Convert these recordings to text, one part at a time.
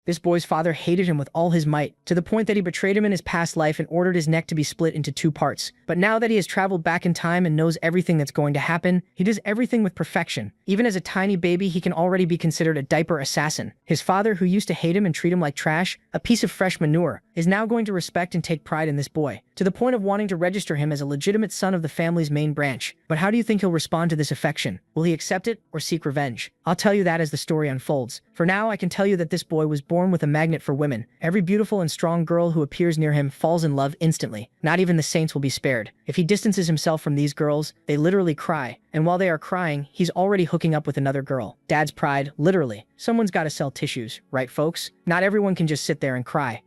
This boy's father hated him with all his might, to the point that he betrayed him in his past life and ordered his neck to be split into 2 parts. But now that he has traveled back in time and knows everything that's going to happen, he does everything with perfection. Even as a tiny baby, he can already be considered a diaper assassin. His father, who used to hate him and treat him like trash, a piece of fresh manure, is now going to respect and take pride in this boy, to the point of wanting to register him as a legitimate son of the family's main branch. But how do you think he'll respond to this affection? Will he accept it or seek revenge? I'll tell you that as the story unfolds. For now, I can tell you that this boy was born with a magnet for women. Every beautiful and strong girl who appears near him falls in love instantly. Not even the saints will be spared. If he distances himself from these girls, they literally cry. And while they are crying, he's already hooking up with another girl. Dad's pride, literally. Someone's gotta sell tissues, right folks? Not everyone can just sit there and cry.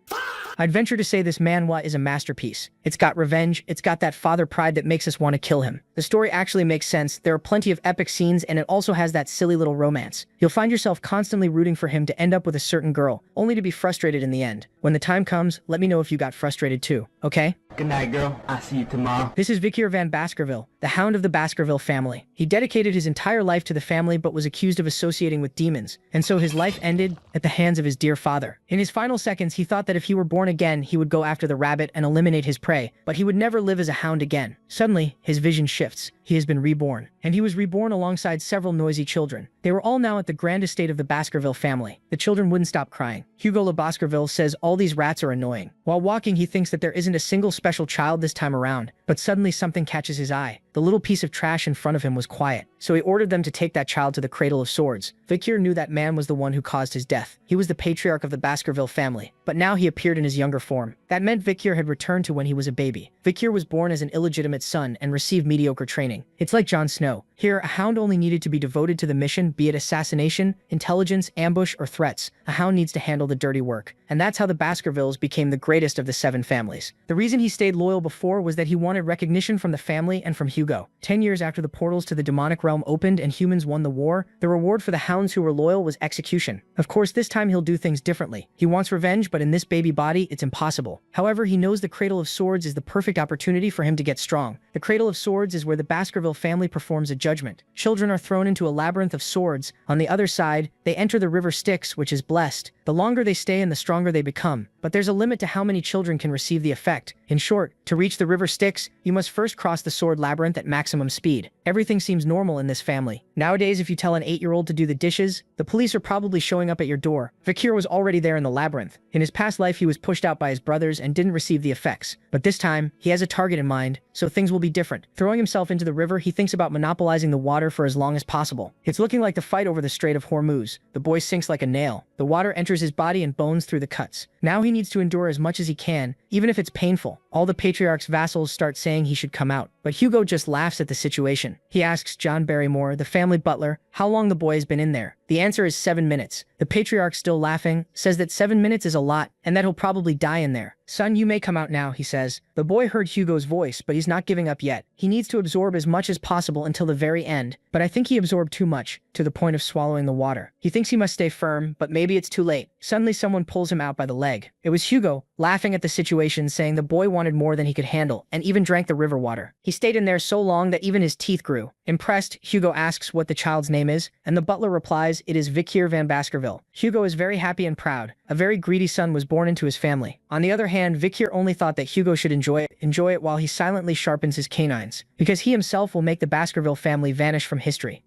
I'd venture to say this manhwa is a masterpiece. It's got revenge, it's got that father pride that makes us want to kill him. The story actually makes sense, there are plenty of epic scenes, and it also has that silly little romance. You'll find yourself constantly rooting for him to end up with a certain girl, only to be frustrated in the end. When the time comes, let me know if you got frustrated too, okay? Good night, girl. I'll see you tomorrow. This is Victor van Baskerville, the Hound of the Baskerville family. He dedicated his entire life to the family but was accused of associating with demons, and so his life ended at the hands of his dear father. In his final seconds, he thought that if he were born again, he would go after the rabbit and eliminate his prey, but he would never live as a hound again. Suddenly, his vision shifts. He has been reborn. And he was reborn alongside several noisy children. They were all now at the grand estate of the Baskerville family. The children wouldn't stop crying. Hugo Le Baskerville says all these rats are annoying. While walking, he thinks that there isn't a single special child this time around, but suddenly something catches his eye. The little piece of trash in front of him was quiet, so he ordered them to take that child to the Cradle of Swords. Victor knew that man was the one who caused his death. He was the patriarch of the Baskerville family, but now he appeared in his younger form. That meant Victor had returned to when he was a baby. Victor was born as an illegitimate son and received mediocre training. It's like Jon Snow. Here, a hound only needed to be devoted to the mission, be it assassination, intelligence, ambush, or threats. A hound needs to handle the dirty work. And that's how the Baskervilles became the greatest of the 7 families. The reason he stayed loyal before was that he wanted recognition from the family and from Hugo. 10 years after the portals to the demonic realm opened and humans won the war, the reward for the hounds who were loyal was execution. Of course, this time he'll do things differently. He wants revenge, but in this baby body, it's impossible. However, he knows the Cradle of Swords is the perfect opportunity for him to get strong. The Cradle of Swords is where the Baskerville family performs a judgment. Children are thrown into a labyrinth of swords. On the other side, they enter the river Styx, which is blessed. The longer they stay and the stronger they become. But there's a limit to how many children can receive the effect. In short, to reach the river Styx, you must first cross the sword labyrinth at maximum speed. Everything seems normal in this family. Nowadays, if you tell an 8-year-old to do the dishes, the police are probably showing up at your door. Victor was already there in the labyrinth. In his past life, he was pushed out by his brothers and didn't receive the effects. But this time, he has a target in mind, so things will be different. Throwing himself into the river, he thinks about monopolizing the water for as long as possible. It's looking like the fight over the Strait of Hormuz. The boy sinks like a nail. The water enters his body and bones through the cuts. Now he needs to endure as much as he can, even if it's painful. All the patriarch's vassals start saying he should come out, but Hugo just laughs at the situation. He asks John Barrymore, the family butler, how long the boy has been in there. The answer is 7 minutes. The patriarch, still laughing, says that 7 minutes is a lot, and that he'll probably die in there. Son, you may come out now, he says. The boy heard Hugo's voice, but he's not giving up yet. He needs to absorb as much as possible until the very end, but I think he absorbed too much, to the point of swallowing the water. He thinks he must stay firm, but maybe it's too late. Suddenly someone pulls him out by the leg. It was Hugo, laughing at the situation, saying the boy wanted more than he could handle, and even drank the river water. He stayed in there so long that even his teeth grew. Impressed, Hugo asks what the child's name is, and the butler replies it is Victor van Baskerville. Hugo is very happy and proud. A very greedy son was born into his family. On the other hand, Victor only thought that Hugo should enjoy it while he silently sharpens his canines, because he himself will make the Baskerville family vanish from history.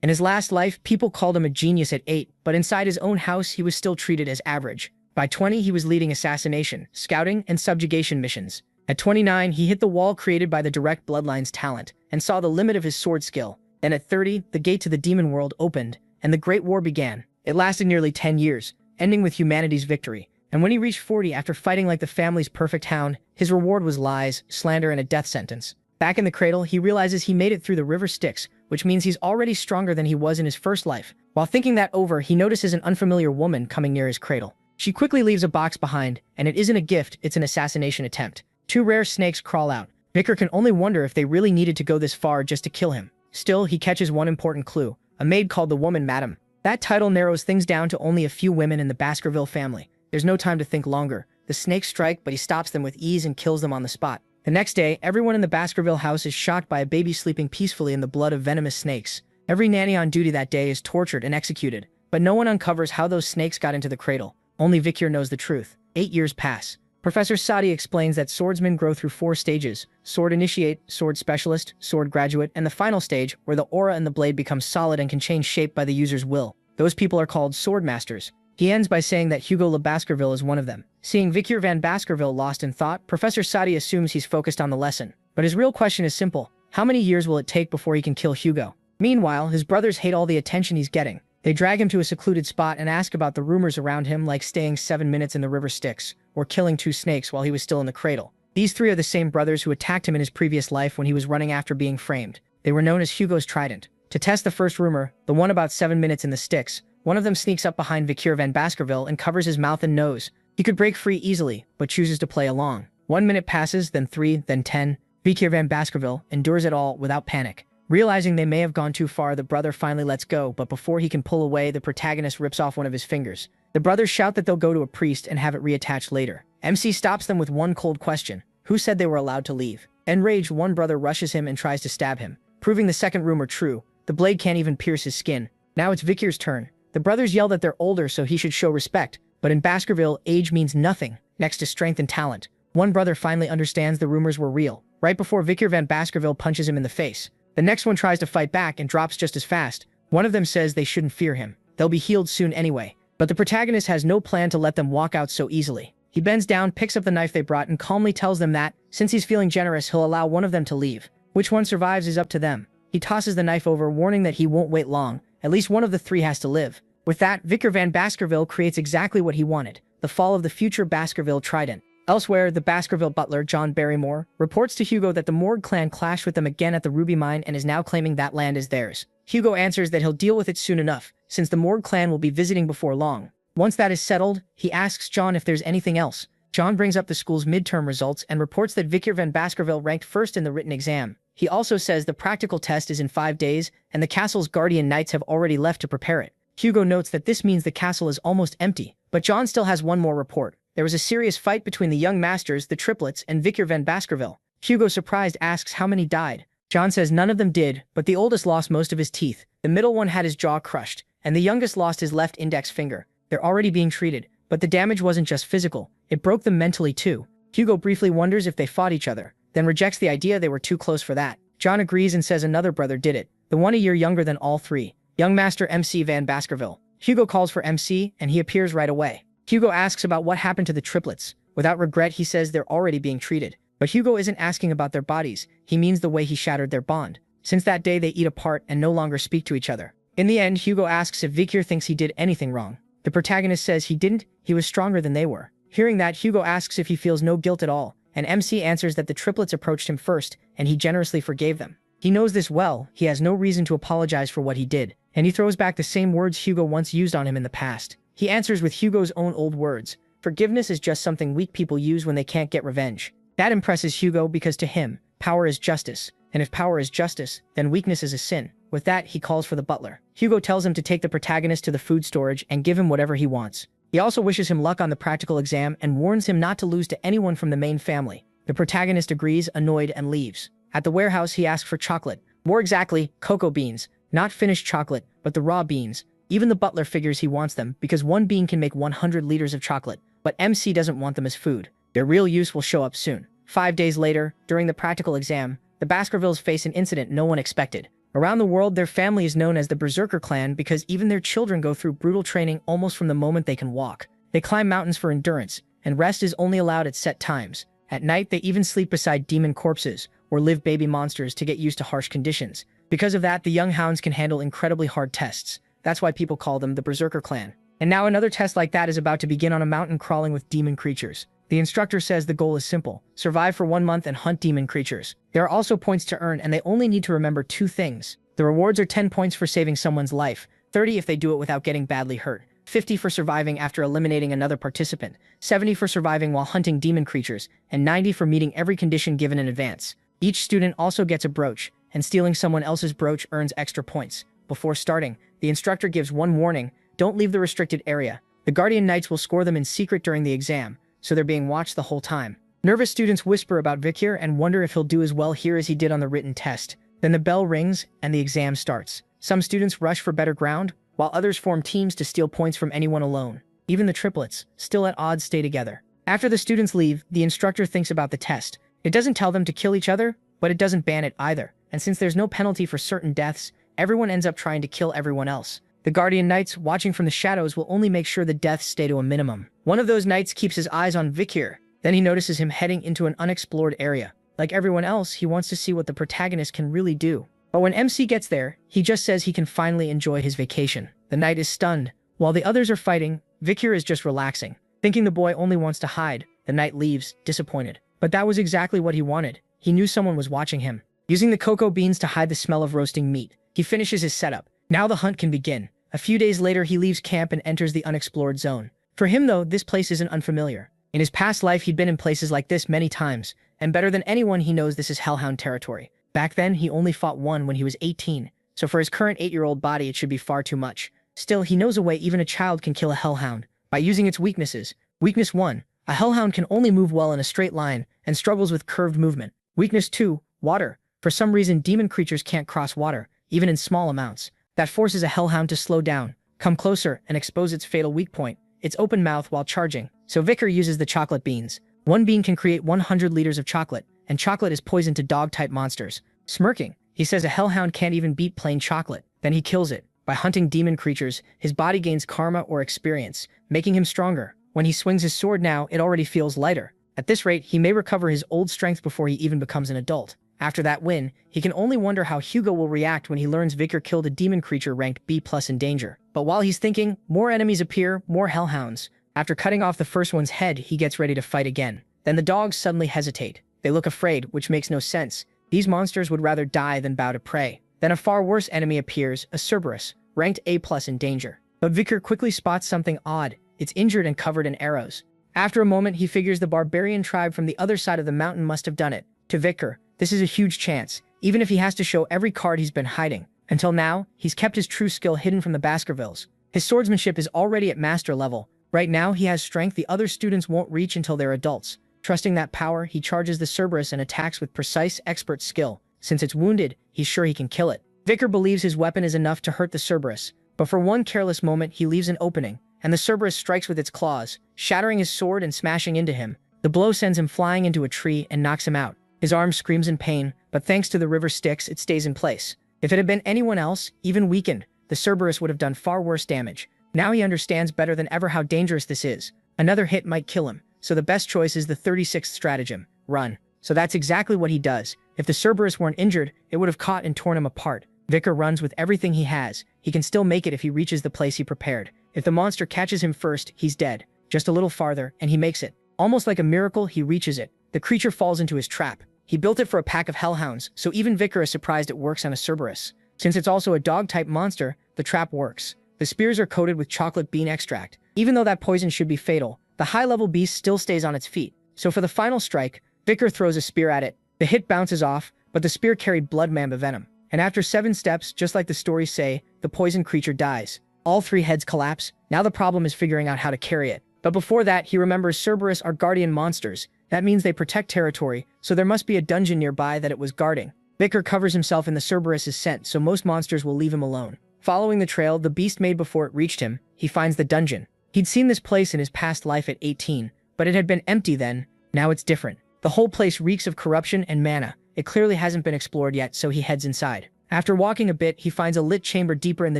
In his last life, people called him a genius at 8, but inside his own house, he was still treated as average. By 20, he was leading assassination, scouting, and subjugation missions. At 29, he hit the wall created by the direct bloodline's talent, and saw the limit of his sword skill. Then at 30, the gate to the demon world opened, and the Great War began. It lasted nearly 10 years, ending with humanity's victory. And when he reached 40 after fighting like the family's perfect hound, his reward was lies, slander, and a death sentence. Back in the cradle, he realizes he made it through the river Styx, which means he's already stronger than he was in his first life. While thinking that over, he notices an unfamiliar woman coming near his cradle. She quickly leaves a box behind, and it isn't a gift, it's an assassination attempt. 2 rare snakes crawl out. Victor can only wonder if they really needed to go this far just to kill him. Still, he catches one important clue, a maid called the woman Madam. That title narrows things down to only a few women in the Baskerville family. There's no time to think longer. The snakes strike, but he stops them with ease and kills them on the spot. The next day, everyone in the Baskerville house is shocked by a baby sleeping peacefully in the blood of venomous snakes. Every nanny on duty that day is tortured and executed. but no one uncovers how those snakes got into the cradle. Only Vikir knows the truth. 8 years pass. Professor Sadi explains that swordsmen grow through 4 stages: sword initiate, sword specialist, sword graduate, and the final stage, where the aura and the blade become solid and can change shape by the user's will. Those people are called sword masters. He ends by saying that Hugo Le Baskerville is one of them. Seeing Vikir van Baskerville lost in thought, Professor Sadi assumes he's focused on the lesson. But his real question is simple: how many years will it take before he can kill Hugo? Meanwhile, his brothers hate all the attention he's getting. They drag him to a secluded spot and ask about the rumors around him, like staying 7 minutes in the river Styx, or killing 2 snakes while he was still in the cradle. These 3 are the same brothers who attacked him in his previous life when he was running after being framed. They were known as Hugo's Trident. To test the first rumor, the one about 7 minutes in the Styx, one of them sneaks up behind Vikir van Baskerville and covers his mouth and nose. He could break free easily, but chooses to play along. 1 minute passes, then 3, then 10. Vikir van Baskerville endures it all without panic. Realizing they may have gone too far, the brother finally lets go, but before he can pull away, the protagonist rips off one of his fingers. The brothers shout that they'll go to a priest and have it reattached later. MC stops them with one cold question: who said they were allowed to leave? Enraged, one brother rushes him and tries to stab him, proving the second rumor true. The blade can't even pierce his skin. Now it's Vikir's turn. The brothers yell that they're older, so he should show respect, but in Baskerville, age means nothing next to strength and talent. One brother finally understands the rumors were real, right before Vikir van Baskerville punches him in the face. The next one tries to fight back and drops just as fast. One of them says they shouldn't fear him. They'll be healed soon anyway. But the protagonist has no plan to let them walk out so easily. He bends down, picks up the knife they brought, and calmly tells them that, since he's feeling generous, he'll allow one of them to leave. Which one survives is up to them. He tosses the knife over, warning that he won't wait long. At least one of the 3 has to live. With that, Vikir van Baskerville creates exactly what he wanted: the fall of the future Baskerville Trident. Elsewhere, the Baskerville butler, John Barrymore, reports to Hugo that the Morgue clan clashed with them again at the Ruby Mine and is now claiming that land is theirs. Hugo answers that he'll deal with it soon enough, since the Morgue clan will be visiting before long. Once that is settled, he asks John if there's anything else. John brings up the school's midterm results and reports that Vikir van Baskerville ranked first in the written exam. He also says the practical test is in 5 days, and the castle's guardian knights have already left to prepare it. Hugo notes that this means the castle is almost empty, but John still has one more report. There was a serious fight between the young masters, the triplets, and Vikir van Baskerville. Hugo, surprised, asks how many died. John says none of them did, but the oldest lost most of his teeth, the middle one had his jaw crushed, and the youngest lost his left index finger. They're already being treated, but the damage wasn't just physical, it broke them mentally too. Hugo briefly wonders if they fought each other, then rejects the idea they were too close for that. John agrees and says another brother did it, the one a year younger than all 3, young master MC van Baskerville. Hugo calls for MC, and he appears right away. Hugo asks about what happened to the triplets. Without regret, he says they're already being treated. But Hugo isn't asking about their bodies, he means the way he shattered their bond. Since that day, they eat apart and no longer speak to each other. In the end, Hugo asks if Vikir thinks he did anything wrong. The protagonist says he didn't, he was stronger than they were. Hearing that, Hugo asks if he feels no guilt at all, and MC answers that the triplets approached him first, and he generously forgave them. He knows this well, he has no reason to apologize for what he did, and he throws back the same words Hugo once used on him in the past. He answers with Hugo's own old words: forgiveness is just something weak people use when they can't get revenge. That impresses Hugo because to him, power is justice, and if power is justice, then weakness is a sin. With that, he calls for the butler. Hugo tells him to take the protagonist to the food storage and give him whatever he wants. He also wishes him luck on the practical exam and warns him not to lose to anyone from the main family. The protagonist agrees, annoyed, and leaves. At the warehouse, he asks for chocolate. More exactly, cocoa beans. Not finished chocolate, but the raw beans. Even the butler figures he wants them because 1 bean can make 100 liters of chocolate, but MC doesn't want them as food. Their real use will show up soon. 5 days later, during the practical exam, the Baskervilles face an incident no one expected. Around the world, their family is known as the Berserker clan because even their children go through brutal training almost from the moment they can walk. They climb mountains for endurance, and rest is only allowed at set times. At night, they even sleep beside demon corpses or live baby monsters to get used to harsh conditions. Because of that, the young hounds can handle incredibly hard tests. That's why people call them the Berserker clan. And now another test like that is about to begin on a mountain crawling with demon creatures. The instructor says the goal is simple: survive for 1 month and hunt demon creatures. There are also points to earn, and they only need to remember 2 things. The rewards are 10 points for saving someone's life, 30 if they do it without getting badly hurt, 50 for surviving after eliminating another participant, 70 for surviving while hunting demon creatures, and 90 for meeting every condition given in advance. Each student also gets a brooch, and stealing someone else's brooch earns extra points. Before starting, the instructor gives one warning: don't leave the restricted area. The Guardian Knights will score them in secret during the exam, so they're being watched the whole time. Nervous students whisper about Vikir and wonder if he'll do as well here as he did on the written test. Then the bell rings, and the exam starts. Some students rush for better ground, while others form teams to steal points from anyone alone. Even the triplets, still at odds, stay together. After the students leave, the instructor thinks about the test. It doesn't tell them to kill each other, but it doesn't ban it either. And since there's no penalty for certain deaths, everyone ends up trying to kill everyone else. The Guardian Knights, watching from the shadows, will only make sure the deaths stay to a minimum. One of those knights keeps his eyes on Vikir. Then he notices him heading into an unexplored area. Like everyone else, he wants to see what the protagonist can really do. But when MC gets there, he just says he can finally enjoy his vacation. The knight is stunned. While the others are fighting, Vikir is just relaxing. Thinking the boy only wants to hide, the knight leaves, disappointed. But that was exactly what he wanted. He knew someone was watching him. Using the cocoa beans to hide the smell of roasting meat, he finishes his setup. Now the hunt can begin. A few days later, he leaves camp and enters the unexplored zone. For him, though, this place isn't unfamiliar. In his past life, he'd been in places like this many times, and better than anyone, he knows this is Hellhound territory. Back then, he only fought one when he was 18, so for his current 8-year-old body, it should be far too much. Still, he knows a way even a child can kill a Hellhound, by using its weaknesses. Weakness 1. A Hellhound can only move well in a straight line, and struggles with curved movement. Weakness 2. Water. For some reason, demon creatures can't cross water, even in small amounts. That forces a Hellhound to slow down, come closer, and expose its fatal weak point, its open mouth while charging. So Vikir uses the chocolate beans. One bean can create 100 liters of chocolate, and chocolate is poison to dog-type monsters. Smirking, he says a Hellhound can't even beat plain chocolate. Then he kills it. By hunting demon creatures, his body gains karma or experience, making him stronger. When he swings his sword now, it already feels lighter. At this rate, he may recover his old strength before he even becomes an adult. After that win, he can only wonder how Hugo will react when he learns Vikir killed a demon creature ranked B+ in danger. But while he's thinking, more enemies appear, more Hellhounds. After cutting off the first one's head, he gets ready to fight again. Then the dogs suddenly hesitate. They look afraid, which makes no sense. These monsters would rather die than bow to prey. Then a far worse enemy appears, a Cerberus, ranked A+ in danger. But Vikir quickly spots something odd. It's injured and covered in arrows. After a moment, he figures the barbarian tribe from the other side of the mountain must have done it. To Vikir, this is a huge chance, even if he has to show every card he's been hiding. Until now, he's kept his true skill hidden from the Baskervilles. His swordsmanship is already at master level. Right now, he has strength the other students won't reach until they're adults. Trusting that power, he charges the Cerberus and attacks with precise, expert skill. Since it's wounded, he's sure he can kill it. Vikir believes his weapon is enough to hurt the Cerberus, but for one careless moment, he leaves an opening, and the Cerberus strikes with its claws, shattering his sword and smashing into him. The blow sends him flying into a tree and knocks him out. His arm screams in pain, but thanks to the river Styx, it stays in place. If it had been anyone else, even weakened, the Cerberus would have done far worse damage. Now he understands better than ever how dangerous this is. Another hit might kill him, so the best choice is the 36th stratagem, run. So that's exactly what he does. If the Cerberus weren't injured, it would have caught and torn him apart. Vikir runs with everything he has. He can still make it if he reaches the place he prepared. If the monster catches him first, he's dead. Just a little farther, and he makes it. Almost like a miracle, he reaches it. The creature falls into his trap. He built it for a pack of Hellhounds, so even Vikir is surprised it works on a Cerberus. Since it's also a dog-type monster, the trap works. The spears are coated with chocolate bean extract. Even though that poison should be fatal, the high-level beast still stays on its feet. So for the final strike, Vikir throws a spear at it. The hit bounces off, but the spear carried blood mamba venom. And after 7 steps, just like the stories say, the poison creature dies. All 3 heads collapse. Now the problem is figuring out how to carry it. But before that, he remembers Cerberus are guardian monsters. That means they protect territory, so there must be a dungeon nearby that it was guarding. Vikir covers himself in the Cerberus's scent, so most monsters will leave him alone. Following the trail the beast made before it reached him, he finds the dungeon. He'd seen this place in his past life at 18, but it had been empty then. Now it's different. The whole place reeks of corruption and mana. It clearly hasn't been explored yet, so he heads inside. After walking a bit, he finds a lit chamber deeper in the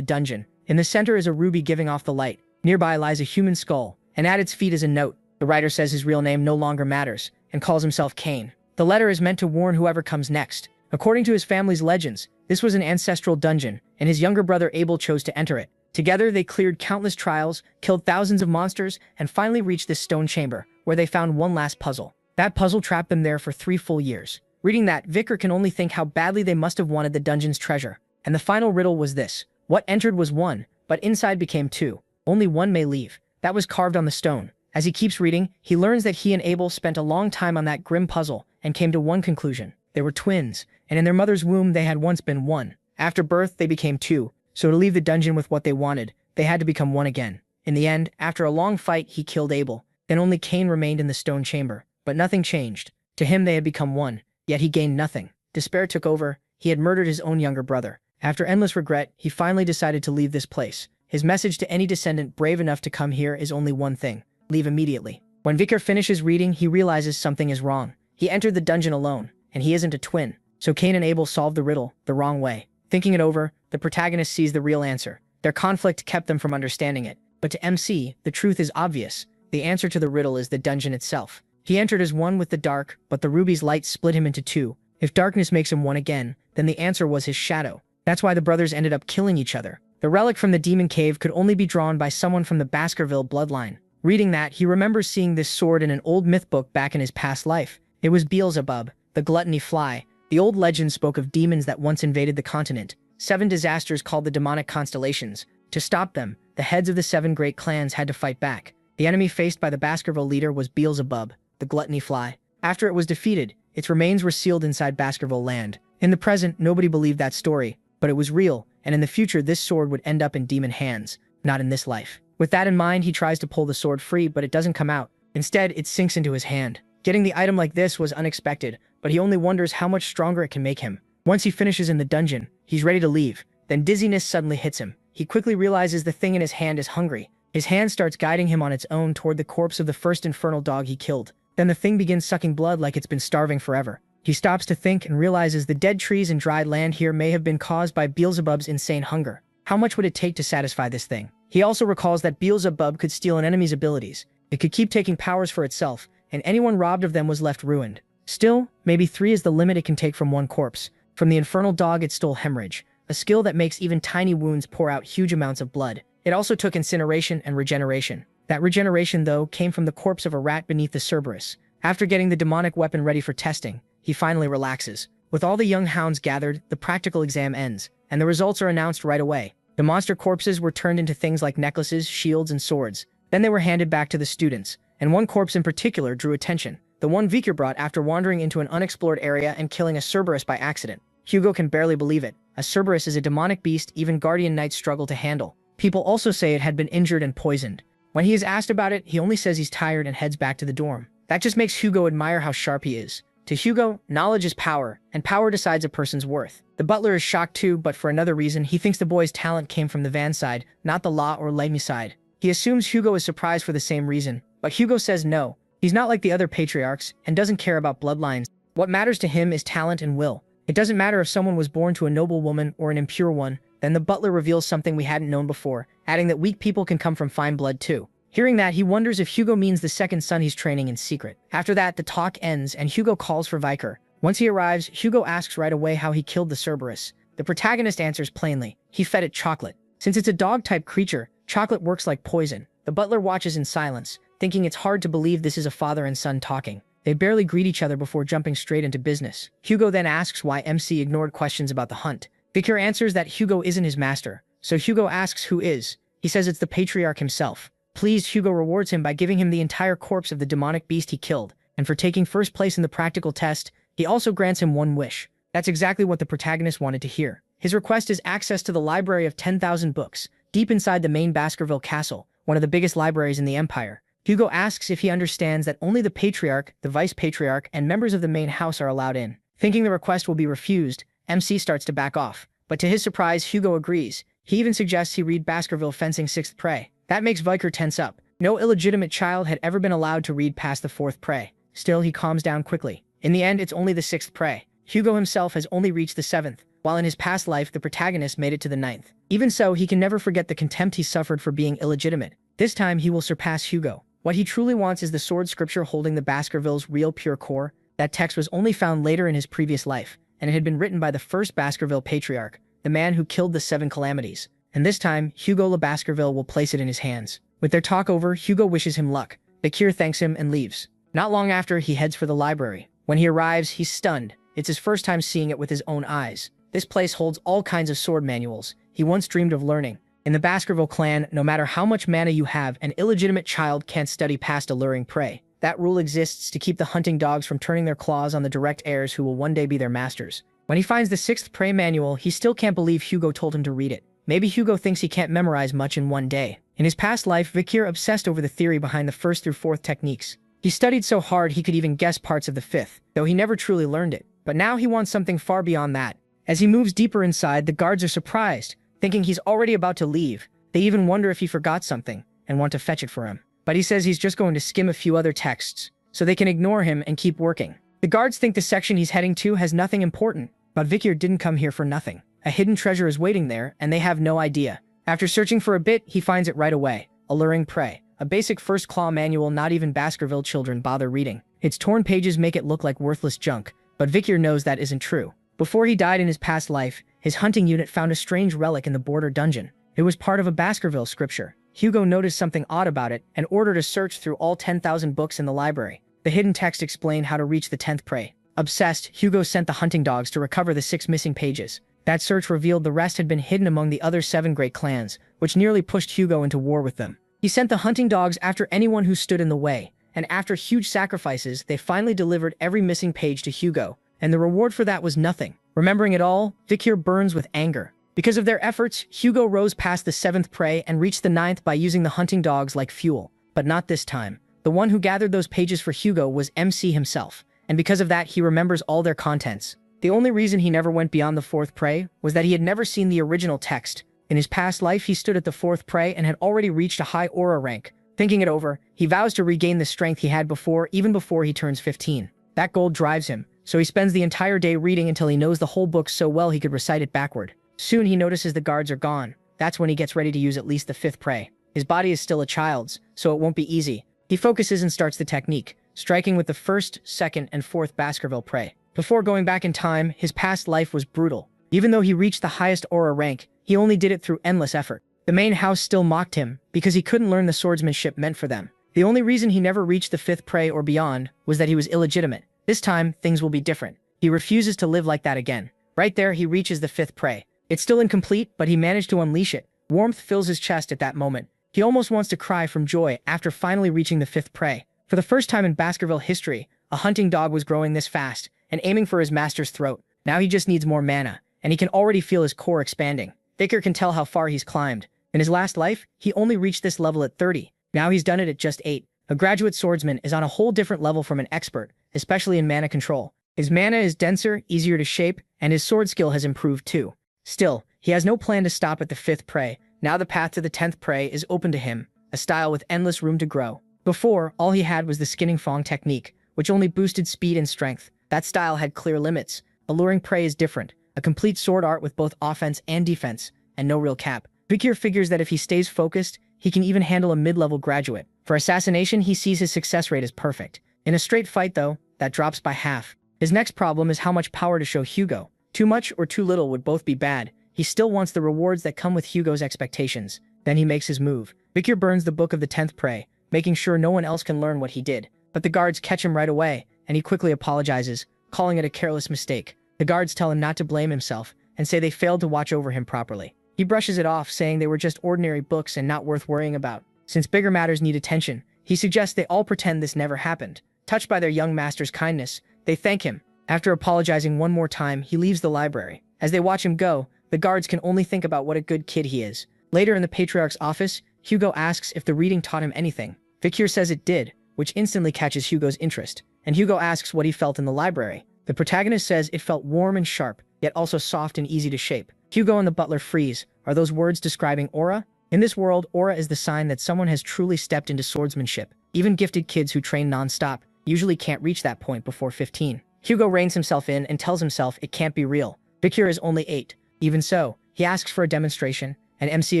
dungeon. In the center is a ruby giving off the light. Nearby lies a human skull, and at its feet is a note. The writer says his real name no longer matters, and calls himself Cain. The letter is meant to warn whoever comes next. According to his family's legends, this was an ancestral dungeon, and his younger brother Abel chose to enter it. Together, they cleared countless trials, killed thousands of monsters, and finally reached this stone chamber, where they found one last puzzle. That puzzle trapped them there for 3 full years. Reading that, Vikir can only think how badly they must have wanted the dungeon's treasure. And the final riddle was this. What entered was 1, but inside became 2. Only 1 may leave. That was carved on the stone. As he keeps reading, he learns that he and Abel spent a long time on that grim puzzle, and came to one conclusion. They were twins, and in their mother's womb they had once been 1. After birth, they became 2, so to leave the dungeon with what they wanted, they had to become 1 again. In the end, after a long fight, he killed Abel. Then only Cain remained in the stone chamber. But nothing changed. To him they had become 1, yet he gained nothing. Despair took over. He had murdered his own younger brother. After endless regret, he finally decided to leave this place. His message to any descendant brave enough to come here is only one thing: leave immediately. When Vikir finishes reading, he realizes something is wrong. He entered the dungeon alone, and he isn't a twin. So Cain and Abel solved the riddle the wrong way. Thinking it over, the protagonist sees the real answer. Their conflict kept them from understanding it. But to MC, the truth is obvious. The answer to the riddle is the dungeon itself. He entered as one with the dark, but the ruby's light split him into two. If darkness makes him one again, then the answer was his shadow. That's why the brothers ended up killing each other. The relic from the demon cave could only be drawn by someone from the Baskerville bloodline. Reading that, he remembers seeing this sword in an old myth book back in his past life. It was Beelzebub, the gluttony fly. The old legend spoke of demons that once invaded the continent. 7 disasters called the demonic constellations. To stop them, the heads of the 7 great clans had to fight back. The enemy faced by the Baskerville leader was Beelzebub, the gluttony fly. After it was defeated, its remains were sealed inside Baskerville land. In the present, nobody believed that story, but it was real, and in the future this sword would end up in demon hands, not in this life. With that in mind, he tries to pull the sword free, but it doesn't come out. Instead, it sinks into his hand. Getting the item like this was unexpected, but he only wonders how much stronger it can make him. Once he finishes in the dungeon, he's ready to leave. Then dizziness suddenly hits him. He quickly realizes the thing in his hand is hungry. His hand starts guiding him on its own toward the corpse of the first infernal dog he killed. Then the thing begins sucking blood like it's been starving forever. He stops to think and realizes the dead trees and dried land here may have been caused by Beelzebub's insane hunger. How much would it take to satisfy this thing? He also recalls that Beelzebub could steal an enemy's abilities. It could keep taking powers for itself, and anyone robbed of them was left ruined. Still, maybe 3 is the limit it can take from one corpse. From the infernal dog it stole hemorrhage, a skill that makes even tiny wounds pour out huge amounts of blood. It also took incineration and regeneration. That regeneration, though, came from the corpse of a rat beneath the Cerberus. After getting the demonic weapon ready for testing, he finally relaxes. With all the young hounds gathered, the practical exam ends, and the results are announced right away. The monster corpses were turned into things like necklaces, shields, and swords. Then they were handed back to the students, and one corpse in particular drew attention. The one Vikir brought after wandering into an unexplored area and killing a Cerberus by accident. Hugo can barely believe it. A Cerberus is a demonic beast even guardian knights struggle to handle. People also say it had been injured and poisoned. When he is asked about it, he only says he's tired and heads back to the dorm. That just makes Hugo admire how sharp he is. To Hugo, knowledge is power, and power decides a person's worth. The butler is shocked too, but for another reason. He thinks the boy's talent came from the Van side, not the Law or Lemmy side. He assumes Hugo is surprised for the same reason, but Hugo says no. He's not like the other patriarchs and doesn't care about bloodlines. What matters to him is talent and will. It doesn't matter if someone was born to a noble woman or an impure one. Then the butler reveals something we hadn't known before, adding that weak people can come from fine blood too. Hearing that, he wonders if Hugo means the second son he's training in secret. After that, the talk ends and Hugo calls for Vikir. Once he arrives, Hugo asks right away how he killed the Cerberus. The protagonist answers plainly. He fed it chocolate. Since it's a dog-type creature, chocolate works like poison. The butler watches in silence, thinking it's hard to believe this is a father and son talking. They barely greet each other before jumping straight into business. Hugo then asks why MC ignored questions about the hunt. Vikir answers that Hugo isn't his master, so Hugo asks who is. He says it's the patriarch himself. Pleased, Hugo rewards him by giving him the entire corpse of the demonic beast he killed, and for taking first place in the practical test, he also grants him one wish. That's exactly what the protagonist wanted to hear. His request is access to the library of 10,000 books, deep inside the main Baskerville castle, one of the biggest libraries in the empire. Hugo asks if he understands that only the patriarch, the vice-patriarch, and members of the main house are allowed in. Thinking the request will be refused, MC starts to back off. But to his surprise, Hugo agrees. He even suggests he read Baskerville Fencing 6th Prey. That makes Vikir tense up. No illegitimate child had ever been allowed to read past the 4th Prey. Still, he calms down quickly. In the end, it's only the 6th Prey. Hugo himself has only reached the 7th, while in his past life, the protagonist made it to the 9th. Even so, he can never forget the contempt he suffered for being illegitimate. This time, he will surpass Hugo. What he truly wants is the sword scripture holding the Baskervilles' real pure core. That text was only found later in his previous life, and it had been written by the first Baskerville patriarch, the man who killed the 7 calamities. And this time, Hugo Le Baskerville will place it in his hands. With their talk over, Hugo wishes him luck. Vikir thanks him and leaves. Not long after, he heads for the library. When he arrives, he's stunned. It's his first time seeing it with his own eyes. This place holds all kinds of sword manuals he once dreamed of learning. In the Baskerville clan, no matter how much mana you have, an illegitimate child can't study past alluring prey. That rule exists to keep the hunting dogs from turning their claws on the direct heirs who will one day be their masters. When he finds the 6th Prey manual, he still can't believe Hugo told him to read it. Maybe Hugo thinks he can't memorize much in one day. In his past life, Vikir obsessed over the theory behind the 1st through 4th techniques. He studied so hard he could even guess parts of the 5th, though he never truly learned it. But now he wants something far beyond that. As he moves deeper inside, the guards are surprised, thinking he's already about to leave. They even wonder if he forgot something and want to fetch it for him. But he says he's just going to skim a few other texts so they can ignore him and keep working. The guards think the section he's heading to has nothing important, but Vikir didn't come here for nothing. A hidden treasure is waiting there, and they have no idea. After searching for a bit, he finds it right away. Alluring Prey. A basic first claw manual not even Baskerville children bother reading. Its torn pages make it look like worthless junk, but Vikir knows that isn't true. Before he died in his past life, his hunting unit found a strange relic in the border dungeon. It was part of a Baskerville scripture. Hugo noticed something odd about it and ordered a search through all 10,000 books in the library. The hidden text explained how to reach the 10th prey. Obsessed, Hugo sent the hunting dogs to recover the 6 missing pages. That search revealed the rest had been hidden among the other 7 great clans, which nearly pushed Hugo into war with them. He sent the hunting dogs after anyone who stood in the way, and after huge sacrifices, they finally delivered every missing page to Hugo, and the reward for that was nothing. Remembering it all, Vikir burns with anger. Because of their efforts, Hugo rose past the 7th prey and reached the 9th by using the hunting dogs like fuel. But not this time. The one who gathered those pages for Hugo was MC himself, and because of that he remembers all their contents. The only reason he never went beyond the 4th prey was that he had never seen the original text. In his past life he stood at the 4th prey and had already reached a high aura rank. Thinking it over, he vows to regain the strength he had before, even before he turns 15. That goal drives him, so he spends the entire day reading until he knows the whole book so well he could recite it backward. Soon he notices the guards are gone. That's when he gets ready to use at least the 5th prey. His body is still a child's, so it won't be easy. He focuses and starts the technique, striking with the 1st, 2nd, and 4th Baskerville prey. Before going back in time, his past life was brutal. Even though he reached the highest aura rank, he only did it through endless effort. The main house still mocked him, because he couldn't learn the swordsmanship meant for them. The only reason he never reached the 5th prey or beyond was that he was illegitimate. This time, things will be different. He refuses to live like that again. Right there, he reaches the 5th prey. It's still incomplete, but he managed to unleash it. Warmth fills his chest at that moment. He almost wants to cry from joy after finally reaching the 5th prey. For the first time in Baskerville history, a hunting dog was growing this fast and aiming for his master's throat. Now he just needs more mana, and he can already feel his core expanding. Vikir can tell how far he's climbed. In his last life, he only reached this level at 30. Now he's done it at just 8. A graduate swordsman is on a whole different level from an expert, especially in mana control. His mana is denser, easier to shape, and his sword skill has improved too. Still, he has no plan to stop at the 5th prey. Now the path to the 10th prey is open to him, a style with endless room to grow. Before, all he had was the skinning fong technique, which only boosted speed and strength. That style had clear limits. Alluring Prey is different, a complete sword art with both offense and defense, and no real cap. Vikir figures that if he stays focused, he can even handle a mid-level graduate. For assassination, he sees his success rate as perfect. In a straight fight though, that drops by half. His next problem is how much power to show Hugo. Too much or too little would both be bad. He still wants the rewards that come with Hugo's expectations. Then he makes his move. Vikir burns the book of the 10th prey, making sure no one else can learn what he did. But the guards catch him right away, and he quickly apologizes, calling it a careless mistake. The guards tell him not to blame himself, and say they failed to watch over him properly. He brushes it off, saying they were just ordinary books and not worth worrying about. Since bigger matters need attention, he suggests they all pretend this never happened. Touched by their young master's kindness, they thank him. After apologizing one more time, he leaves the library. As they watch him go, the guards can only think about what a good kid he is. Later in the Patriarch's office, Hugo asks if the reading taught him anything. Vikir says it did, which instantly catches Hugo's interest, and Hugo asks what he felt in the library. The protagonist says it felt warm and sharp, yet also soft and easy to shape. Hugo and the butler freeze. Are those words describing aura? In this world, aura is the sign that someone has truly stepped into swordsmanship. Even gifted kids who train non-stop usually can't reach that point before 15. Hugo reins himself in and tells himself it can't be real. Vikir is only 8. Even so, he asks for a demonstration, and MC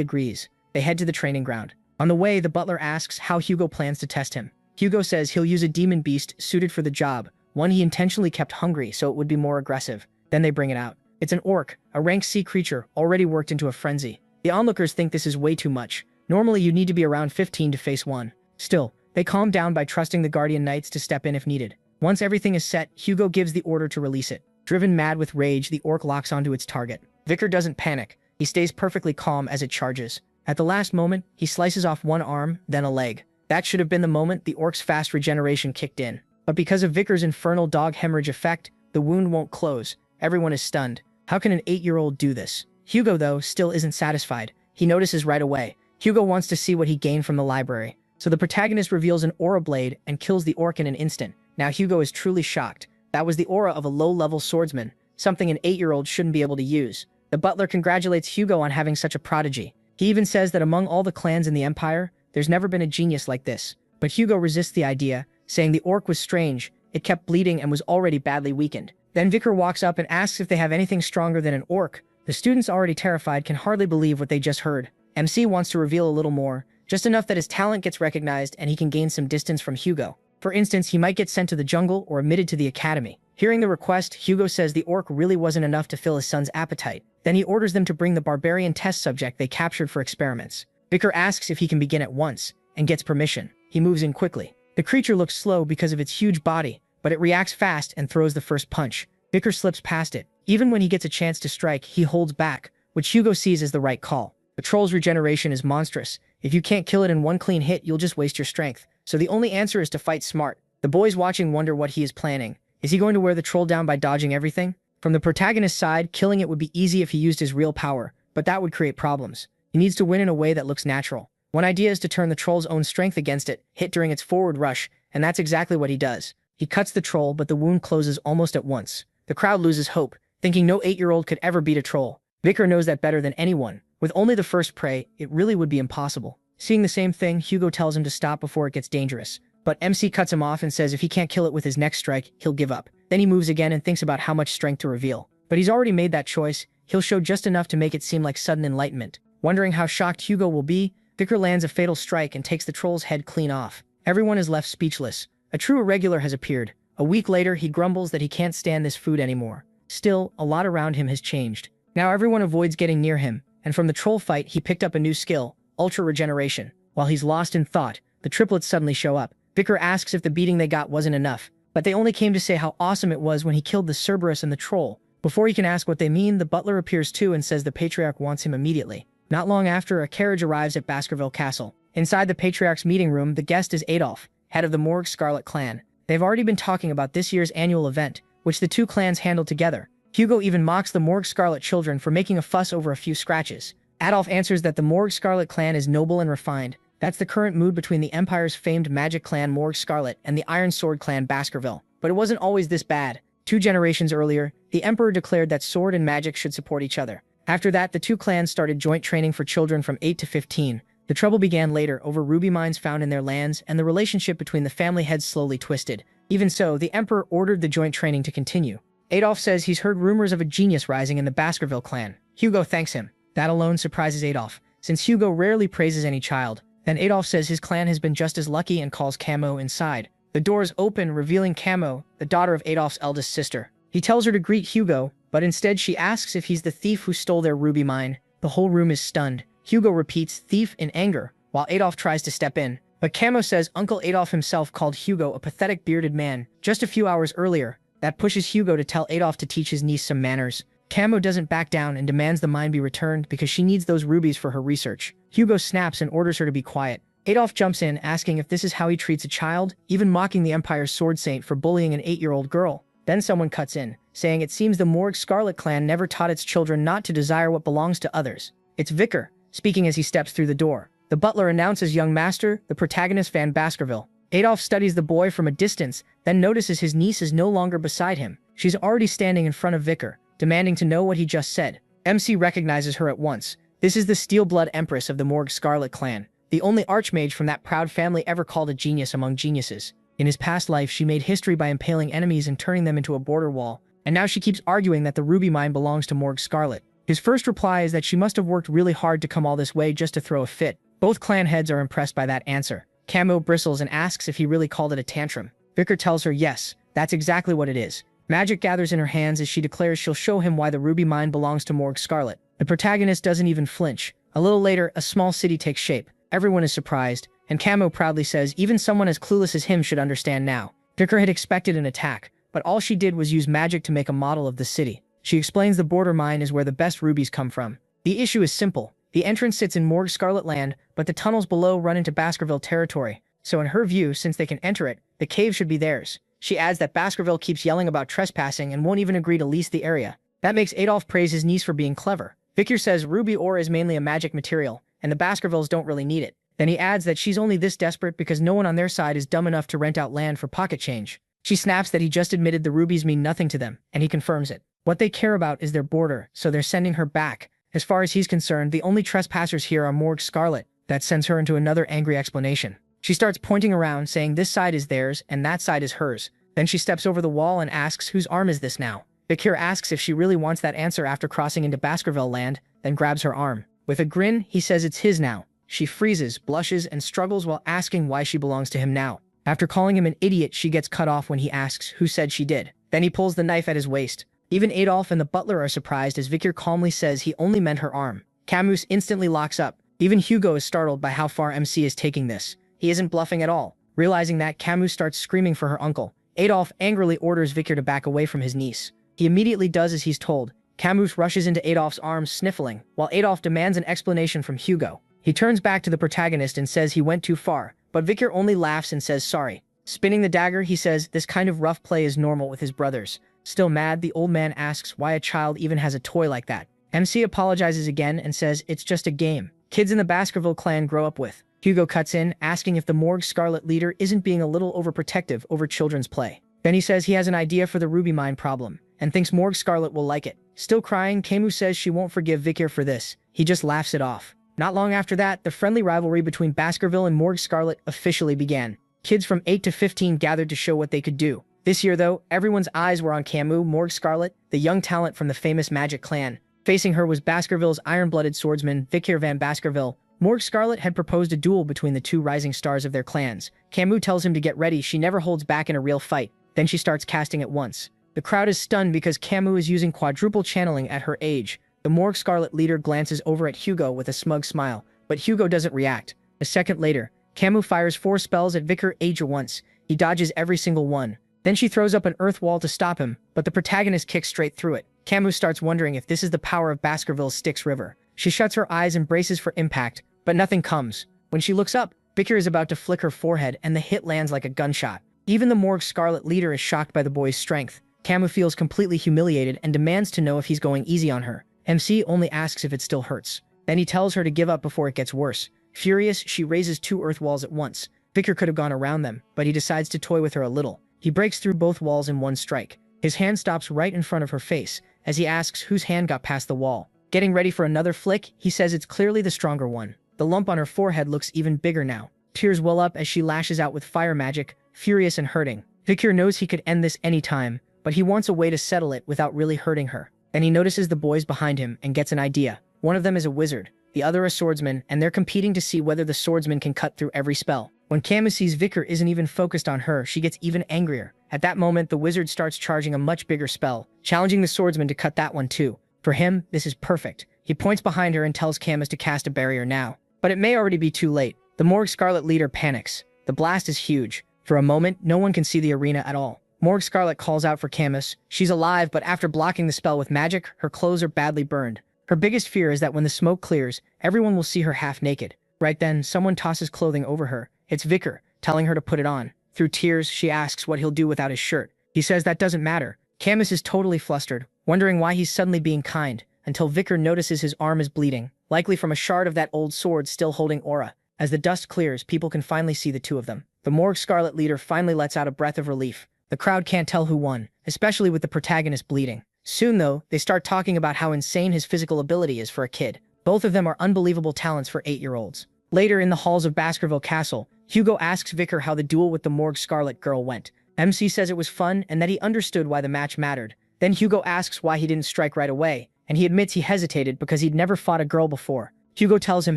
agrees. They head to the training ground. On the way, the butler asks how Hugo plans to test him. Hugo says he'll use a demon beast suited for the job, one he intentionally kept hungry so it would be more aggressive. Then they bring it out. It's an orc, a rank C creature, already worked into a frenzy. The onlookers think this is way too much. Normally you need to be around 15 to face one. Still, they calm down by trusting the Guardian Knights to step in if needed. Once everything is set, Hugo gives the order to release it. Driven mad with rage, the orc locks onto its target. Vikir doesn't panic. He stays perfectly calm as it charges. At the last moment, he slices off one arm, then a leg. That should have been the moment the orc's fast regeneration kicked in. But because of Vikir's infernal dog hemorrhage effect, the wound won't close. Everyone is stunned. How can an 8-year-old do this? Hugo, though, still isn't satisfied. He notices right away. Hugo wants to see what he gained from the library. So the protagonist reveals an aura blade and kills the orc in an instant. Now Hugo is truly shocked. That was the aura of a low-level swordsman, something an 8-year-old shouldn't be able to use. The butler congratulates Hugo on having such a prodigy. He even says that among all the clans in the Empire, there's never been a genius like this. But Hugo resists the idea, saying the orc was strange, it kept bleeding and was already badly weakened. Then Vicar walks up and asks if they have anything stronger than an orc. The students, already terrified, can hardly believe what they just heard. MC wants to reveal a little more, just enough that his talent gets recognized and he can gain some distance from Hugo. For instance, he might get sent to the jungle or admitted to the academy. Hearing the request, Hugo says the orc really wasn't enough to fill his son's appetite. Then he orders them to bring the barbarian test subject they captured for experiments. Vicar asks if he can begin at once, and gets permission. He moves in quickly. The creature looks slow because of its huge body, but it reacts fast and throws the first punch. Vicar slips past it. Even when he gets a chance to strike, he holds back, which Hugo sees as the right call. The troll's regeneration is monstrous. If you can't kill it in one clean hit, you'll just waste your strength. So the only answer is to fight smart. The boys watching wonder what he is planning. Is he going to wear the troll down by dodging everything? From the protagonist's side, killing it would be easy if he used his real power, but that would create problems. He needs to win in a way that looks natural. One idea is to turn the troll's own strength against it, hit during its forward rush, and that's exactly what he does. He cuts the troll, but the wound closes almost at once. The crowd loses hope, thinking no 8-year-old could ever beat a troll. Vicar knows that better than anyone. With only the first prey, it really would be impossible. Seeing the same thing, Hugo tells him to stop before it gets dangerous. But MC cuts him off and says if he can't kill it with his next strike, he'll give up. Then he moves again and thinks about how much strength to reveal. But he's already made that choice. He'll show just enough to make it seem like sudden enlightenment. Wondering how shocked Hugo will be, Vicar lands a fatal strike and takes the troll's head clean off. Everyone is left speechless. A true irregular has appeared. A week later, he grumbles that he can't stand this food anymore. Still, a lot around him has changed. Now everyone avoids getting near him, and from the troll fight, he picked up a new skill, Ultra Regeneration. While he's lost in thought, the triplets suddenly show up. Vicar asks if the beating they got wasn't enough, but they only came to say how awesome it was when he killed the Cerberus and the troll. Before he can ask what they mean, the butler appears too and says the Patriarch wants him immediately. Not long after, a carriage arrives at Baskerville Castle. Inside the Patriarch's meeting room, the guest is Adolf, head of the Morgue Scarlet clan. They've already been talking about this year's annual event, which the two clans handled together. Hugo even mocks the Morgue Scarlet children for making a fuss over a few scratches. Adolf answers that the Morgue Scarlet clan is noble and refined. That's the current mood between the Empire's famed magic clan Morgue Scarlet and the Iron Sword clan Baskerville. But it wasn't always this bad. 2 generations earlier, the Emperor declared that sword and magic should support each other. After that, the two clans started joint training for children from 8 to 15. The trouble began later over ruby mines found in their lands, and the relationship between the family heads slowly twisted. Even so, the Emperor ordered the joint training to continue. Adolf says he's heard rumors of a genius rising in the Baskerville clan. Hugo thanks him. That alone surprises Adolf, since Hugo rarely praises any child. Then Adolf says his clan has been just as lucky and calls Camo inside. The doors open, revealing Camo, the daughter of Adolf's eldest sister. He tells her to greet Hugo, but instead she asks if he's the thief who stole their ruby mine. The whole room is stunned. Hugo repeats thief in anger, while Adolf tries to step in. But Camo says Uncle Adolf himself called Hugo a pathetic bearded man just a few hours earlier. That pushes Hugo to tell Adolf to teach his niece some manners. Camo doesn't back down and demands the mine be returned because she needs those rubies for her research. Hugo snaps and orders her to be quiet. Adolf jumps in, asking if this is how he treats a child, even mocking the Empire's sword saint for bullying an 8-year-old girl. Then someone cuts in, saying it seems the Morgue Scarlet clan never taught its children not to desire what belongs to others. It's Vicar, speaking as he steps through the door. The butler announces young master, the protagonist Van Baskerville. Adolf studies the boy from a distance, then notices his niece is no longer beside him. She's already standing in front of Vicar, demanding to know what he just said. MC recognizes her at once. This is the Steel-Blood Empress of the Morgue Scarlet clan, the only archmage from that proud family ever called a genius among geniuses. In his past life, she made history by impaling enemies and turning them into a border wall, and now she keeps arguing that the ruby mine belongs to Morgue Scarlet. His first reply is that she must have worked really hard to come all this way just to throw a fit. Both clan heads are impressed by that answer. Camo bristles and asks if he really called it a tantrum. Vicar tells her yes, that's exactly what it is. Magic gathers in her hands as she declares she'll show him why the ruby mine belongs to Morgue Scarlet. The protagonist doesn't even flinch. A little later, a small city takes shape. Everyone is surprised, and Camo proudly says even someone as clueless as him should understand now. Vicar had expected an attack, but all she did was use magic to make a model of the city. She explains the border mine is where the best rubies come from. The issue is simple. The entrance sits in Morgue Scarlet land, but the tunnels below run into Baskerville territory. So in her view, since they can enter it, the cave should be theirs. She adds that Baskerville keeps yelling about trespassing and won't even agree to lease the area. That makes Adolf praise his niece for being clever. Vicar says ruby ore is mainly a magic material, and the Baskervilles don't really need it. Then he adds that she's only this desperate because no one on their side is dumb enough to rent out land for pocket change. She snaps that he just admitted the rubies mean nothing to them, and he confirms it. What they care about is their border, so they're sending her back. As far as he's concerned, the only trespassers here are Morgue Scarlet. That sends her into another angry explanation. She starts pointing around, saying this side is theirs and that side is hers. Then she steps over the wall and asks whose arm is this now. Vikir asks if she really wants that answer after crossing into Baskerville land, then grabs her arm. With a grin, he says it's his now. She freezes, blushes, and struggles while asking why she belongs to him now. After calling him an idiot, she gets cut off when he asks who said she did. Then he pulls the knife at his waist. Even Adolf and the butler are surprised as Vikir calmly says he only meant her arm. Camus instantly locks up. Even Hugo is startled by how far MC is taking this. He isn't bluffing at all. Realizing that, Camus starts screaming for her uncle. Adolf angrily orders Vikir to back away from his niece. He immediately does as he's told. Camus rushes into Adolf's arms sniffling, while Adolf demands an explanation from Hugo. He turns back to the protagonist and says he went too far, but Vikir only laughs and says sorry. Spinning the dagger, he says this kind of rough play is normal with his brothers. Still mad, the old man asks why a child even has a toy like that. MC apologizes again and says it's just a game kids in the Baskerville clan grow up with. Hugo cuts in, asking if the Morgue Scarlet leader isn't being a little overprotective over children's play. Then he says he has an idea for the ruby mine problem, and thinks Morgue Scarlet will like it. Still crying, Camus says she won't forgive Vikir for this. He just laughs it off. Not long after that, the friendly rivalry between Baskerville and Morgue Scarlet officially began. Kids from 8 to 15 gathered to show what they could do. This year, though, everyone's eyes were on Camus, Morgue Scarlet, the young talent from the famous Magic clan. Facing her was Baskerville's iron-blooded swordsman, Vikir van Baskerville. Morgue Scarlet had proposed a duel between the two rising stars of their clans. Camus tells him to get ready. She never holds back in a real fight. Then she starts casting at once. The crowd is stunned because Camus is using quadruple channeling at her age. The Morgue Scarlet leader glances over at Hugo with a smug smile, but Hugo doesn't react. A second later, Camus fires 4 spells at Vikir age at once. He dodges every single one. Then she throws up an earth wall to stop him, but the protagonist kicks straight through it. Camus starts wondering if this is the power of Baskerville's Styx River. She shuts her eyes and braces for impact, but nothing comes. When she looks up, Vikir is about to flick her forehead and the hit lands like a gunshot. Even the Morgue Scarlet leader is shocked by the boy's strength. Camus feels completely humiliated and demands to know if he's going easy on her. MC only asks if it still hurts. Then he tells her to give up before it gets worse. Furious, she raises 2 earth walls at once. Vikir could have gone around them, but he decides to toy with her a little. He breaks through both walls in one strike. His hand stops right in front of her face, as he asks whose hand got past the wall. Getting ready for another flick, he says it's clearly the stronger one. The lump on her forehead looks even bigger now. Tears well up as she lashes out with fire magic, furious and hurting. Vikir knows he could end this anytime, but he wants a way to settle it without really hurting her. Then he notices the boys behind him and gets an idea. One of them is a wizard, the other a swordsman, and they're competing to see whether the swordsman can cut through every spell. When Camus sees Vikir isn't even focused on her, she gets even angrier. At that moment, the wizard starts charging a much bigger spell, challenging the swordsman to cut that one too. For him, this is perfect. He points behind her and tells Camus to cast a barrier now. But it may already be too late. The Morgue Scarlet leader panics. The blast is huge. For a moment, no one can see the arena at all. Morgue Scarlet calls out for Camus. She's alive, but after blocking the spell with magic, her clothes are badly burned. Her biggest fear is that when the smoke clears, everyone will see her half naked. Right then, someone tosses clothing over her. It's Vikir, telling her to put it on. Through tears, she asks what he'll do without his shirt. He says that doesn't matter. Camus is totally flustered, wondering why he's suddenly being kind, until Vikir notices his arm is bleeding, likely from a shard of that old sword still holding aura. As the dust clears, people can finally see the two of them. The Morgue Scarlet leader finally lets out a breath of relief. The crowd can't tell who won, especially with the protagonist bleeding. Soon, though, they start talking about how insane his physical ability is for a kid. Both of them are unbelievable talents for 8-year-olds. Later, in the halls of Baskerville Castle, Hugo asks Vikir how the duel with the Morgue Scarlet girl went. MC says it was fun and that he understood why the match mattered. Then Hugo asks why he didn't strike right away, and he admits he hesitated because he'd never fought a girl before. Hugo tells him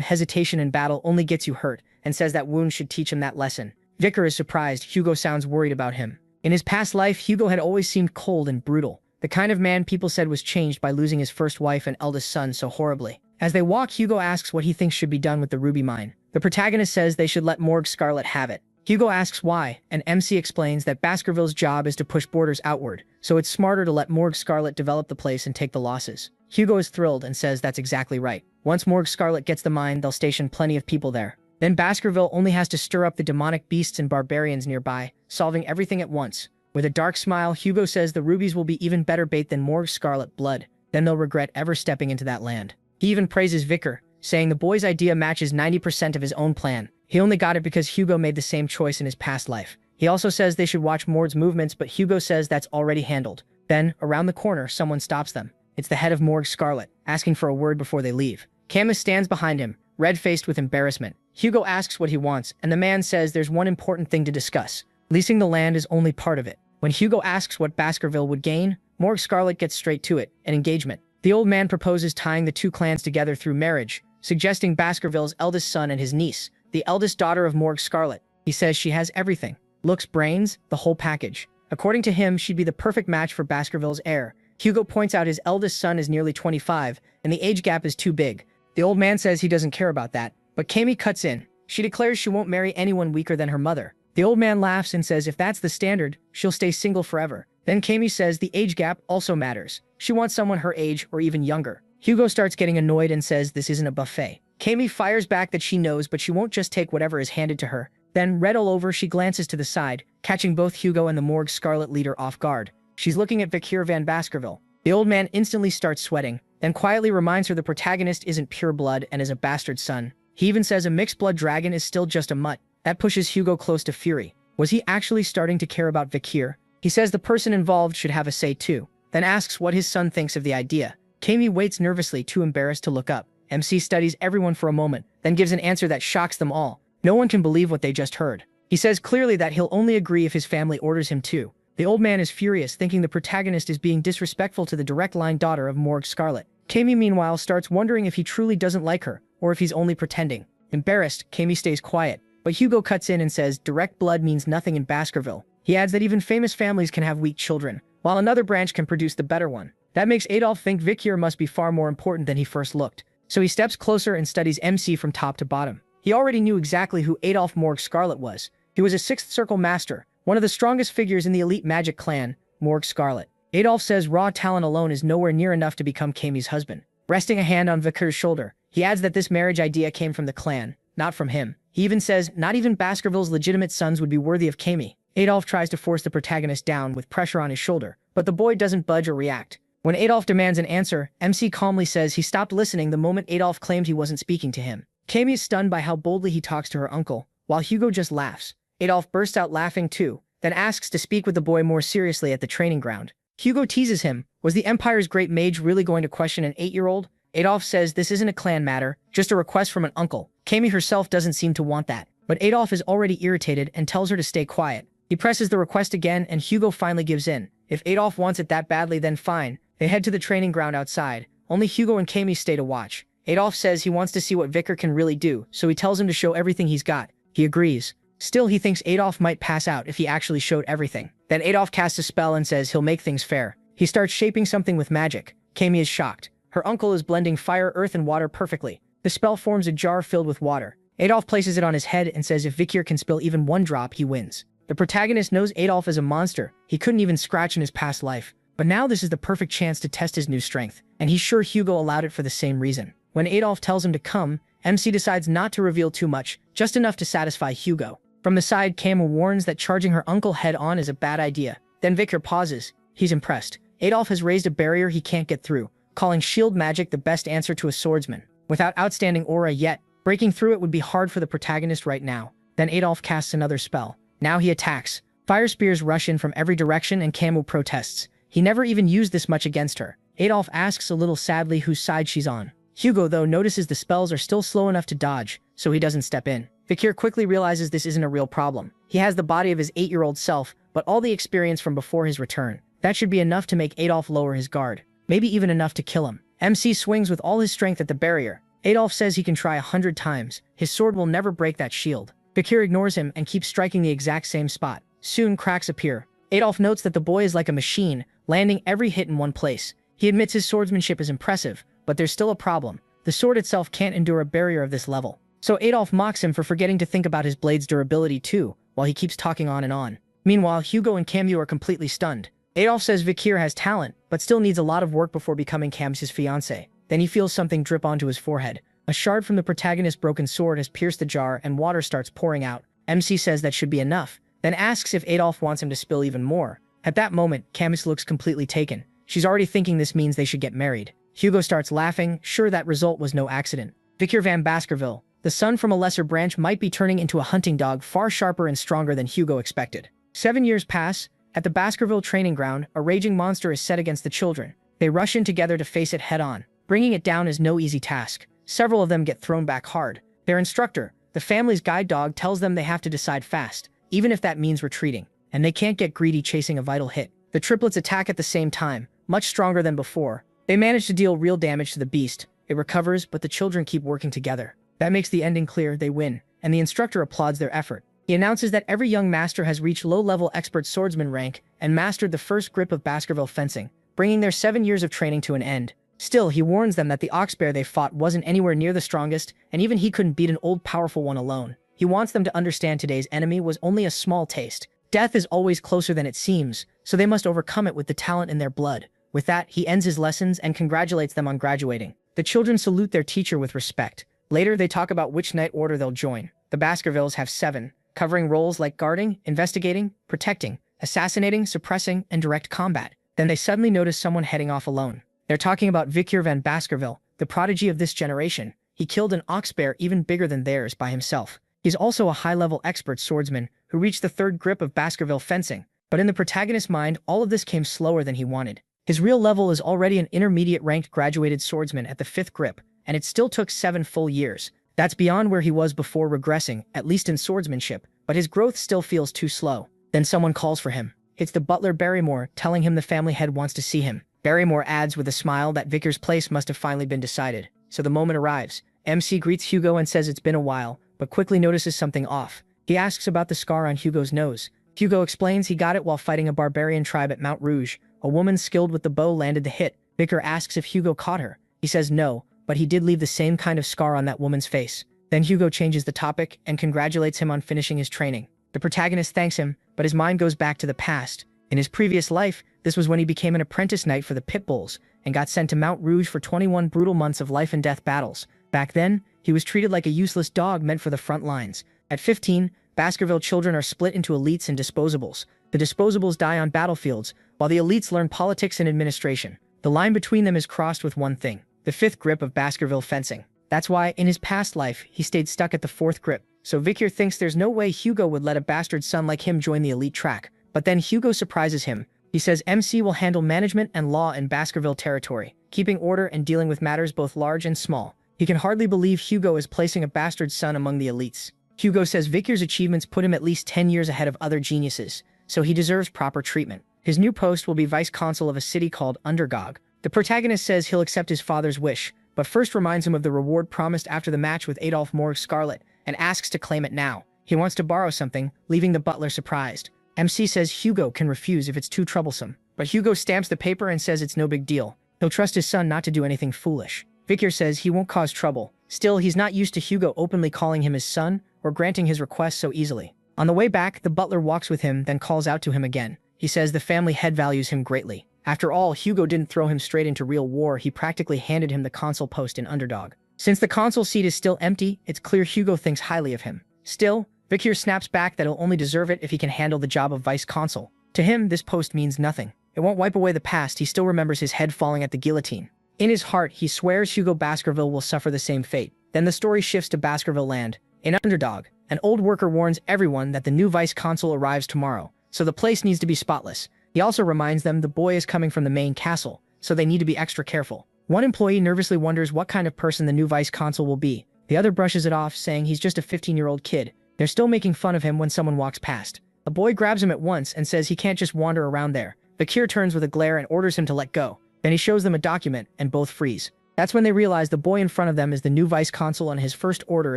hesitation in battle only gets you hurt, and says that wound should teach him that lesson. Vikir is surprised. Hugo sounds worried about him. In his past life, Hugo had always seemed cold and brutal, the kind of man people said was changed by losing his first wife and eldest son so horribly. As they walk, Hugo asks what he thinks should be done with the ruby mine. The protagonist says they should let Morgue Scarlet have it. Hugo asks why, and MC explains that Baskerville's job is to push borders outward, so it's smarter to let Morgue Scarlet develop the place and take the losses. Hugo is thrilled and says that's exactly right. Once Morgue Scarlet gets the mine, they'll station plenty of people there. Then Baskerville only has to stir up the demonic beasts and barbarians nearby, solving everything at once. With a dark smile, Hugo says the rubies will be even better bait than Morgue Scarlet blood. Then they'll regret ever stepping into that land. He even praises Vikir, saying the boy's idea matches 90% of his own plan. He only got it because Hugo made the same choice in his past life. He also says they should watch Mord's movements, but Hugo says that's already handled. Then, around the corner, someone stops them. It's the head of Morgue Scarlet, asking for a word before they leave. Camus stands behind him, red-faced with embarrassment. Hugo asks what he wants, and the man says there's one important thing to discuss. Leasing the land is only part of it. When Hugo asks what Baskerville would gain, Morgue Scarlet gets straight to it, an engagement. The old man proposes tying the two clans together through marriage, suggesting Baskerville's eldest son and his niece, the eldest daughter of Morgue Scarlet. He says she has everything. Looks, brains, the whole package. According to him, she'd be the perfect match for Baskerville's heir. Hugo points out his eldest son is nearly 25, and the age gap is too big. The old man says he doesn't care about that, but Kami cuts in. She declares she won't marry anyone weaker than her mother. The old man laughs and says if that's the standard, she'll stay single forever. Then Kami says the age gap also matters. She wants someone her age or even younger. Hugo starts getting annoyed and says this isn't a buffet. Kami fires back that she knows, but she won't just take whatever is handed to her. Then, red all over, she glances to the side, catching both Hugo and the Morgue Scarlet leader off guard. She's looking at Victor van Baskerville. The old man instantly starts sweating, then quietly reminds her the protagonist isn't pure blood and is a bastard son. He even says a mixed-blood dragon is still just a mutt. That pushes Hugo close to fury. Was he actually starting to care about Victor? He says the person involved should have a say too, then asks what his son thinks of the idea. Kami waits nervously, too embarrassed to look up. MC studies everyone for a moment, then gives an answer that shocks them all. No one can believe what they just heard. He says clearly that he'll only agree if his family orders him to. The old man is furious, thinking the protagonist is being disrespectful to the direct-line daughter of Morgue Scarlet. Kami meanwhile starts wondering if he truly doesn't like her, or if he's only pretending. Embarrassed, Kami stays quiet, but Hugo cuts in and says direct blood means nothing in Baskerville. He adds that even famous families can have weak children, while another branch can produce the better one. That makes Adolf think Victor must be far more important than he first looked. So he steps closer and studies MC from top to bottom. He already knew exactly who Adolf Morgue Scarlet was. He was a Sixth Circle master, one of the strongest figures in the elite magic clan, Morgue Scarlet. Adolf says raw talent alone is nowhere near enough to become Kami's husband. Resting a hand on Victor's shoulder, he adds that this marriage idea came from the clan, not from him. He even says not even Baskerville's legitimate sons would be worthy of Kami. Adolf tries to force the protagonist down with pressure on his shoulder, but the boy doesn't budge or react. When Adolf demands an answer, MC calmly says he stopped listening the moment Adolf claimed he wasn't speaking to him. Kami is stunned by how boldly he talks to her uncle, while Hugo just laughs. Adolf bursts out laughing too, then asks to speak with the boy more seriously at the training ground. Hugo teases him, was the Empire's great mage really going to question an 8-year-old? Adolf says this isn't a clan matter, just a request from an uncle. Kami herself doesn't seem to want that, but Adolf is already irritated and tells her to stay quiet. He presses the request again and Hugo finally gives in. If Adolf wants it that badly, then fine. They head to the training ground outside. Only Hugo and Kami stay to watch. Adolf says he wants to see what Victor can really do, so he tells him to show everything he's got. He agrees. Still, he thinks Adolf might pass out if he actually showed everything. Then Adolf casts a spell and says he'll make things fair. He starts shaping something with magic. Kami is shocked. Her uncle is blending fire, earth, and water perfectly. The spell forms a jar filled with water. Adolf places it on his head and says if Victor can spill even one drop, he wins. The protagonist knows Adolf is a monster. He couldn't even scratch in his past life. But now this is the perfect chance to test his new strength, and he's sure Hugo allowed it for the same reason. When Adolf tells him to come, MC decides not to reveal too much, just enough to satisfy Hugo. From the side, Kama warns that charging her uncle head-on is a bad idea. Then Victor pauses. He's impressed. Adolf has raised a barrier he can't get through, calling shield magic the best answer to a swordsman. Without outstanding aura yet, breaking through it would be hard for the protagonist right now. Then Adolf casts another spell. Now he attacks. Fire spears rush in from every direction and Kamo protests. He never even used this much against her. Adolf asks a little sadly whose side she's on. Hugo, though, notices the spells are still slow enough to dodge, so he doesn't step in. Victor quickly realizes this isn't a real problem. He has the body of his 8-year-old self, but all the experience from before his return. That should be enough to make Adolf lower his guard. Maybe even enough to kill him. MC swings with all his strength at the barrier. Adolf says he can try 100 times. His sword will never break that shield. Victor ignores him and keeps striking the exact same spot. Soon cracks appear. Adolf notes that the boy is like a machine, landing every hit in one place. He admits his swordsmanship is impressive, but there's still a problem. The sword itself can't endure a barrier of this level. So Adolf mocks him for forgetting to think about his blade's durability too, while he keeps talking on and on. Meanwhile, Hugo and Camus are completely stunned. Adolf says Victor has talent, but still needs a lot of work before becoming Camus's fiancé. Then he feels something drip onto his forehead. A shard from the protagonist's broken sword has pierced the jar and water starts pouring out. MC says that should be enough, then asks if Adolf wants him to spill even more. At that moment, Camus looks completely taken. She's already thinking this means they should get married. Hugo starts laughing, sure that result was no accident. Victor van Baskerville, the son from a lesser branch, might be turning into a hunting dog far sharper and stronger than Hugo expected. 7 years pass. At the Baskerville training ground, a raging monster is set against the children. They rush in together to face it head-on. Bringing it down is no easy task. Several of them get thrown back hard. Their instructor, the family's guide dog, tells them they have to decide fast, even if that means retreating, and they can't get greedy chasing a vital hit. The triplets attack at the same time, much stronger than before. They manage to deal real damage to the beast. It recovers, but the children keep working together. That makes the ending clear. They win, and the instructor applauds their effort. He announces that every young master has reached low-level expert swordsman rank and mastered the first grip of Baskerville fencing, bringing their 7 years of training to an end. Still, he warns them that the ox bear they fought wasn't anywhere near the strongest, and even he couldn't beat an old powerful one alone. He wants them to understand today's enemy was only a small taste. Death is always closer than it seems, so they must overcome it with the talent in their blood. With that, he ends his lessons and congratulates them on graduating. The children salute their teacher with respect. Later, they talk about which knight order they'll join. The Baskervilles have 7, covering roles like guarding, investigating, protecting, assassinating, suppressing, and direct combat. Then they suddenly notice someone heading off alone. They're talking about Victor van Baskerville, the prodigy of this generation. He killed an ox bear even bigger than theirs by himself. He's also a high-level expert swordsman who reached the 3rd grip of Baskerville fencing. But in the protagonist's mind, all of this came slower than he wanted. His real level is already an intermediate-ranked graduated swordsman at the 5th grip, and it still took 7 full years. That's beyond where he was before regressing, at least in swordsmanship, but his growth still feels too slow. Then someone calls for him. It's the butler Barrymore, telling him the family head wants to see him. Barrymore adds with a smile that Vickers' place must have finally been decided. So the moment arrives. MC greets Hugo and says it's been a while, but quickly notices something off. He asks about the scar on Hugo's nose. Hugo explains he got it while fighting a barbarian tribe at Mount Rouge. A woman skilled with the bow landed the hit. Vicker asks if Hugo caught her. He says no, but he did leave the same kind of scar on that woman's face. Then Hugo changes the topic and congratulates him on finishing his training. The protagonist thanks him, but his mind goes back to the past. In his previous life, this was when he became an apprentice knight for the Pit Bulls and got sent to Mount Rouge for 21 brutal months of life-and-death battles. Back then, he was treated like a useless dog meant for the front lines. At 15, Baskerville children are split into elites and disposables. The disposables die on battlefields, while the elites learn politics and administration. The line between them is crossed with one thing: the 5th grip of Baskerville fencing. That's why, in his past life, he stayed stuck at the 4th grip. So Vicker thinks there's no way Hugo would let a bastard son like him join the elite track. But then Hugo surprises him. He says MC will handle management and law in Baskerville territory, keeping order and dealing with matters both large and small. He can hardly believe Hugo is placing a bastard son among the elites. Hugo says Vicker's achievements put him at least 10 years ahead of other geniuses, so he deserves proper treatment. His new post will be vice consul of a city called Undergog. The protagonist says he'll accept his father's wish, but first reminds him of the reward promised after the match with Adolphe Morg's Scarlet, and asks to claim it now. He wants to borrow something, leaving the butler surprised. MC says Hugo can refuse if it's too troublesome, but Hugo stamps the paper and says it's no big deal. He'll trust his son not to do anything foolish. Vicker says he won't cause trouble. Still, he's not used to Hugo openly calling him his son or granting his request so easily. On the way back, the butler walks with him, then calls out to him again. He says the family head values him greatly. After all, Hugo didn't throw him straight into real war, he practically handed him the consul post in Underdog. Since the consul seat is still empty, it's clear Hugo thinks highly of him. Still, Vicker snaps back that he'll only deserve it if he can handle the job of vice consul. To him, this post means nothing. It won't wipe away the past. He still remembers his head falling at the guillotine. In his heart, he swears Hugo Baskerville will suffer the same fate. Then the story shifts to Baskerville land. In Underdog, an old worker warns everyone that the new vice consul arrives tomorrow, so the place needs to be spotless. He also reminds them the boy is coming from the main castle, so they need to be extra careful. One employee nervously wonders what kind of person the new vice consul will be. The other brushes it off, saying he's just a 15-year-old kid. They're still making fun of him when someone walks past. A boy grabs him at once and says he can't just wander around there. Vakir turns with a glare and orders him to let go. Then he shows them a document, and both freeze. That's when they realize the boy in front of them is the new vice consul, and his first order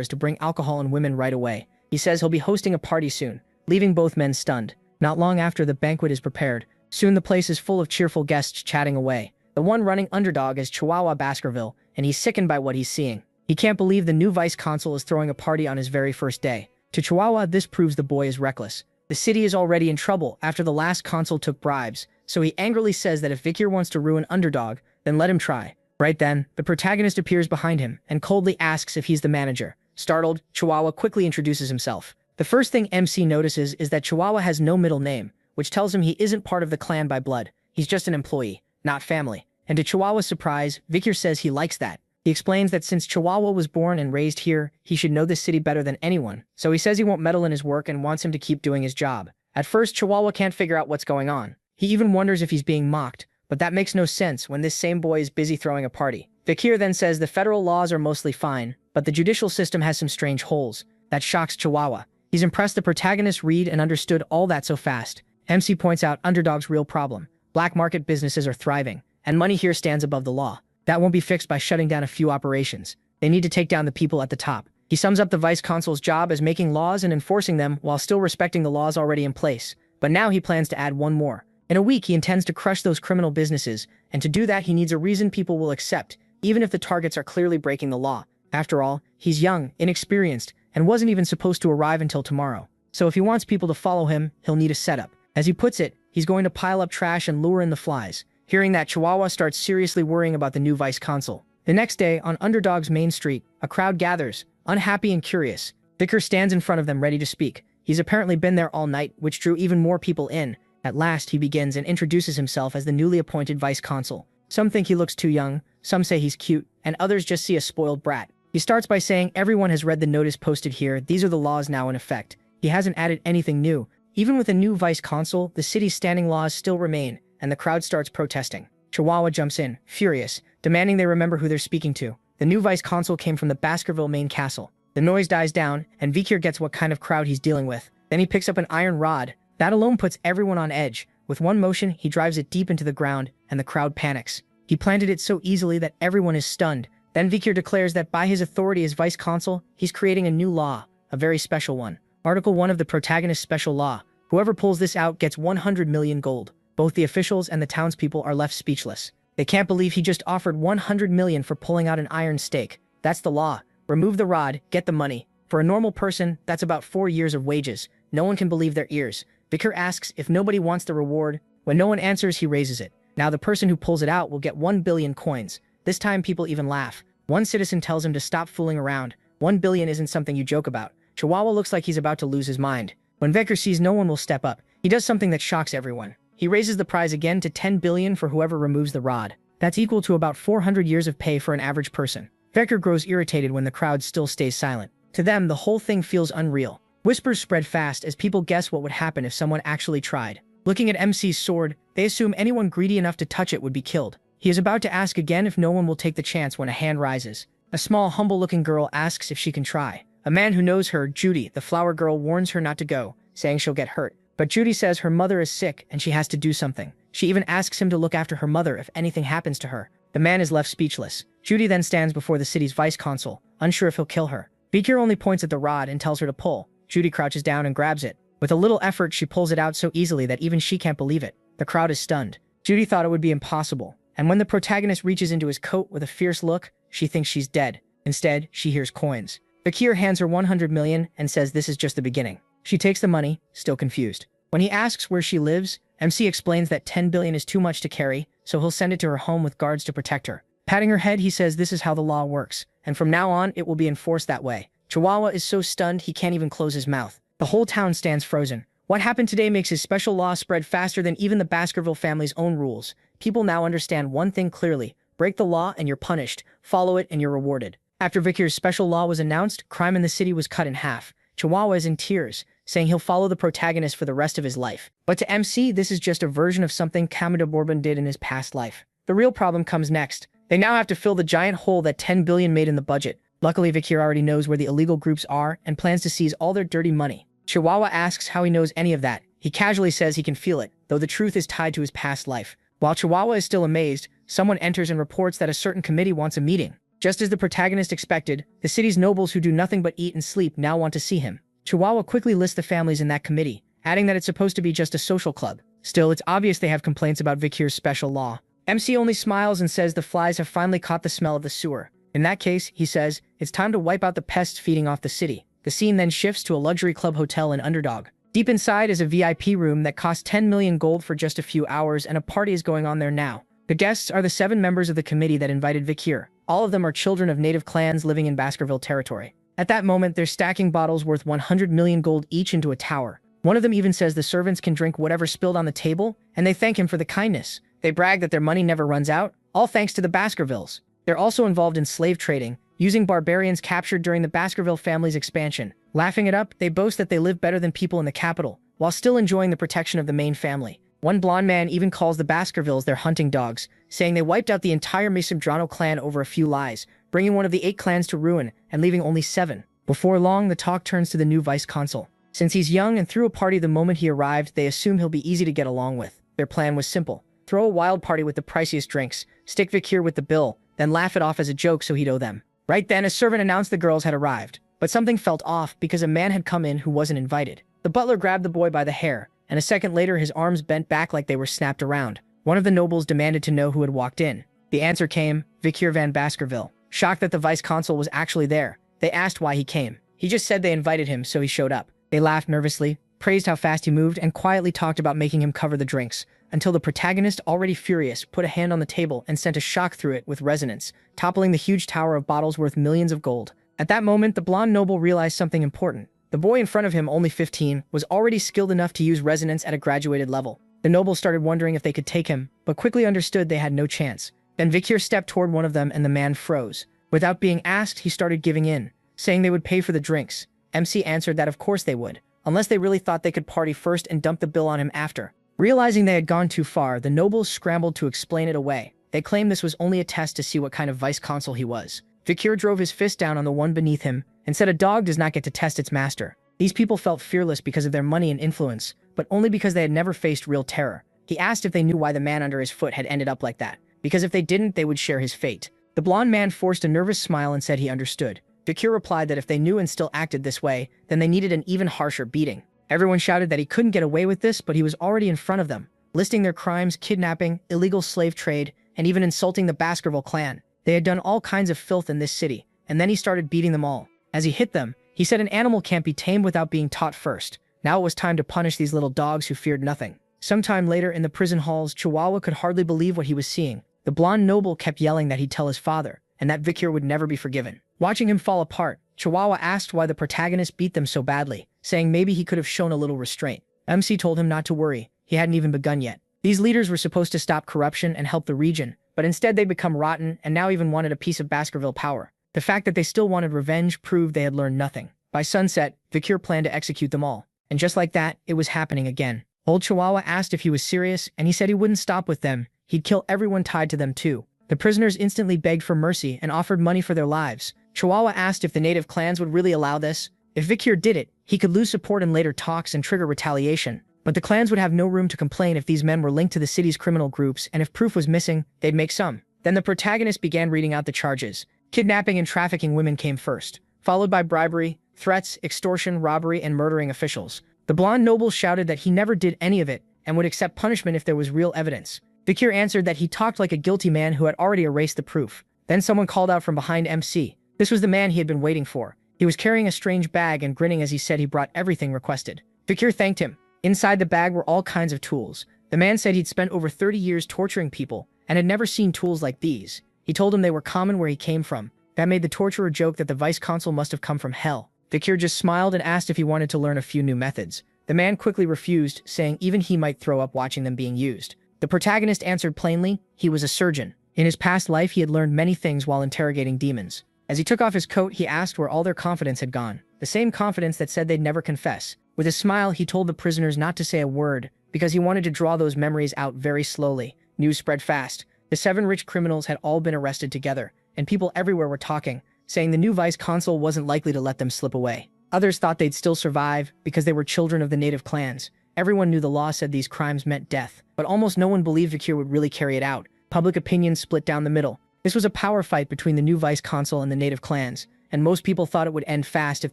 is to bring alcohol and women right away. He says he'll be hosting a party soon, leaving both men stunned. Not long after, the banquet is prepared. Soon the place is full of cheerful guests chatting away. The one running Underdog is Chihuahua Baskerville, and he's sickened by what he's seeing. He can't believe the new vice consul is throwing a party on his very first day. To Chihuahua, this proves the boy is reckless. The city is already in trouble after the last consul took bribes, so he angrily says that if Vikir wants to ruin Underdog, then let him try. Right then, the protagonist appears behind him and coldly asks if he's the manager. Startled, Chihuahua quickly introduces himself. The first thing MC notices is that Chihuahua has no middle name, which tells him he isn't part of the clan by blood. He's just an employee, not family. And to Chihuahua's surprise, Vikir says he likes that. He explains that since Chihuahua was born and raised here, he should know this city better than anyone, so he says he won't meddle in his work and wants him to keep doing his job. At first, Chihuahua can't figure out what's going on. He even wonders if he's being mocked, but that makes no sense when this same boy is busy throwing a party. Vikir then says the federal laws are mostly fine, but the judicial system has some strange holes. That shocks Chihuahua. He's impressed the protagonist read and understood all that so fast. MC points out Underdog's real problem. Black market businesses are thriving, and money here stands above the law. That won't be fixed by shutting down a few operations. They need to take down the people at the top. He sums up the vice consul's job as making laws and enforcing them while still respecting the laws already in place. But now he plans to add one more. In a week, he intends to crush those criminal businesses, and to do that he needs a reason people will accept, even if the targets are clearly breaking the law. After all, he's young, inexperienced, and wasn't even supposed to arrive until tomorrow. So if he wants people to follow him, he'll need a setup. As he puts it, he's going to pile up trash and lure in the flies. Hearing that, Chihuahua starts seriously worrying about the new vice consul. The next day, on Underdog's main street, a crowd gathers, unhappy and curious. Vikir stands in front of them ready to speak. He's apparently been there all night, which drew even more people in. At last, he begins and introduces himself as the newly appointed vice consul. Some think he looks too young, some say he's cute, and others just see a spoiled brat. He starts by saying everyone has read the notice posted here, these are the laws now in effect. He hasn't added anything new. Even with a new vice consul, the city's standing laws still remain, and the crowd starts protesting. Chihuahua jumps in, furious, demanding they remember who they're speaking to. The new vice consul came from the Baskerville main castle. The noise dies down, and Vikir gets what kind of crowd he's dealing with. Then he picks up an iron rod. That alone puts everyone on edge. With one motion, he drives it deep into the ground, and the crowd panics. He planted it so easily that everyone is stunned. Then Vikir declares that by his authority as vice consul, he's creating a new law, a very special one. Article 1 of the protagonist's special law. Whoever pulls this out gets 100 million gold. Both the officials and the townspeople are left speechless. They can't believe he just offered 100 million for pulling out an iron stake. That's the law. Remove the rod, get the money. For a normal person, that's about 4 years of wages. No one can believe their ears. Vikir asks if nobody wants the reward. When no one answers, he raises it. Now the person who pulls it out will get 1 billion coins. This time people even laugh. One citizen tells him to stop fooling around. 1 billion isn't something you joke about. Chihuahua looks like he's about to lose his mind. When Vikir sees no one will step up, he does something that shocks everyone. He raises the prize again to 10 billion for whoever removes the rod. That's equal to about 400 years of pay for an average person. Vikir grows irritated when the crowd still stays silent. To them, the whole thing feels unreal. Whispers spread fast as people guess what would happen if someone actually tried. Looking at MC's sword, they assume anyone greedy enough to touch it would be killed. He is about to ask again if no one will take the chance when a hand rises. A small, humble-looking girl asks if she can try. A man who knows her, Judy, the flower girl, warns her not to go, saying she'll get hurt. But Judy says her mother is sick and she has to do something. She even asks him to look after her mother if anything happens to her. The man is left speechless. Judy then stands before the city's vice consul, unsure if he'll kill her. Vikir only points at the rod and tells her to pull. Judy crouches down and grabs it. With a little effort, she pulls it out so easily that even she can't believe it. The crowd is stunned. Judy thought it would be impossible. And when the protagonist reaches into his coat with a fierce look, she thinks she's dead. Instead, she hears coins. Vikir hands her 100 million and says this is just the beginning. She takes the money, still confused. When he asks where she lives, MC explains that 10 billion is too much to carry, so he'll send it to her home with guards to protect her. Patting her head, he says this is how the law works, and from now on, it will be enforced that way. Chihuahua is so stunned he can't even close his mouth. The whole town stands frozen. What happened today makes his special law spread faster than even the Baskerville family's own rules. People now understand one thing clearly. Break the law and you're punished. Follow it and you're rewarded. After Vikir's special law was announced, crime in the city was cut in half. Chihuahua is in tears, saying he'll follow the protagonist for the rest of his life. But to MC, this is just a version of something Kamada Bourbon did in his past life. The real problem comes next. They now have to fill the giant hole that 10 billion made in the budget. Luckily, Vikir already knows where the illegal groups are and plans to seize all their dirty money. Chihuahua asks how he knows any of that. He casually says he can feel it, though the truth is tied to his past life. While Chihuahua is still amazed, someone enters and reports that a certain committee wants a meeting. Just as the protagonist expected, the city's nobles who do nothing but eat and sleep now want to see him. Chihuahua quickly lists the families in that committee, adding that it's supposed to be just a social club. Still, it's obvious they have complaints about Vikir's special law. MC only smiles and says the flies have finally caught the smell of the sewer. In that case, he says, it's time to wipe out the pests feeding off the city. The scene then shifts to a luxury club hotel in Underdog. Deep inside is a VIP room that costs 10 million gold for just a few hours, and a party is going on there now. The guests are the 7 members of the committee that invited Vikir. All of them are children of native clans living in Baskerville territory. At that moment, they're stacking bottles worth 100 million gold each into a tower. One of them even says the servants can drink whatever spilled on the table, and they thank him for the kindness. They brag that their money never runs out, all thanks to the Baskervilles. They're also involved in slave trading, using barbarians captured during the Baskerville family's expansion. Laughing it up, they boast that they live better than people in the capital, while still enjoying the protection of the main family. One blonde man even calls the Baskervilles their hunting dogs, saying they wiped out the entire Macedrano clan over a few lies, bringing one of the 8 clans to ruin and leaving only 7. Before long, the talk turns to the new vice consul. Since he's young and threw a party the moment he arrived, they assume he'll be easy to get along with. Their plan was simple. Throw a wild party with the priciest drinks, stick Vikir with the bill, then laugh it off as a joke so he'd owe them. Right then, a servant announced the girls had arrived. But something felt off because a man had come in who wasn't invited. The butler grabbed the boy by the hair, and a second later his arms bent back like they were snapped around. One of the nobles demanded to know who had walked in. The answer came, Vikir van Baskerville. Shocked that the vice consul was actually there, they asked why he came. He just said they invited him, so he showed up. They laughed nervously, praised how fast he moved, and quietly talked about making him cover the drinks, until the protagonist, already furious, put a hand on the table and sent a shock through it with resonance, toppling the huge tower of bottles worth millions of gold. At that moment, the blonde noble realized something important. The boy in front of him, only 15, was already skilled enough to use resonance at a graduated level. The noble started wondering if they could take him, but quickly understood they had no chance. Then Vikir stepped toward one of them and the man froze. Without being asked, he started giving in, saying they would pay for the drinks. MC answered that of course they would, unless they really thought they could party first and dump the bill on him after. Realizing they had gone too far, the nobles scrambled to explain it away. They claimed this was only a test to see what kind of vice consul he was. Vikir drove his fist down on the one beneath him and said a dog does not get to test its master. These people felt fearless because of their money and influence, but only because they had never faced real terror. He asked if they knew why the man under his foot had ended up like that, because if they didn't, they would share his fate. The blonde man forced a nervous smile and said he understood. Vikir replied that if they knew and still acted this way, then they needed an even harsher beating. Everyone shouted that he couldn't get away with this, but he was already in front of them, listing their crimes, kidnapping, illegal slave trade, and even insulting the Baskerville clan. They had done all kinds of filth in this city, and then he started beating them all. As he hit them, he said an animal can't be tamed without being taught first. Now it was time to punish these little dogs who feared nothing. Sometime later in the prison halls, Chihuahua could hardly believe what he was seeing. The blonde noble kept yelling that he'd tell his father, and that Vikir would never be forgiven. Watching him fall apart, Chihuahua asked why the protagonist beat them so badly, saying maybe he could have shown a little restraint. MC told him not to worry, he hadn't even begun yet. These leaders were supposed to stop corruption and help the region, but instead they'd become rotten and now even wanted a piece of Baskerville power. The fact that they still wanted revenge proved they had learned nothing. By sunset, Vikir planned to execute them all. And just like that, it was happening again. Old Chihuahua asked if he was serious, and he said he wouldn't stop with them. He'd kill everyone tied to them too. The prisoners instantly begged for mercy and offered money for their lives. Chihuahua asked if the native clans would really allow this. If Vikir did it, he could lose support in later talks and trigger retaliation. But the clans would have no room to complain if these men were linked to the city's criminal groups, and if proof was missing, they'd make some. Then the protagonist began reading out the charges. Kidnapping and trafficking women came first, followed by bribery, threats, extortion, robbery, and murdering officials. The blonde noble shouted that he never did any of it and would accept punishment if there was real evidence. Vikir answered that he talked like a guilty man who had already erased the proof. Then someone called out from behind MC. This was the man he had been waiting for. He was carrying a strange bag and grinning as he said he brought everything requested. Vikir thanked him. Inside the bag were all kinds of tools. The man said he'd spent over 30 years torturing people and had never seen tools like these. He told him they were common where he came from. That made the torturer joke that the vice consul must have come from hell. Vikir just smiled and asked if he wanted to learn a few new methods. The man quickly refused, saying even he might throw up watching them being used. The protagonist answered plainly, he was a surgeon. In his past life, he had learned many things while interrogating demons. As he took off his coat, he asked where all their confidence had gone. The same confidence that said they'd never confess. With a smile, he told the prisoners not to say a word, because he wanted to draw those memories out very slowly. News spread fast. The 7 rich criminals had all been arrested together, and people everywhere were talking, saying the new vice consul wasn't likely to let them slip away. Others thought they'd still survive because they were children of the native clans. Everyone knew the law said these crimes meant death, but almost no one believed Vikir would really carry it out. Public opinion split down the middle. This was a power fight between the new vice consul and the native clans, and most people thought it would end fast if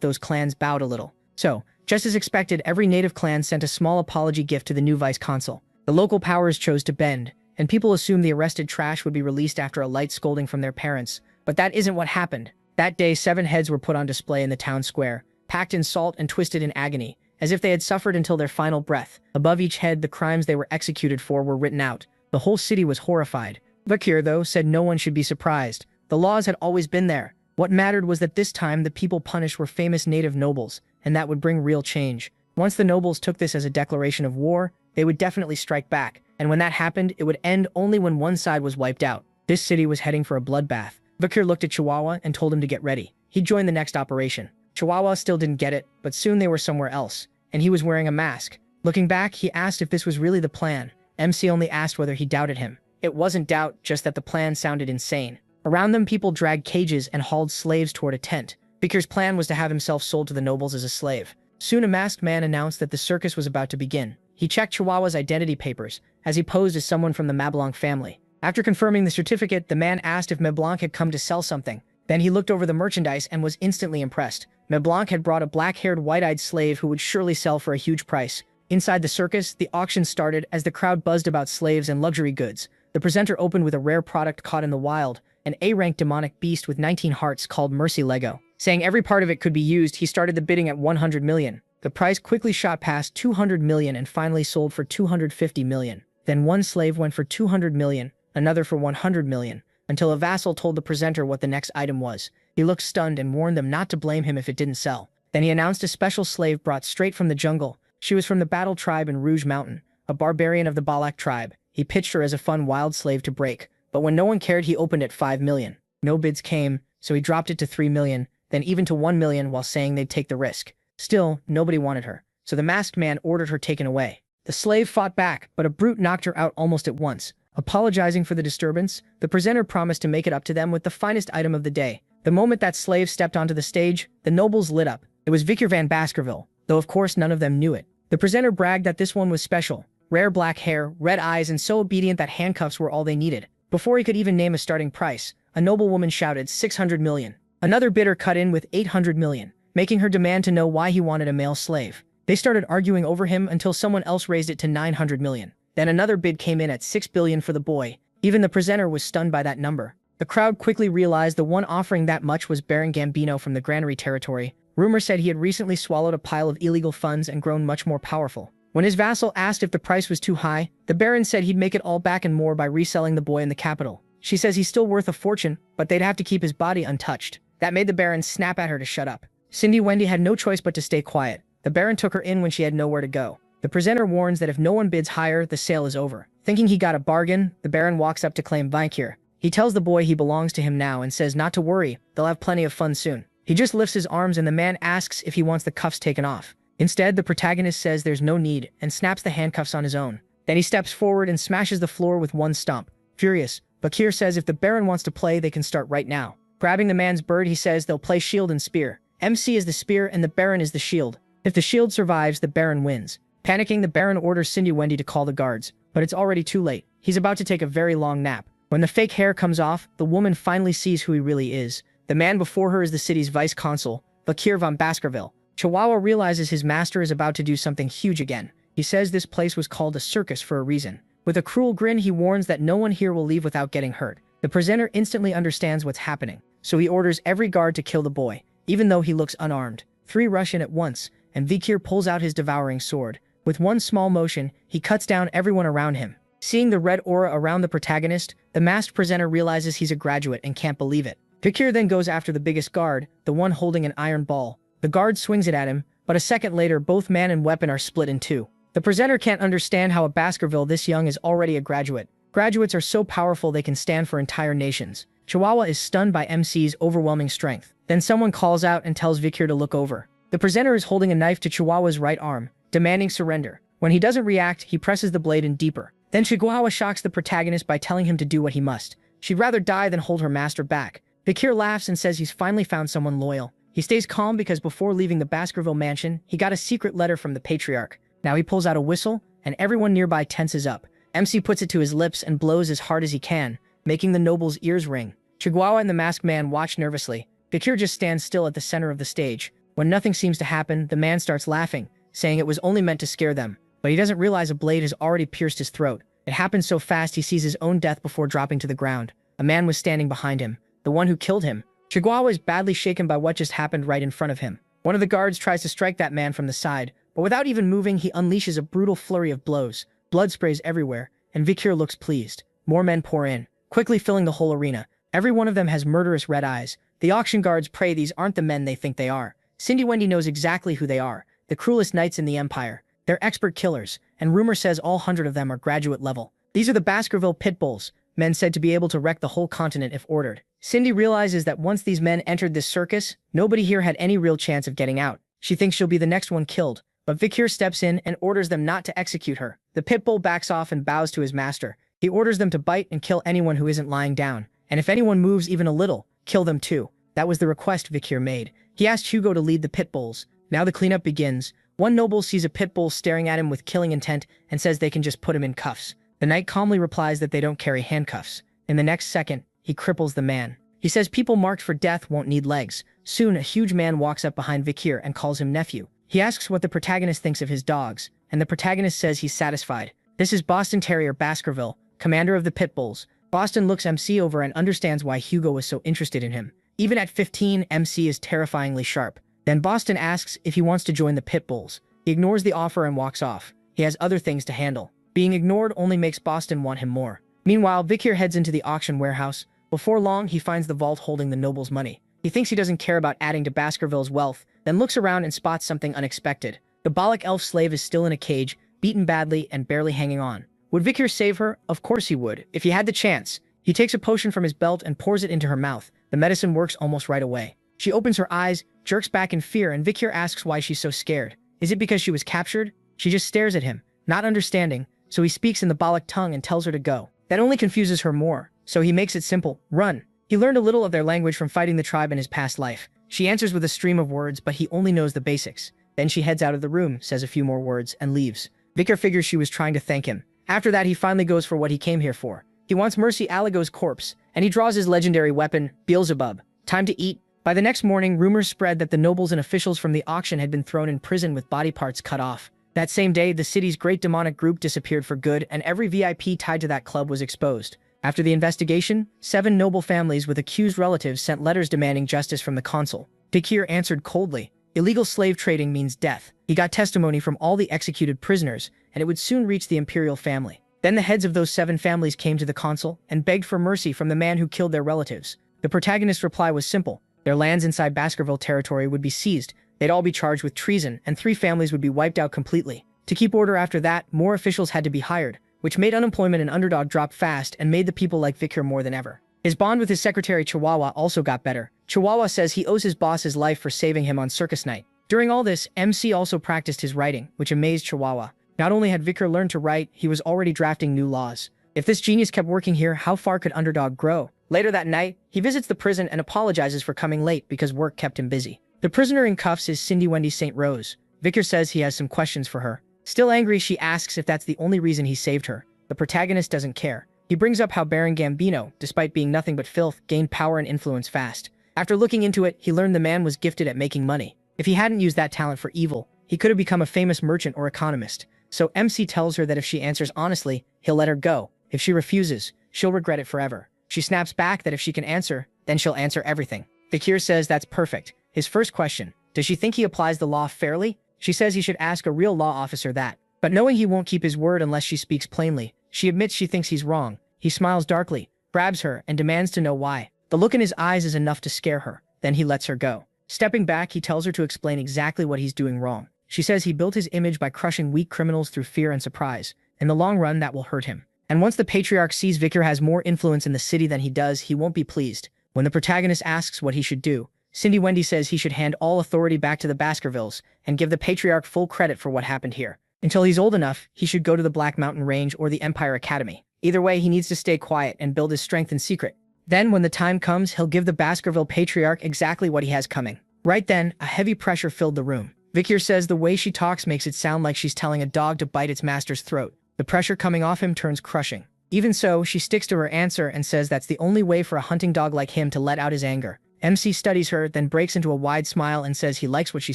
those clans bowed a little. So, just as expected, every native clan sent a small apology gift to the new vice consul. The local powers chose to bend, and people assumed the arrested trash would be released after a light scolding from their parents. But that isn't what happened. That day, 7 heads were put on display in the town square, packed in salt and twisted in agony, as if they had suffered until their final breath. Above each head, the crimes they were executed for were written out. The whole city was horrified. Vikir, though, said no one should be surprised. The laws had always been there. What mattered was that this time the people punished were famous native nobles, and that would bring real change. Once the nobles took this as a declaration of war, they would definitely strike back, and when that happened, it would end only when one side was wiped out. This city was heading for a bloodbath. Vikir looked at Chihuahua and told him to get ready. He'd join the next operation. Chihuahua still didn't get it, but soon they were somewhere else, and he was wearing a mask. Looking back, he asked if this was really the plan. MC only asked whether he doubted him. It wasn't doubt, just that the plan sounded insane. Around them, people dragged cages and hauled slaves toward a tent. Vikir's plan was to have himself sold to the nobles as a slave. Soon a masked man announced that the circus was about to begin. He checked Chihuahua's identity papers, as he posed as someone from the Mablanc family. After confirming the certificate, the man asked if Mablanc had come to sell something. Then he looked over the merchandise and was instantly impressed. Mablanc had brought a black-haired, white-eyed slave who would surely sell for a huge price. Inside the circus, the auction started as the crowd buzzed about slaves and luxury goods. The presenter opened with a rare product caught in the wild, an A-rank demonic beast with 19 hearts called Mercy Lego. Saying every part of it could be used, he started the bidding at 100 million. The price quickly shot past 200 million and finally sold for 250 million. Then one slave went for 200 million, another for 100 million, until a vassal told the presenter what the next item was. He looked stunned and warned them not to blame him if it didn't sell. Then he announced a special slave brought straight from the jungle. She was from the Battle tribe in Rouge Mountain, a barbarian of the Balak tribe. He pitched her as a fun wild slave to break, but when no one cared, he opened at 5 million. No bids came, so he dropped it to 3 million, then even to 1 million while saying they'd take the risk. Still, nobody wanted her, so the masked man ordered her taken away. The slave fought back, but a brute knocked her out almost at once. Apologizing for the disturbance, the presenter promised to make it up to them with the finest item of the day. The moment that slave stepped onto the stage, the nobles lit up. It was Vikir van Baskerville, though of course none of them knew it. The presenter bragged that this one was special. Rare black hair, red eyes, and so obedient that handcuffs were all they needed. Before he could even name a starting price, a noblewoman shouted 600 million. Another bidder cut in with 800 million, making her demand to know why he wanted a male slave. They started arguing over him until someone else raised it to 900 million. Then another bid came in at 6 billion for the boy. Even the presenter was stunned by that number. The crowd quickly realized the one offering that much was Baron Gambino from the Granary territory. Rumor said he had recently swallowed a pile of illegal funds and grown much more powerful. When his vassal asked if the price was too high, the Baron said he'd make it all back and more by reselling the boy in the capital. She says he's still worth a fortune, but they'd have to keep his body untouched. That made the Baron snap at her to shut up. Cindy Wendy had no choice but to stay quiet. The Baron took her in when she had nowhere to go. The presenter warns that if no one bids higher, the sale is over. Thinking he got a bargain, the Baron walks up to claim Vikir. He tells the boy he belongs to him now and says not to worry, they'll have plenty of fun soon. He just lifts his arms and the man asks if he wants the cuffs taken off. Instead, the protagonist says there's no need and snaps the handcuffs on his own. Then he steps forward and smashes the floor with one stomp. Furious, Bakir says if the Baron wants to play, they can start right now. Grabbing the man's bird, he says they'll play shield and spear. MC is the spear and the Baron is the shield. If the shield survives, the Baron wins. Panicking, the Baron orders Cindy Wendy to call the guards, but it's already too late. He's about to take a very long nap. When the fake hair comes off, the woman finally sees who he really is. The man before her is the city's vice-consul, Vikir van Baskerville. Chihuahua realizes his master is about to do something huge again. He says this place was called a circus for a reason. With a cruel grin, he warns that no one here will leave without getting hurt. The presenter instantly understands what's happening, so he orders every guard to kill the boy, even though he looks unarmed. 3 rush in at once, and Vikir pulls out his devouring sword. With one small motion, he cuts down everyone around him. Seeing the red aura around the protagonist, the masked presenter realizes he's a graduate and can't believe it. Vikir then goes after the biggest guard, the one holding an iron ball. The guard swings it at him, but a second later both man and weapon are split in 2. The presenter can't understand how a Baskerville this young is already a graduate. Graduates are so powerful they can stand for entire nations. Chihuahua is stunned by MC's overwhelming strength. Then someone calls out and tells Vikir to look over. The presenter is holding a knife to Chihuahua's right arm, demanding surrender. When he doesn't react, he presses the blade in deeper. Then Chihuahua shocks the protagonist by telling him to do what he must. She'd rather die than hold her master back. Vikir laughs and says he's finally found someone loyal. He stays calm because before leaving the Baskerville mansion, he got a secret letter from the patriarch. Now he pulls out a whistle, and everyone nearby tenses up. MC puts it to his lips and blows as hard as he can, making the noble's ears ring. Chihuahua and the masked man watch nervously. Vikir just stands still at the center of the stage. When nothing seems to happen, the man starts laughing, saying it was only meant to scare them. But he doesn't realize a blade has already pierced his throat. It happens so fast he sees his own death before dropping to the ground. A man was standing behind him, the one who killed him. Chihuahua is badly shaken by what just happened right in front of him. One of the guards tries to strike that man from the side, but without even moving, he unleashes a brutal flurry of blows. Blood sprays everywhere, and Vikir looks pleased. More men pour in, quickly filling the whole arena. Every one of them has murderous red eyes. The auction guards pray these aren't the men they think they are. Cindy Wendy knows exactly who they are, the cruelest knights in the Empire. They're expert killers, and rumor says all 100 of them are graduate level. These are the Baskerville pit bulls, men said to be able to wreck the whole continent if ordered. Cindy realizes that once these men entered this circus, nobody here had any real chance of getting out. She thinks she'll be the next one killed. but Vikir steps in and orders them not to execute her. The pit bull backs off and bows to his master. He orders them to bite and kill anyone who isn't lying down, and if anyone moves even a little, kill them too. That was the request Vikir made. He asked Hugo to lead the pit bulls. Now the cleanup begins. One noble sees a pit bull staring at him with killing intent and says they can just put him in cuffs. The knight calmly replies that they don't carry handcuffs. In the next second, he cripples the man. He says people marked for death won't need legs. Soon, a huge man walks up behind Vikir and calls him nephew. He asks what the protagonist thinks of his dogs, and the protagonist says he's satisfied. This is Boston Terrier Baskerville, commander of the pit bulls. Boston looks MC over and understands why Hugo was so interested in him. Even at 15, MC is terrifyingly sharp. Then Boston asks if he wants to join the pit bulls. He ignores the offer and walks off. He has other things to handle. Being ignored only makes Boston want him more. Meanwhile, Vikir heads into the auction warehouse. Before long, he finds the vault holding the noble's money. He thinks he doesn't care about adding to Baskerville's wealth, then looks around and spots something unexpected. The Balak elf slave is still in a cage, beaten badly and barely hanging on. Would Vikir save her? Of course he would, if he had the chance. He takes a potion from his belt and pours it into her mouth. The medicine works almost right away. She opens her eyes, jerks back in fear, and Vikir asks why she's so scared. Is it because she was captured? She just stares at him, not understanding, so he speaks in the Balak tongue and tells her to go. That only confuses her more, so he makes it simple. Run. He learned a little of their language from fighting the tribe in his past life. She answers with a stream of words, but he only knows the basics. Then she heads out of the room, says a few more words, and leaves. Vikir figures she was trying to thank him. After that, he finally goes for what he came here for. He wants Mercy Aligo's corpse, and he draws his legendary weapon, Beelzebub. Time to eat. By the next morning, rumors spread that the nobles and officials from the auction had been thrown in prison with body parts cut off. That same day, the city's great demonic group disappeared for good, and every VIP tied to that club was exposed. After the investigation, 7 noble families with accused relatives sent letters demanding justice from the consul. Vikir answered coldly. Illegal slave trading means death. He got testimony from all the executed prisoners, and it would soon reach the imperial family. Then the heads of those 7 families came to the consul and begged for mercy from the man who killed their relatives. The protagonist's reply was simple. Their lands inside Baskerville territory would be seized, they'd all be charged with treason, and 3 families would be wiped out completely. To keep order after that, more officials had to be hired, which made unemployment and underdog drop fast and made the people like Vikir more than ever. His bond with his secretary Chihuahua also got better. Chihuahua says he owes his boss his life for saving him on circus night. During all this, MC also practiced his writing, which amazed Chihuahua. Not only had Vikir learned to write, he was already drafting new laws. If this genius kept working here, how far could underdog grow? Later that night, he visits the prison and apologizes for coming late because work kept him busy. The prisoner in cuffs is Cindy Wendy St. Rose. Vikir says he has some questions for her. Still angry, she asks if that's the only reason he saved her. The protagonist doesn't care. He brings up how Baron Gambino, despite being nothing but filth, gained power and influence fast. After looking into it, he learned the man was gifted at making money. If he hadn't used that talent for evil, he could have become a famous merchant or economist. So MC tells her that if she answers honestly, he'll let her go. If she refuses, she'll regret it forever. She snaps back that if she can answer, then she'll answer everything. Vikir says that's perfect. His first question, does she think he applies the law fairly? She says he should ask a real law officer that. But knowing he won't keep his word unless she speaks plainly, she admits she thinks he's wrong. He smiles darkly, grabs her, and demands to know why. The look in his eyes is enough to scare her. Then he lets her go. Stepping back, he tells her to explain exactly what he's doing wrong. She says he built his image by crushing weak criminals through fear and surprise. In the long run, that will hurt him. And once the patriarch sees Vikir has more influence in the city than he does, he won't be pleased. When the protagonist asks what he should do, Cindy Wendy says he should hand all authority back to the Baskervilles and give the patriarch full credit for what happened here. Until he's old enough, he should go to the Black Mountain Range or the Empire Academy. Either way, he needs to stay quiet and build his strength in secret. Then, when the time comes, he'll give the Baskerville patriarch exactly what he has coming. Right then, a heavy pressure filled the room. Vikir says the way she talks makes it sound like she's telling a dog to bite its master's throat. The pressure coming off him turns crushing. Even so, she sticks to her answer and says that's the only way for a hunting dog like him to let out his anger. MC studies her, then breaks into a wide smile and says he likes what she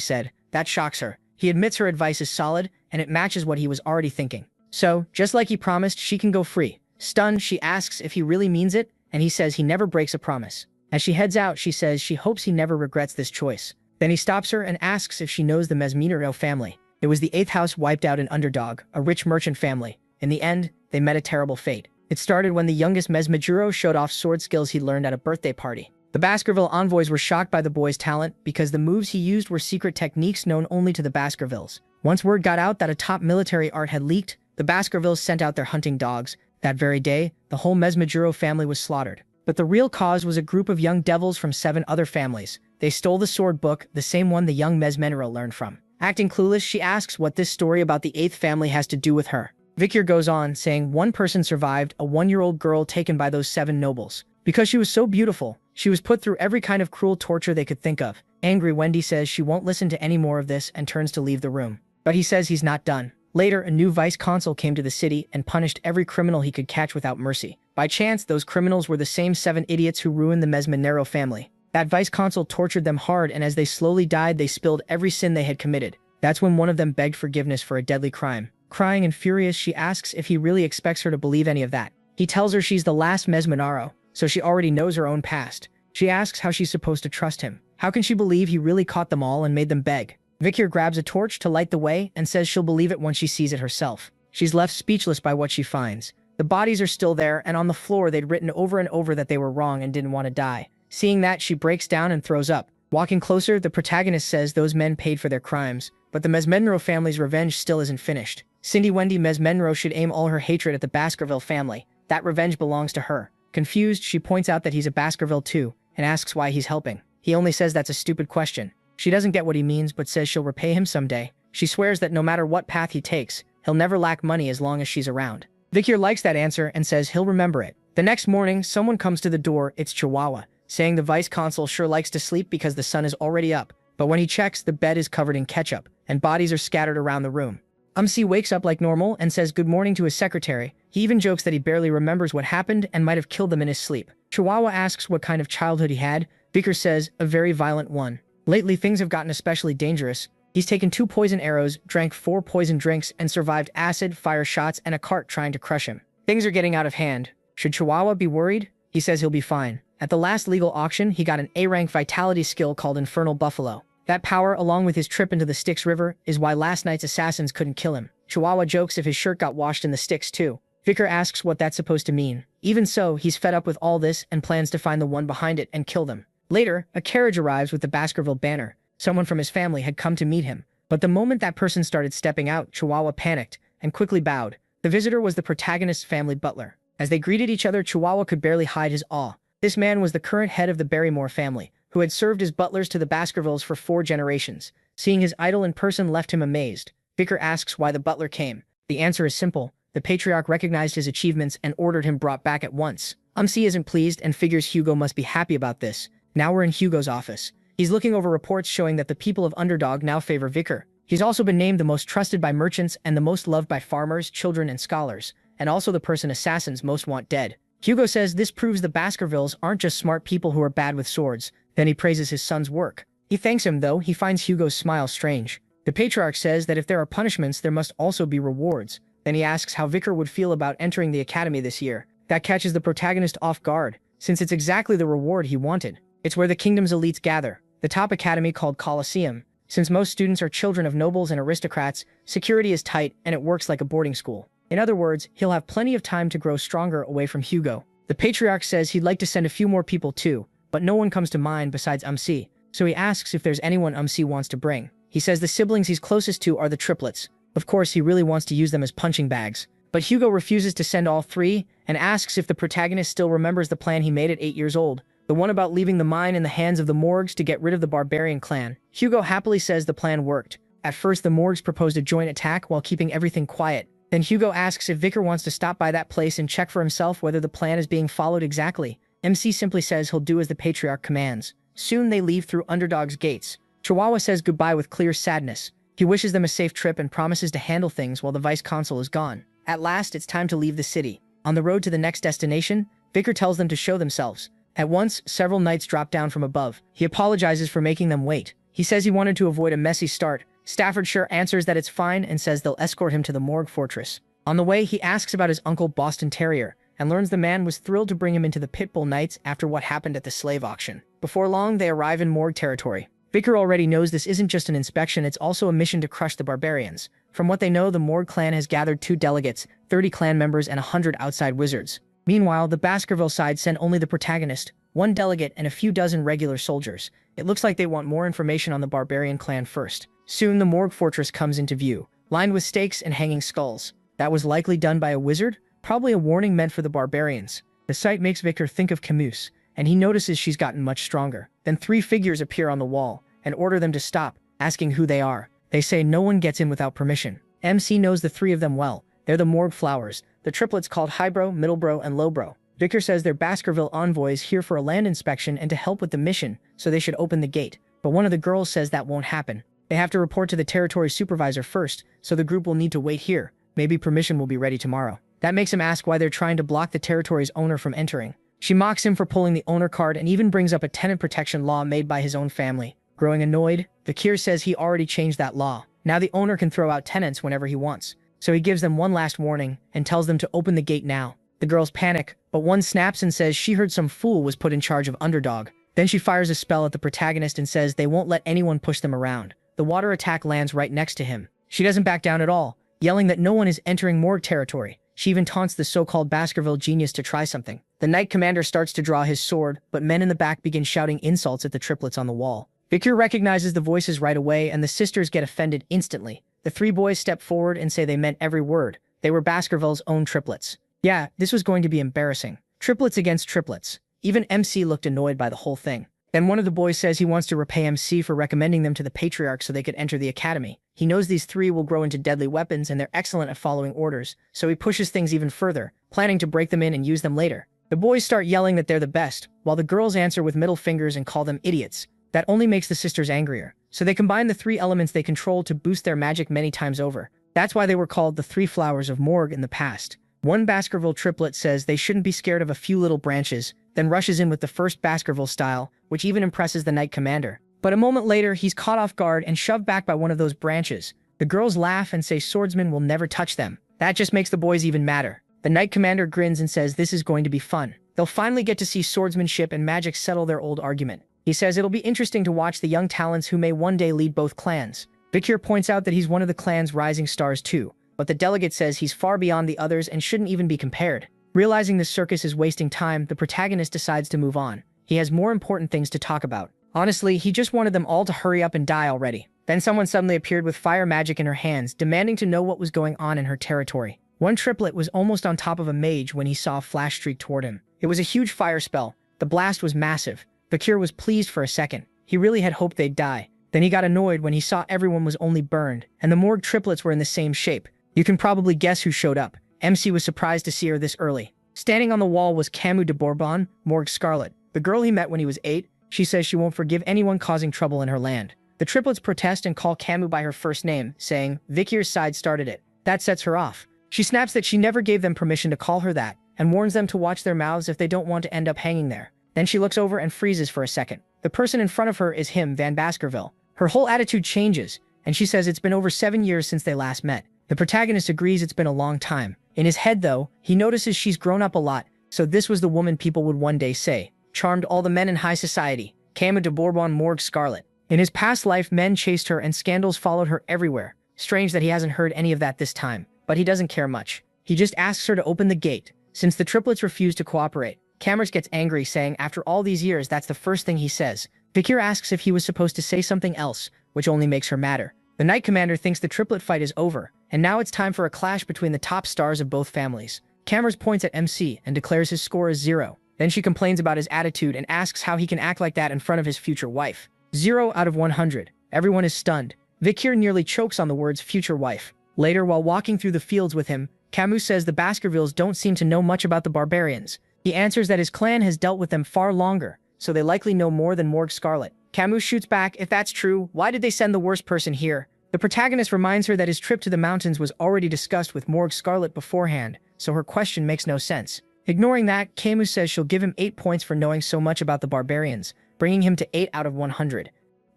said. That shocks her. He admits her advice is solid, and it matches what he was already thinking. So, just like he promised, she can go free. Stunned, she asks if he really means it, and he says he never breaks a promise. As she heads out, she says she hopes he never regrets this choice. Then he stops her and asks if she knows the Mesmenero family. It was the 8th house wiped out an underdog, a rich merchant family. In the end, they met a terrible fate. It started when the youngest Mesmejuro showed off sword skills he learned at a birthday party. The Baskerville envoys were shocked by the boy's talent because the moves he used were secret techniques known only to the Baskervilles. Once word got out that a top military art had leaked, the Baskervilles sent out their hunting dogs. That very day, the whole Mesmejuro family was slaughtered. But the real cause was a group of young devils from 7 other families. They stole the sword book, the same one the young Mesmenero learned from. Acting clueless, she asks what this story about the 8th family has to do with her. Victor goes on, saying one person survived, a 1-year-old girl taken by those 7 nobles. Because she was so beautiful, she was put through every kind of cruel torture they could think of. Angry, Wendy says she won't listen to any more of this and turns to leave the room. But he says he's not done. Later, a new vice consul came to the city and punished every criminal he could catch without mercy. By chance, those criminals were the same 7 idiots who ruined the Mesmenero family. That vice consul tortured them hard, and as they slowly died, they spilled every sin they had committed. That's when one of them begged forgiveness for a deadly crime. Crying and furious, she asks if he really expects her to believe any of that. He tells her she's the last Mesmenero, so she already knows her own past. She asks how she's supposed to trust him. How can she believe he really caught them all and made them beg? Victor grabs a torch to light the way and says she'll believe it when she sees it herself. She's left speechless by what she finds. The bodies are still there, and on the floor they'd written over and over that they were wrong and didn't want to die. Seeing that, she breaks down and throws up. Walking closer, the protagonist says those men paid for their crimes, but the Mesmenero family's revenge still isn't finished. Cindy Wendy Mesmenero should aim all her hatred at the Baskerville family. That revenge belongs to her. Confused, she points out that he's a Baskerville too, and asks why he's helping. He only says that's a stupid question. She doesn't get what he means, but says she'll repay him someday. She swears that no matter what path he takes, he'll never lack money as long as she's around. Victor likes that answer and says he'll remember it. The next morning, someone comes to the door. It's Chihuahua, saying the vice consul sure likes to sleep because the sun is already up. But when he checks, the bed is covered in ketchup, and bodies are scattered around the room. C wakes up like normal and says good morning to his secretary. He even jokes that he barely remembers what happened and might have killed them in his sleep. Chihuahua asks what kind of childhood he had. Victor says, a very violent one. Lately, things have gotten especially dangerous. He's taken 2 poison arrows, drank 4 poison drinks, and survived acid, fire shots, and a cart trying to crush him. Things are getting out of hand. Should Chihuahua be worried? He says he'll be fine. At the last legal auction, he got an A-rank vitality skill called Infernal Buffalo. That power, along with his trip into the Styx River, is why last night's assassins couldn't kill him. Chihuahua jokes if his shirt got washed in the Styx too. Victor asks what that's supposed to mean. Even so, he's fed up with all this and plans to find the one behind it and kill them. Later, a carriage arrives with the Baskerville banner. Someone from his family had come to meet him. But the moment that person started stepping out, Chihuahua panicked and quickly bowed. The visitor was the protagonist's family butler. As they greeted each other, Chihuahua could barely hide his awe. This man was the current head of the Barrymore family, who had served as butlers to the Baskervilles for 4 generations. Seeing his idol in person left him amazed. Victor asks why the butler came. The answer is simple. The patriarch recognized his achievements and ordered him brought back at once. C isn't pleased and figures Hugo must be happy about this. Now we're in Hugo's office. He's looking over reports showing that the people of Underdog now favor Victor. He's also been named the most trusted by merchants and the most loved by farmers, children, and scholars, and also the person assassins most want dead. Hugo says this proves the Baskervilles aren't just smart people who are bad with swords. Then he praises his son's work. He thanks him, though he finds Hugo's smile strange. The patriarch says that if there are punishments, there must also be rewards. Then he asks how Victor would feel about entering the academy this year. That catches the protagonist off guard, since it's exactly the reward he wanted. It's where the kingdom's elites gather, the top academy called Colosseum. Since most students are children of nobles and aristocrats, security is tight and it works like a boarding school. In other words, he'll have plenty of time to grow stronger away from Hugo. The patriarch says he'd like to send a few more people too, but no one comes to mind besides MC, so he asks if there's anyone MC wants to bring. He says the siblings he's closest to are the triplets. Of course, he really wants to use them as punching bags. But Hugo refuses to send all 3 and asks if the protagonist still remembers the plan he made at 8 years old. The one about leaving the mine in the hands of the Morgs to get rid of the barbarian clan. Hugo happily says the plan worked. At first, the Morgs proposed a joint attack while keeping everything quiet. Then Hugo asks if Victor wants to stop by that place and check for himself whether the plan is being followed exactly. MC simply says he'll do as the patriarch commands. Soon they leave through Underdog's gates. Chihuahua says goodbye with clear sadness. He wishes them a safe trip and promises to handle things while the vice consul is gone. At last, it's time to leave the city. On the road to the next destination, Victor tells them to show themselves. At once, several knights drop down from above. He apologizes for making them wait. He says he wanted to avoid a messy start. Staffordshire answers that it's fine and says they'll escort him to the Morgue Fortress. On the way, he asks about his uncle Boston Terrier, and learns the man was thrilled to bring him into the Pitbull Knights after what happened at the slave auction. Before long, they arrive in Morgue territory. Victor already knows this isn't just an inspection, it's also a mission to crush the barbarians. From what they know, the Morgue clan has gathered 2 delegates, 30 clan members, and 100 outside wizards. Meanwhile, the Baskerville side sent only the protagonist, 1 delegate, and a few dozen regular soldiers. It looks like they want more information on the barbarian clan first. Soon, the Morgue Fortress comes into view, lined with stakes and hanging skulls. That was likely done by a wizard, probably a warning meant for the barbarians. The sight makes Victor think of Camus, and he notices she's gotten much stronger. Then 3 figures appear on the wall and order them to stop, asking who they are. They say no one gets in without permission. MC knows the three of them well. They're the morgue flowers, the triplets called Highbrow, Middlebrow, and Lowbrow. Victor says they're Baskerville envoys here for a land inspection and to help with the mission, so they should open the gate. But one of the girls says that won't happen. They have to report to the territory supervisor first, so the group will need to wait here. Maybe permission will be ready tomorrow. That makes him ask why they're trying to block the territory's owner from entering. She mocks him for pulling the owner card and even brings up a tenant protection law made by his own family. Growing annoyed, Vikir says he already changed that law. Now the owner can throw out tenants whenever he wants. So he gives them one last warning and tells them to open the gate now. The girls panic, but one snaps and says she heard some fool was put in charge of Underdog. Then she fires a spell at the protagonist and says they won't let anyone push them around. The water attack lands right next to him. She doesn't back down at all, yelling that no one is entering morgue territory. She even taunts the so-called Baskerville genius to try something. The Knight Commander starts to draw his sword, but men in the back begin shouting insults at the triplets on the wall. Vikir recognizes the voices right away and the sisters get offended instantly. The three boys step forward and say they meant every word. They were Baskerville's own triplets. Yeah, this was going to be embarrassing. Triplets against triplets. Even MC looked annoyed by the whole thing. Then one of the boys says he wants to repay MC for recommending them to the Patriarch so they could enter the academy. He knows these three will grow into deadly weapons and they're excellent at following orders, so he pushes things even further, planning to break them in and use them later. The boys start yelling that they're the best, while the girls answer with middle fingers and call them idiots. That only makes the sisters angrier. So they combine the three elements they control to boost their magic many times over. That's why they were called the Three Flowers of Morgue in the past. One Baskerville triplet says they shouldn't be scared of a few little branches, then rushes in with the first Baskerville style, which even impresses the Knight Commander. But a moment later, he's caught off guard and shoved back by one of those branches. The girls laugh and say swordsmen will never touch them. That just makes the boys even madder. The Knight Commander grins and says this is going to be fun. They'll finally get to see swordsmanship and magic settle their old argument. He says it'll be interesting to watch the young talents who may one day lead both clans. Vikir points out that he's one of the clan's rising stars too, but the delegate says he's far beyond the others and shouldn't even be compared. Realizing the circus is wasting time, the protagonist decides to move on. He has more important things to talk about. Honestly, he just wanted them all to hurry up and die already. Then someone suddenly appeared with fire magic in her hands, demanding to know what was going on in her territory. One triplet was almost on top of a mage when he saw a flash streak toward him. It was a huge fire spell. The blast was massive. Bakir was pleased for a second. He really had hoped they'd die. Then he got annoyed when he saw everyone was only burned, and the morgue triplets were in the same shape. You can probably guess who showed up. MC was surprised to see her this early. Standing on the wall was Camus de Bourbon, Morgue Scarlet, the girl he met when he was 8. She says she won't forgive anyone causing trouble in her land. The triplets protest and call Camus by her first name, saying Vikir's side started it. That sets her off. She snaps that she never gave them permission to call her that, and warns them to watch their mouths if they don't want to end up hanging there. Then she looks over and freezes for a second. The person in front of her is him, Van Baskerville. Her whole attitude changes, and she says it's been over 7 years since they last met. The protagonist agrees it's been a long time. In his head, though, he notices she's grown up a lot, so this was the woman people would one day say. Charmed all the men in high society. Camus de Bourbon Morgue Scarlet. In his past life, men chased her and scandals followed her everywhere. Strange that he hasn't heard any of that this time, but he doesn't care much. He just asks her to open the gate. Since the triplets refuse to cooperate, Cameras gets angry, saying after all these years that's the first thing he says. Vikir asks if he was supposed to say something else, which only makes her madder. The Knight Commander thinks the triplet fight is over, and now it's time for a clash between the top stars of both families. Cameras points at MC and declares his score is 0. Then she complains about his attitude and asks how he can act like that in front of his future wife. 0 out of 100. Everyone is stunned. Vikir nearly chokes on the words future wife. Later, while walking through the fields with him, Camus says the Baskervilles don't seem to know much about the barbarians. He answers that his clan has dealt with them far longer, so they likely know more than Morgue Scarlet. Camus shoots back, if that's true, why did they send the worst person here? The protagonist reminds her that his trip to the mountains was already discussed with Morgue Scarlet beforehand, so her question makes no sense. Ignoring that, Camus says she'll give him 8 points for knowing so much about the barbarians, bringing him to 8 out of 100.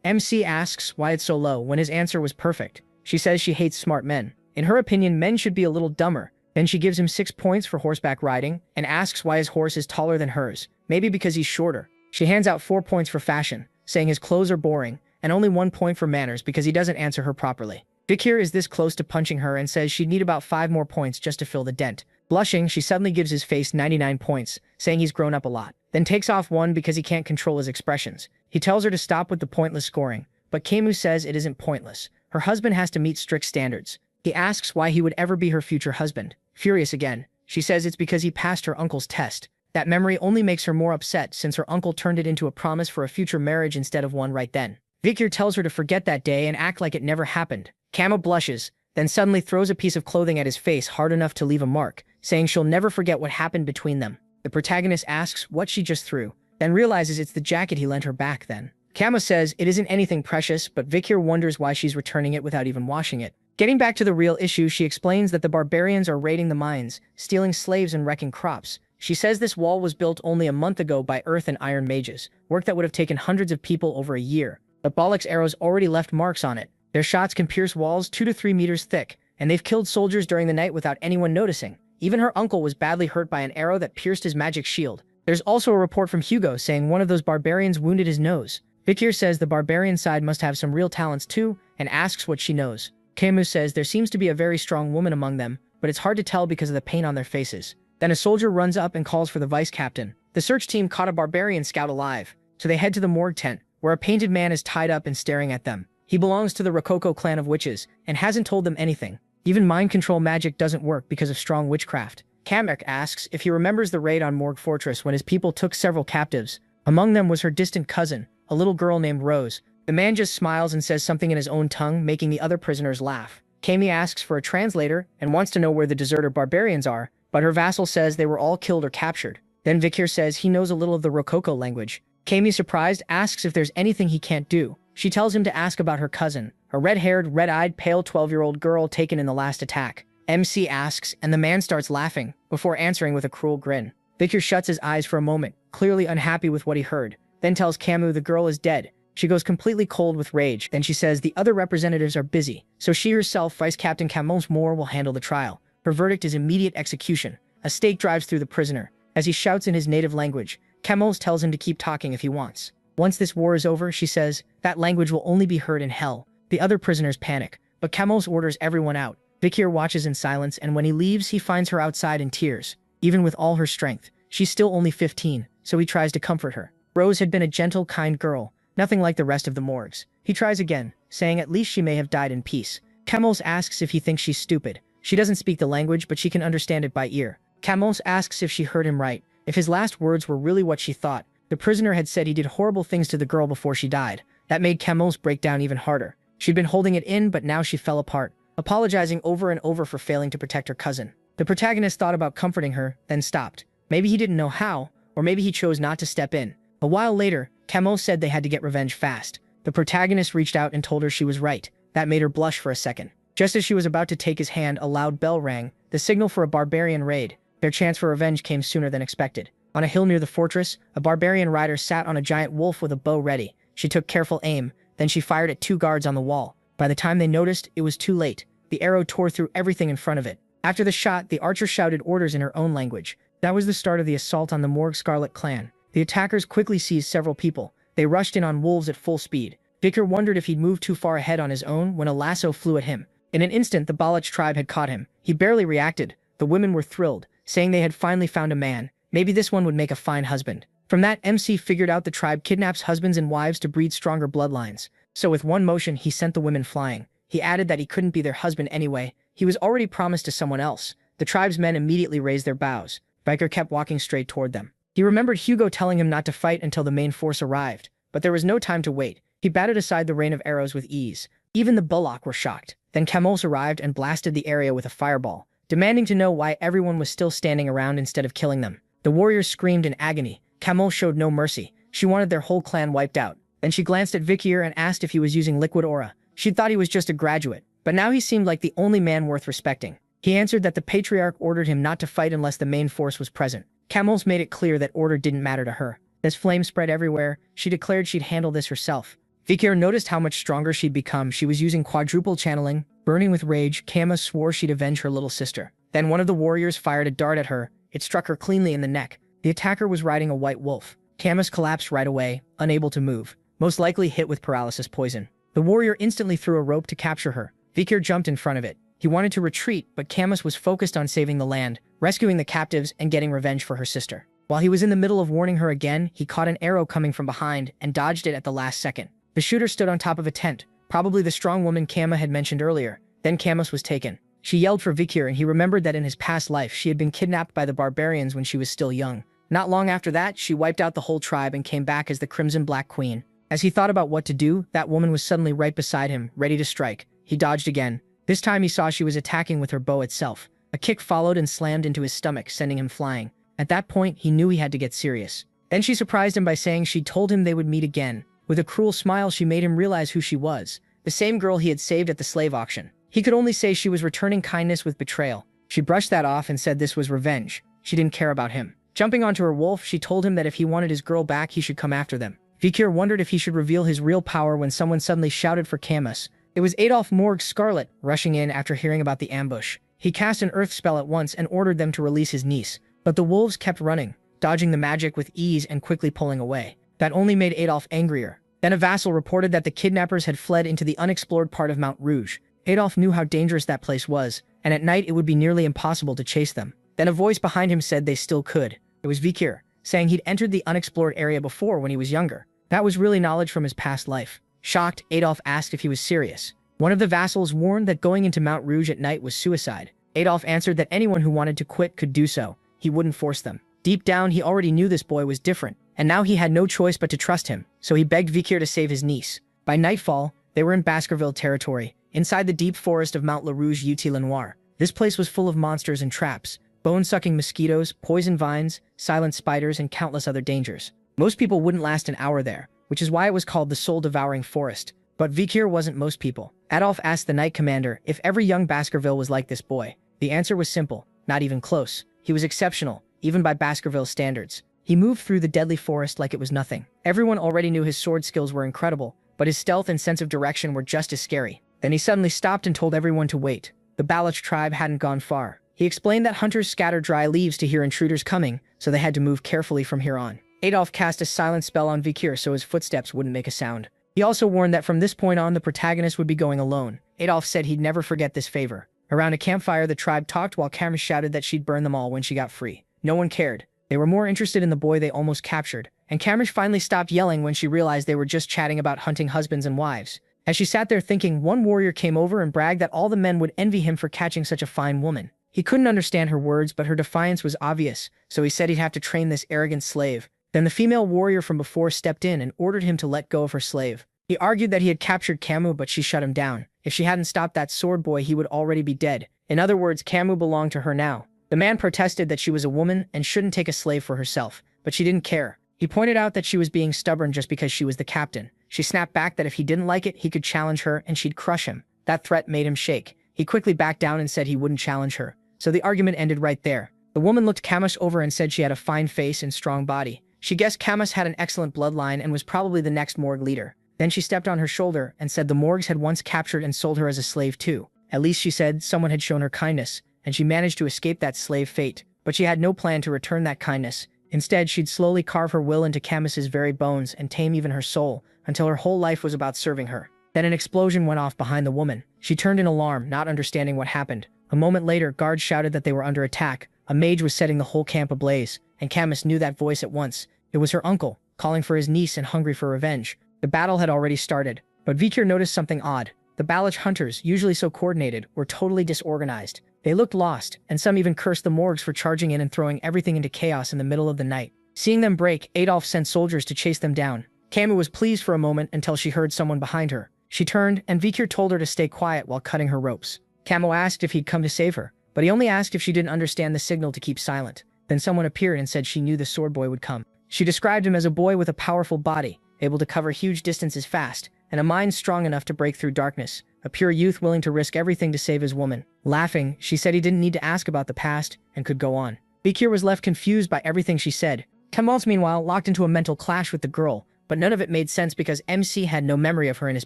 MC asks why it's so low when his answer was perfect. She says she hates smart men. In her opinion, men should be a little dumber. Then she gives him 6 points for horseback riding, and asks why his horse is taller than hers. Maybe because he's shorter. She hands out 4 points for fashion, saying his clothes are boring, and only 1 point for manners because he doesn't answer her properly. Vikir is this close to punching her and says she'd need about 5 more points just to fill the dent. Blushing, she suddenly gives his face 99 points, saying he's grown up a lot. Then takes off 1 because he can't control his expressions. He tells her to stop with the pointless scoring, but Camus says it isn't pointless. Her husband has to meet strict standards. He asks why he would ever be her future husband. Furious again, she says it's because he passed her uncle's test. That memory only makes her more upset since her uncle turned it into a promise for a future marriage instead of one right then. Vikir tells her to forget that day and act like it never happened. Kama blushes, then suddenly throws a piece of clothing at his face hard enough to leave a mark, saying she'll never forget what happened between them. The protagonist asks what she just threw, then realizes it's the jacket he lent her back then. Kama says it isn't anything precious, but Vikir wonders why she's returning it without even washing it. Getting back to the real issue, she explains that the barbarians are raiding the mines, stealing slaves and wrecking crops. She says this wall was built only a month ago by earth and iron mages, work that would have taken hundreds of people over a year. But Balak's arrows already left marks on it. Their shots can pierce walls 2 to 3 meters thick, and they've killed soldiers during the night without anyone noticing. Even her uncle was badly hurt by an arrow that pierced his magic shield. There's also a report from Hugo saying one of those barbarians wounded his nose. Vikir says the barbarian side must have some real talents too, and asks what she knows. Kemu says there seems to be a very strong woman among them, but it's hard to tell because of the paint on their faces. Then a soldier runs up and calls for the vice captain. The search team caught a barbarian scout alive, so they head to the morgue tent, where a painted man is tied up and staring at them. He belongs to the Rococo clan of witches, and hasn't told them anything. Even mind control magic doesn't work because of strong witchcraft. Kamek asks if he remembers the raid on Morgue Fortress when his people took several captives. Among them was her distant cousin, a little girl named Rose. The man just smiles and says something in his own tongue, making the other prisoners laugh. Kami asks for a translator and wants to know where the deserter barbarians are, but her vassal says they were all killed or captured. Then Vikir says he knows a little of the Rococo language. Kami, surprised, asks if there's anything he can't do. She tells him to ask about her cousin, a red-haired, red-eyed, pale 12-year-old girl taken in the last attack. MC asks, and the man starts laughing, before answering with a cruel grin. Vikir shuts his eyes for a moment, clearly unhappy with what he heard, then tells Camus the girl is dead. She goes completely cold with rage. Then she says the other representatives are busy, so she herself, Vice Captain Camus Moore, will handle the trial. Her verdict is immediate execution. A stake drives through the prisoner. As he shouts in his native language, Camus tells him to keep talking if he wants. Once this war is over, she says, that language will only be heard in hell. The other prisoners panic, but Camus orders everyone out. Vikir watches in silence, and when he leaves, he finds her outside in tears. Even with all her strength, she's still only 15, so he tries to comfort her. Rose had been a gentle, kind girl, nothing like the rest of the morgues. He tries again, saying at least she may have died in peace. Camus asks if he thinks she's stupid. She doesn't speak the language, but she can understand it by ear. Camus asks if she heard him right, if his last words were really what she thought. The prisoner had said he did horrible things to the girl before she died. That made Camus break down even harder. She'd been holding it in, but now she fell apart, apologizing over and over for failing to protect her cousin. The protagonist thought about comforting her, then stopped. Maybe he didn't know how, or maybe he chose not to step in. A while later, Camus said they had to get revenge fast. The protagonist reached out and told her she was right. That made her blush for a second. Just as she was about to take his hand, a loud bell rang, the signal for a barbarian raid. Their chance for revenge came sooner than expected. On a hill near the fortress, a barbarian rider sat on a giant wolf with a bow ready. She took careful aim, then she fired at 2 guards on the wall. By the time they noticed, it was too late. The arrow tore through everything in front of it. After the shot, the archer shouted orders in her own language. That was the start of the assault on the Morgue Scarlet clan. The attackers quickly seized several people. They rushed in on wolves at full speed. Vikir wondered if he'd moved too far ahead on his own when a lasso flew at him. In an instant, the Balach tribe had caught him. He barely reacted. The women were thrilled, saying they had finally found a man. Maybe this one would make a fine husband. From that, MC figured out the tribe kidnaps husbands and wives to breed stronger bloodlines. So with one motion, he sent the women flying. He added that he couldn't be their husband anyway. He was already promised to someone else. The tribe's men immediately raised their bows. Vikir kept walking straight toward them. He remembered Hugo telling him not to fight until the main force arrived, but there was no time to wait. He batted aside the rain of arrows with ease. Even the Balach were shocked. Then Camus arrived and blasted the area with a fireball, demanding to know why everyone was still standing around instead of killing them. The warriors screamed in agony. Camus showed no mercy. She wanted their whole clan wiped out. Then she glanced at Vikir and asked if he was using liquid aura. She'd thought he was just a graduate, but now he seemed like the only man worth respecting. He answered that the Patriarch ordered him not to fight unless the main force was present. Camus made it clear that order didn't matter to her. As flame spread everywhere, she declared she'd handle this herself. Vikir noticed how much stronger she'd become. She was using quadruple channeling. Burning with rage, Kama swore she'd avenge her little sister. Then one of the warriors fired a dart at her. It struck her cleanly in the neck. The attacker was riding a white wolf. Camus collapsed right away, unable to move, most likely hit with paralysis poison. The warrior instantly threw a rope to capture her. Vikir jumped in front of it. He wanted to retreat, but Camus was focused on saving the land, rescuing the captives, and getting revenge for her sister. While he was in the middle of warning her again, he caught an arrow coming from behind and dodged it at the last second. The shooter stood on top of a tent, probably the strong woman Kama had mentioned earlier. Then Camus was taken. She yelled for Vikir, and he remembered that in his past life she had been kidnapped by the barbarians when she was still young. Not long after that, she wiped out the whole tribe and came back as the Crimson Black Queen. As he thought about what to do, that woman was suddenly right beside him, ready to strike. He dodged again. This time he saw she was attacking with her bow itself. A kick followed and slammed into his stomach, sending him flying. At that point, he knew he had to get serious. Then she surprised him by saying she'd told him they would meet again. With a cruel smile, she made him realize who she was. The same girl he had saved at the slave auction. He could only say she was returning kindness with betrayal. She brushed that off and said this was revenge. She didn't care about him. Jumping onto her wolf, she told him that if he wanted his girl back, he should come after them. Vikir wondered if he should reveal his real power when someone suddenly shouted for Camus. It was Adolf Morg's Scarlet, rushing in after hearing about the ambush. He cast an earth spell at once and ordered them to release his niece. But the wolves kept running, dodging the magic with ease and quickly pulling away. That only made Adolf angrier. Then a vassal reported that the kidnappers had fled into the unexplored part of Mount Rouge. Adolf knew how dangerous that place was, and at night it would be nearly impossible to chase them. Then a voice behind him said they still could. It was Vikir, saying he'd entered the unexplored area before when he was younger. That was really knowledge from his past life. Shocked, Adolf asked if he was serious. One of the vassals warned that going into Mount Rouge at night was suicide. Adolf answered that anyone who wanted to quit could do so. He wouldn't force them. Deep down, he already knew this boy was different, and now he had no choice but to trust him, so he begged Vikir to save his niece. By nightfall, they were in Baskerville territory, inside the deep forest of Mount La Rouge Ut-le-Noir. This place was full of monsters and traps, bone-sucking mosquitoes, poison vines, silent spiders, and countless other dangers. Most people wouldn't last an hour there, which is why it was called the soul-devouring forest. But Vikir wasn't most people. Adolf asked the Knight Commander if every young Baskerville was like this boy. The answer was simple, not even close. He was exceptional, even by Baskerville standards. He moved through the deadly forest like it was nothing. Everyone already knew his sword skills were incredible, but his stealth and sense of direction were just as scary. Then he suddenly stopped and told everyone to wait. The Baloch tribe hadn't gone far. He explained that hunters scatter dry leaves to hear intruders coming, so they had to move carefully from here on. Adolf cast a silent spell on Vikir so his footsteps wouldn't make a sound. He also warned that from this point on, the protagonist would be going alone. Adolf said he'd never forget this favor. Around a campfire, the tribe talked while Camus shouted that she'd burn them all when she got free. No one cared. They were more interested in the boy they almost captured, and Camus finally stopped yelling when she realized they were just chatting about hunting husbands and wives. As she sat there thinking, one warrior came over and bragged that all the men would envy him for catching such a fine woman. He couldn't understand her words, but her defiance was obvious, so he said he'd have to train this arrogant slave. Then the female warrior from before stepped in and ordered him to let go of her slave. He argued that he had captured Camus, but she shut him down. If she hadn't stopped that sword boy, he would already be dead. In other words, Camus belonged to her now. The man protested that she was a woman and shouldn't take a slave for herself, but she didn't care. He pointed out that she was being stubborn just because she was the captain. She snapped back that if he didn't like it, he could challenge her and she'd crush him. That threat made him shake. He quickly backed down and said he wouldn't challenge her. So the argument ended right there. The woman looked Camus over and said she had a fine face and strong body. She guessed Camus had an excellent bloodline and was probably the next morgue leader. Then she stepped on her shoulder and said the Morgs had once captured and sold her as a slave too. At least, she said, someone had shown her kindness, and she managed to escape that slave fate. But she had no plan to return that kindness. Instead, she'd slowly carve her will into Camus's very bones and tame even her soul, until her whole life was about serving her. Then an explosion went off behind the woman. She turned in alarm, not understanding what happened. A moment later, guards shouted that they were under attack. A mage was setting the whole camp ablaze, and Camus knew that voice at once. It was her uncle, calling for his niece and hungry for revenge. The battle had already started, but Vikir noticed something odd. The Baloch hunters, usually so coordinated, were totally disorganized. They looked lost, and some even cursed the Morgs for charging in and throwing everything into chaos in the middle of the night. Seeing them break, Adolf sent soldiers to chase them down. Camus was pleased for a moment until she heard someone behind her. She turned, and Vikir told her to stay quiet while cutting her ropes. Camus asked if he'd come to save her, but he only asked if she didn't understand the signal to keep silent. Then someone appeared and said she knew the sword boy would come. She described him as a boy with a powerful body, able to cover huge distances fast, and a mind strong enough to break through darkness. A pure youth willing to risk everything to save his woman. Laughing, she said he didn't need to ask about the past and could go on. Vikir was left confused by everything she said. Camus, meanwhile, locked into a mental clash with the girl, but none of it made sense because MC had no memory of her in his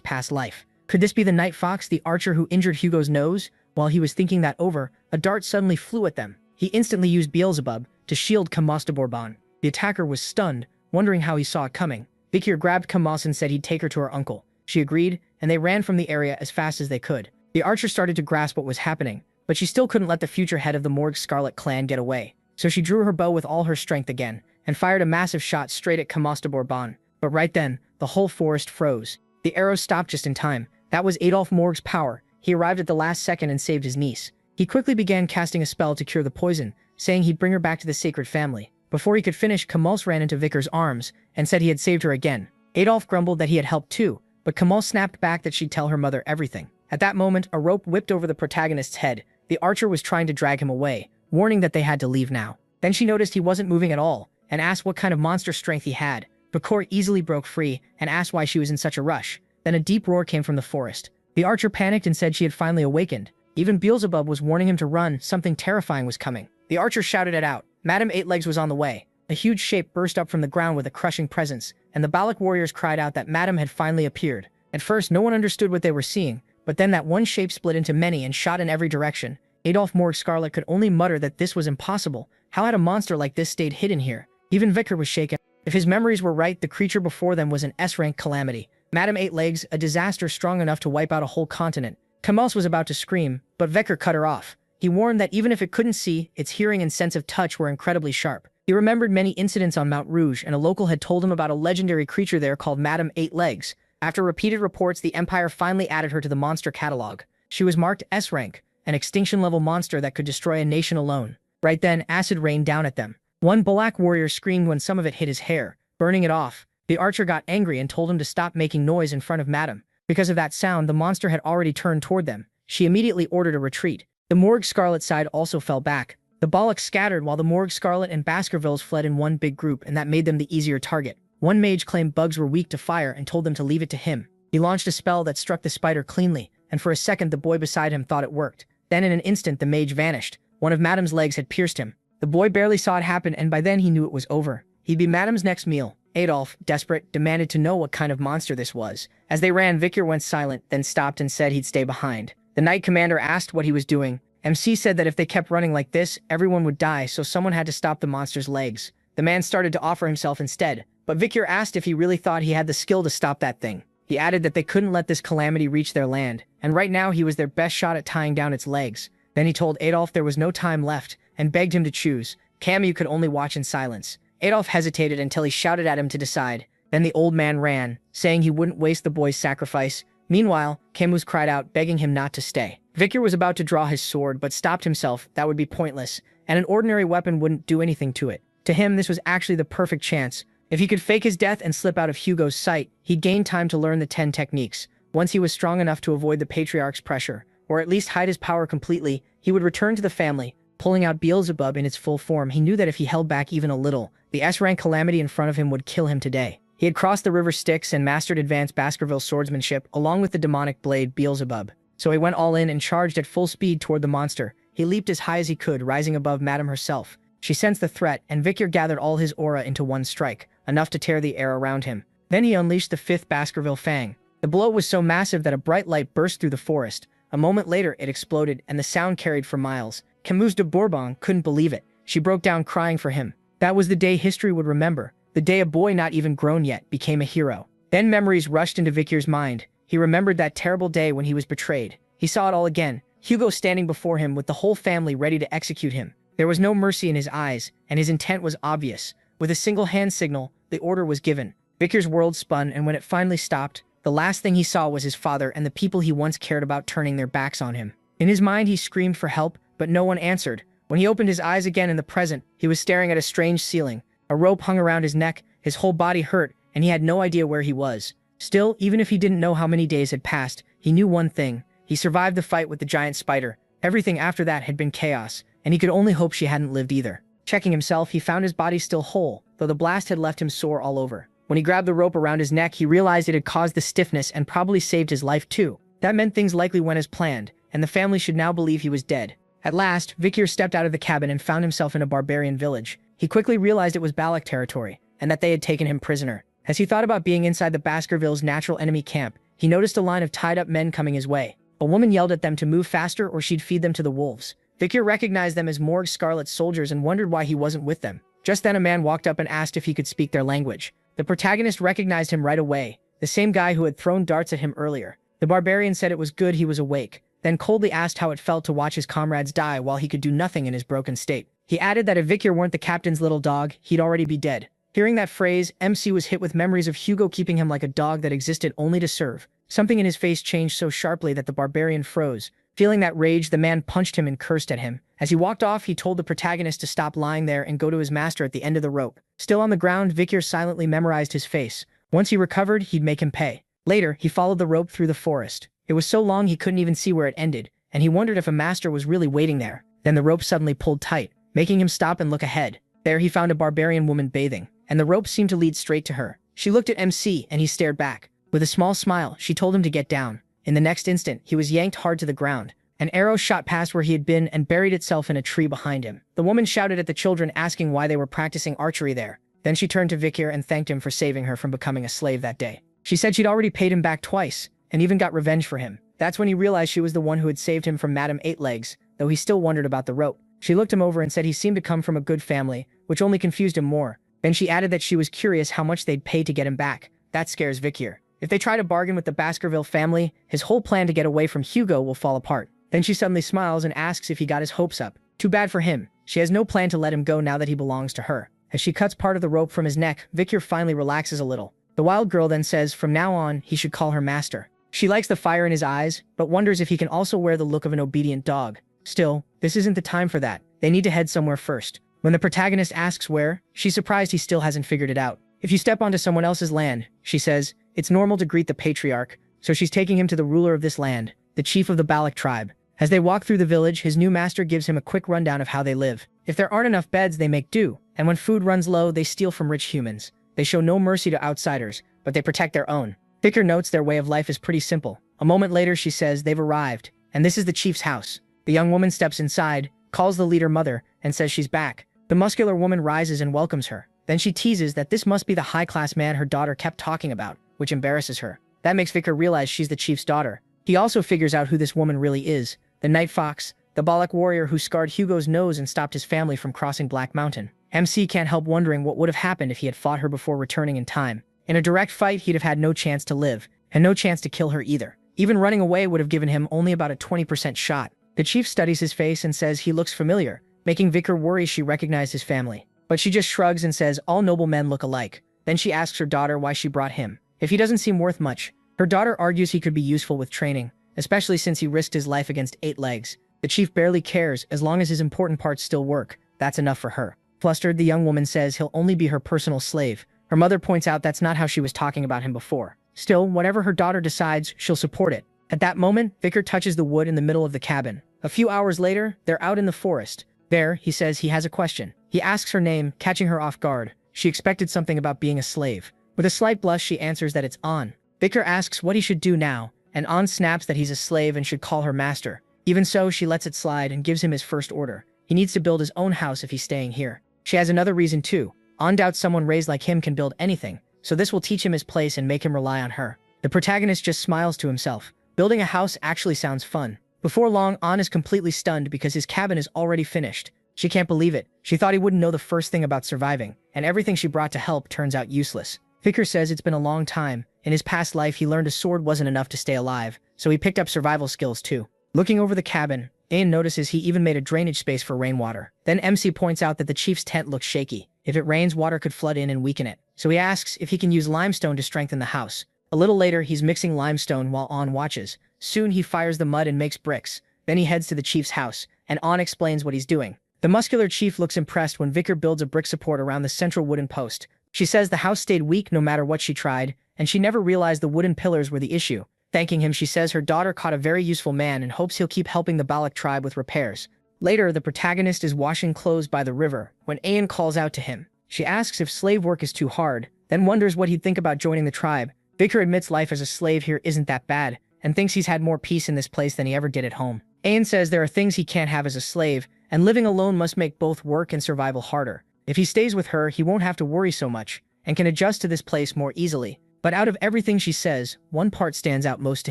past life. Could this be the Night Fox, the archer who injured Hugo's nose? While he was thinking that over, a dart suddenly flew at them. He instantly used Beelzebub to shield Camus de Bourbon. The attacker was stunned, wondering how he saw it coming. Vikir grabbed Camus and said he'd take her to her uncle. She agreed, and they ran from the area as fast as they could. The archer started to grasp what was happening, but she still couldn't let the future head of the Morgue Scarlet clan get away. So she drew her bow with all her strength again, and fired a massive shot straight at Camus de Bourbon. But right then, the whole forest froze. The arrows stopped just in time. That was Adolf Morg's power. He arrived at the last second and saved his niece. He quickly began casting a spell to cure the poison, saying he'd bring her back to the sacred family. Before he could finish, Camus ran into Vikir's arms and said he had saved her again. Adolf grumbled that he had helped too, but Kamal snapped back that she'd tell her mother everything. At that moment, a rope whipped over the protagonist's head. The archer was trying to drag him away, warning that they had to leave now. Then she noticed he wasn't moving at all, and asked what kind of monster strength he had. Bakor easily broke free, and asked why she was in such a rush. Then a deep roar came from the forest. The archer panicked and said she had finally awakened. Even Beelzebub was warning him to run, something terrifying was coming. The archer shouted it out. Madame Eightlegs was on the way. A huge shape burst up from the ground with a crushing presence, and the Balak warriors cried out that Madame had finally appeared. At first, no one understood what they were seeing, but then that one shape split into many and shot in every direction. Adolf Morg Scarlet could only mutter that this was impossible. How had a monster like this stayed hidden here? Even Vicar was shaken. If his memories were right, the creature before them was an S-rank calamity. Madame Eightlegs, a disaster strong enough to wipe out a whole continent. Kamels was about to scream, but Vicar cut her off. He warned that even if it couldn't see, its hearing and sense of touch were incredibly sharp. He remembered many incidents on Mount Rouge, and a local had told him about a legendary creature there called Madame Eightlegs. After repeated reports, the Empire finally added her to the monster catalog. She was marked S-rank, an extinction-level monster that could destroy a nation alone. Right then, acid rained down at them. One Balak warrior screamed when some of it hit his hair, burning it off. The archer got angry and told him to stop making noise in front of Madame. Because of that sound, the monster had already turned toward them. She immediately ordered a retreat. The Morg Scarlet side also fell back. The Balaks scattered while the Morg Scarlet and Baskervilles fled in one big group, and that made them the easier target. One mage claimed bugs were weak to fire and told them to leave it to him. He launched a spell that struck the spider cleanly, and for a second the boy beside him thought it worked. Then in an instant the mage vanished. One of Madame's legs had pierced him. The boy barely saw it happen, and by then he knew it was over. He'd be Madame's next meal. Adolf, desperate, demanded to know what kind of monster this was. As they ran, Vicar went silent, then stopped and said he'd stay behind. The Knight Commander asked what he was doing. MC said that if they kept running like this, everyone would die, so someone had to stop the monster's legs. The man started to offer himself instead, but Vicar asked if he really thought he had the skill to stop that thing. He added that they couldn't let this calamity reach their land, and right now he was their best shot at tying down its legs. Then he told Adolf there was no time left, and begged him to choose. Camus could only watch in silence. Adolf hesitated until he shouted at him to decide. Then the old man ran, saying he wouldn't waste the boy's sacrifice. Meanwhile, Camus cried out, begging him not to stay. Vicar was about to draw his sword, but stopped himself. That would be pointless, and an ordinary weapon wouldn't do anything to it. To him, this was actually the perfect chance. If he could fake his death and slip out of Hugo's sight, he'd gain time to learn the 10 techniques. Once he was strong enough to avoid the Patriarch's pressure, or at least hide his power completely, he would return to the family. Pulling out Beelzebub in its full form, he knew that if he held back even a little, the S-rank calamity in front of him would kill him today. He had crossed the river Styx and mastered advanced Baskerville swordsmanship, along with the demonic blade Beelzebub. So he went all in and charged at full speed toward the monster. He leaped as high as he could, rising above Madame herself. She sensed the threat, and Vicar gathered all his aura into one strike, enough to tear the air around him. Then he unleashed the 5th Baskerville Fang. The blow was so massive that a bright light burst through the forest. A moment later, it exploded, and the sound carried for miles. Camus de Bourbon couldn't believe it. She broke down crying for him. That was the day history would remember. The day a boy not even grown yet became a hero. Then memories rushed into Vicar's mind. He remembered that terrible day when he was betrayed. He saw it all again. Hugo standing before him with the whole family ready to execute him. There was no mercy in his eyes, and his intent was obvious. With a single hand signal, the order was given. Vicar's world spun, and when it finally stopped, the last thing he saw was his father and the people he once cared about turning their backs on him. In his mind, he screamed for help, but no one answered. When he opened his eyes again in the present, he was staring at a strange ceiling. A rope hung around his neck, his whole body hurt, and he had no idea where he was. Still, even if he didn't know how many days had passed, he knew one thing. He survived the fight with the giant spider. Everything after that had been chaos, and he could only hope she hadn't lived either. Checking himself, he found his body still whole, though the blast had left him sore all over. When he grabbed the rope around his neck, he realized it had caused the stiffness and probably saved his life too. That meant things likely went as planned, and the family should now believe he was dead. At last, Vicar stepped out of the cabin and found himself in a barbarian village. He quickly realized it was Balak territory, and that they had taken him prisoner. As he thought about being inside the Baskervilles' natural enemy camp, he noticed a line of tied-up men coming his way. A woman yelled at them to move faster or she'd feed them to the wolves. Vicar recognized them as Morg Scarlet soldiers and wondered why he wasn't with them. Just then a man walked up and asked if he could speak their language. The protagonist recognized him right away, the same guy who had thrown darts at him earlier. The barbarian said it was good he was awake, then coldly asked how it felt to watch his comrades die while he could do nothing in his broken state. He added that if Vicar weren't the captain's little dog, he'd already be dead. Hearing that phrase, MC was hit with memories of Hugo keeping him like a dog that existed only to serve. Something in his face changed so sharply that the barbarian froze. Feeling that rage, the man punched him and cursed at him. As he walked off, he told the protagonist to stop lying there and go to his master at the end of the rope. Still on the ground, Vicar silently memorized his face. Once he recovered, he'd make him pay. Later, he followed the rope through the forest. It was so long he couldn't even see where it ended, and he wondered if a master was really waiting there. Then the rope suddenly pulled tight, making him stop and look ahead. There he found a barbarian woman bathing, and the rope seemed to lead straight to her. She looked at MC, and he stared back. With a small smile, she told him to get down. In the next instant, he was yanked hard to the ground. An arrow shot past where he had been and buried itself in a tree behind him. The woman shouted at the children, asking why they were practicing archery there. Then she turned to Vikir and thanked him for saving her from becoming a slave that day. She said she'd already paid him back twice, and even got revenge for him. That's when he realized she was the one who had saved him from Madame Eight Legs, though he still wondered about the rope. She looked him over and said he seemed to come from a good family, which only confused him more. Then she added that she was curious how much they'd pay to get him back. That scares Vikir. If they try to bargain with the Baskerville family, his whole plan to get away from Hugo will fall apart. Then she suddenly smiles and asks if he got his hopes up. Too bad for him. She has no plan to let him go now that he belongs to her. As she cuts part of the rope from his neck, Vikir finally relaxes a little. The wild girl then says from now on, he should call her master. She likes the fire in his eyes, but wonders if he can also wear the look of an obedient dog. Still, this isn't the time for that. They need to head somewhere first. When the protagonist asks where, she's surprised he still hasn't figured it out. If you step onto someone else's land, she says, it's normal to greet the patriarch, so she's taking him to the ruler of this land, the chief of the Balak tribe. As they walk through the village, his new master gives him a quick rundown of how they live. If there aren't enough beds, they make do, and when food runs low, they steal from rich humans. They show no mercy to outsiders, but they protect their own. Vikir notes their way of life is pretty simple. A moment later, she says they've arrived, and this is the chief's house. The young woman steps inside, calls the leader mother, and says she's back. The muscular woman rises and welcomes her. Then she teases that this must be the high-class man her daughter kept talking about, which embarrasses her. That makes Vikir realize she's the chief's daughter. He also figures out who this woman really is. The Night Fox, the Balak warrior who scarred Hugo's nose and stopped his family from crossing Black Mountain. MC can't help wondering what would have happened if he had fought her before returning in time. In a direct fight, he'd have had no chance to live, and no chance to kill her either. Even running away would have given him only about a 20% shot. The chief studies his face and says he looks familiar, making Vikir worry she recognized his family. But she just shrugs and says all noble men look alike. Then she asks her daughter why she brought him. If he doesn't seem worth much, her daughter argues he could be useful with training, especially since he risked his life against 8 legs. The chief barely cares as long as his important parts still work. That's enough for her. Flustered, the young woman says he'll only be her personal slave. Her mother points out that's not how she was talking about him before. Still, whatever her daughter decides, she'll support it. At that moment, Vikir touches the wood in the middle of the cabin. A few hours later, they're out in the forest. There, he says he has a question. He asks her name, catching her off guard. She expected something about being a slave. With a slight blush, she answers that it's An. Vikir asks what he should do now, and An snaps that he's a slave and should call her master. Even so, she lets it slide and gives him his first order. He needs to build his own house if he's staying here. She has another reason too. An doubts someone raised like him can build anything, so this will teach him his place and make him rely on her. The protagonist just smiles to himself. Building a house actually sounds fun. Before long, An is completely stunned because his cabin is already finished. She can't believe it. She thought he wouldn't know the first thing about surviving, and everything she brought to help turns out useless. Vikir says it's been a long time. In his past life, he learned a sword wasn't enough to stay alive, so he picked up survival skills too. Looking over the cabin, Ayan notices he even made a drainage space for rainwater. Then MC points out that the chief's tent looks shaky. If it rains, water could flood in and weaken it. So he asks if he can use limestone to strengthen the house. A little later, he's mixing limestone while An watches. Soon he fires the mud and makes bricks. Then he heads to the chief's house, and An explains what he's doing. The muscular chief looks impressed when Vikir builds a brick support around the central wooden post. She says the house stayed weak no matter what she tried, and she never realized the wooden pillars were the issue. Thanking him, she says her daughter caught a very useful man and hopes he'll keep helping the Balak tribe with repairs. Later, the protagonist is washing clothes by the river when Ayan calls out to him. She asks if slave work is too hard, then wonders what he'd think about joining the tribe. Vikir admits life as a slave here isn't that bad, and thinks he's had more peace in this place than he ever did at home. Ayan says there are things he can't have as a slave, and living alone must make both work and survival harder. If he stays with her, he won't have to worry so much, and can adjust to this place more easily. But out of everything she says, one part stands out most to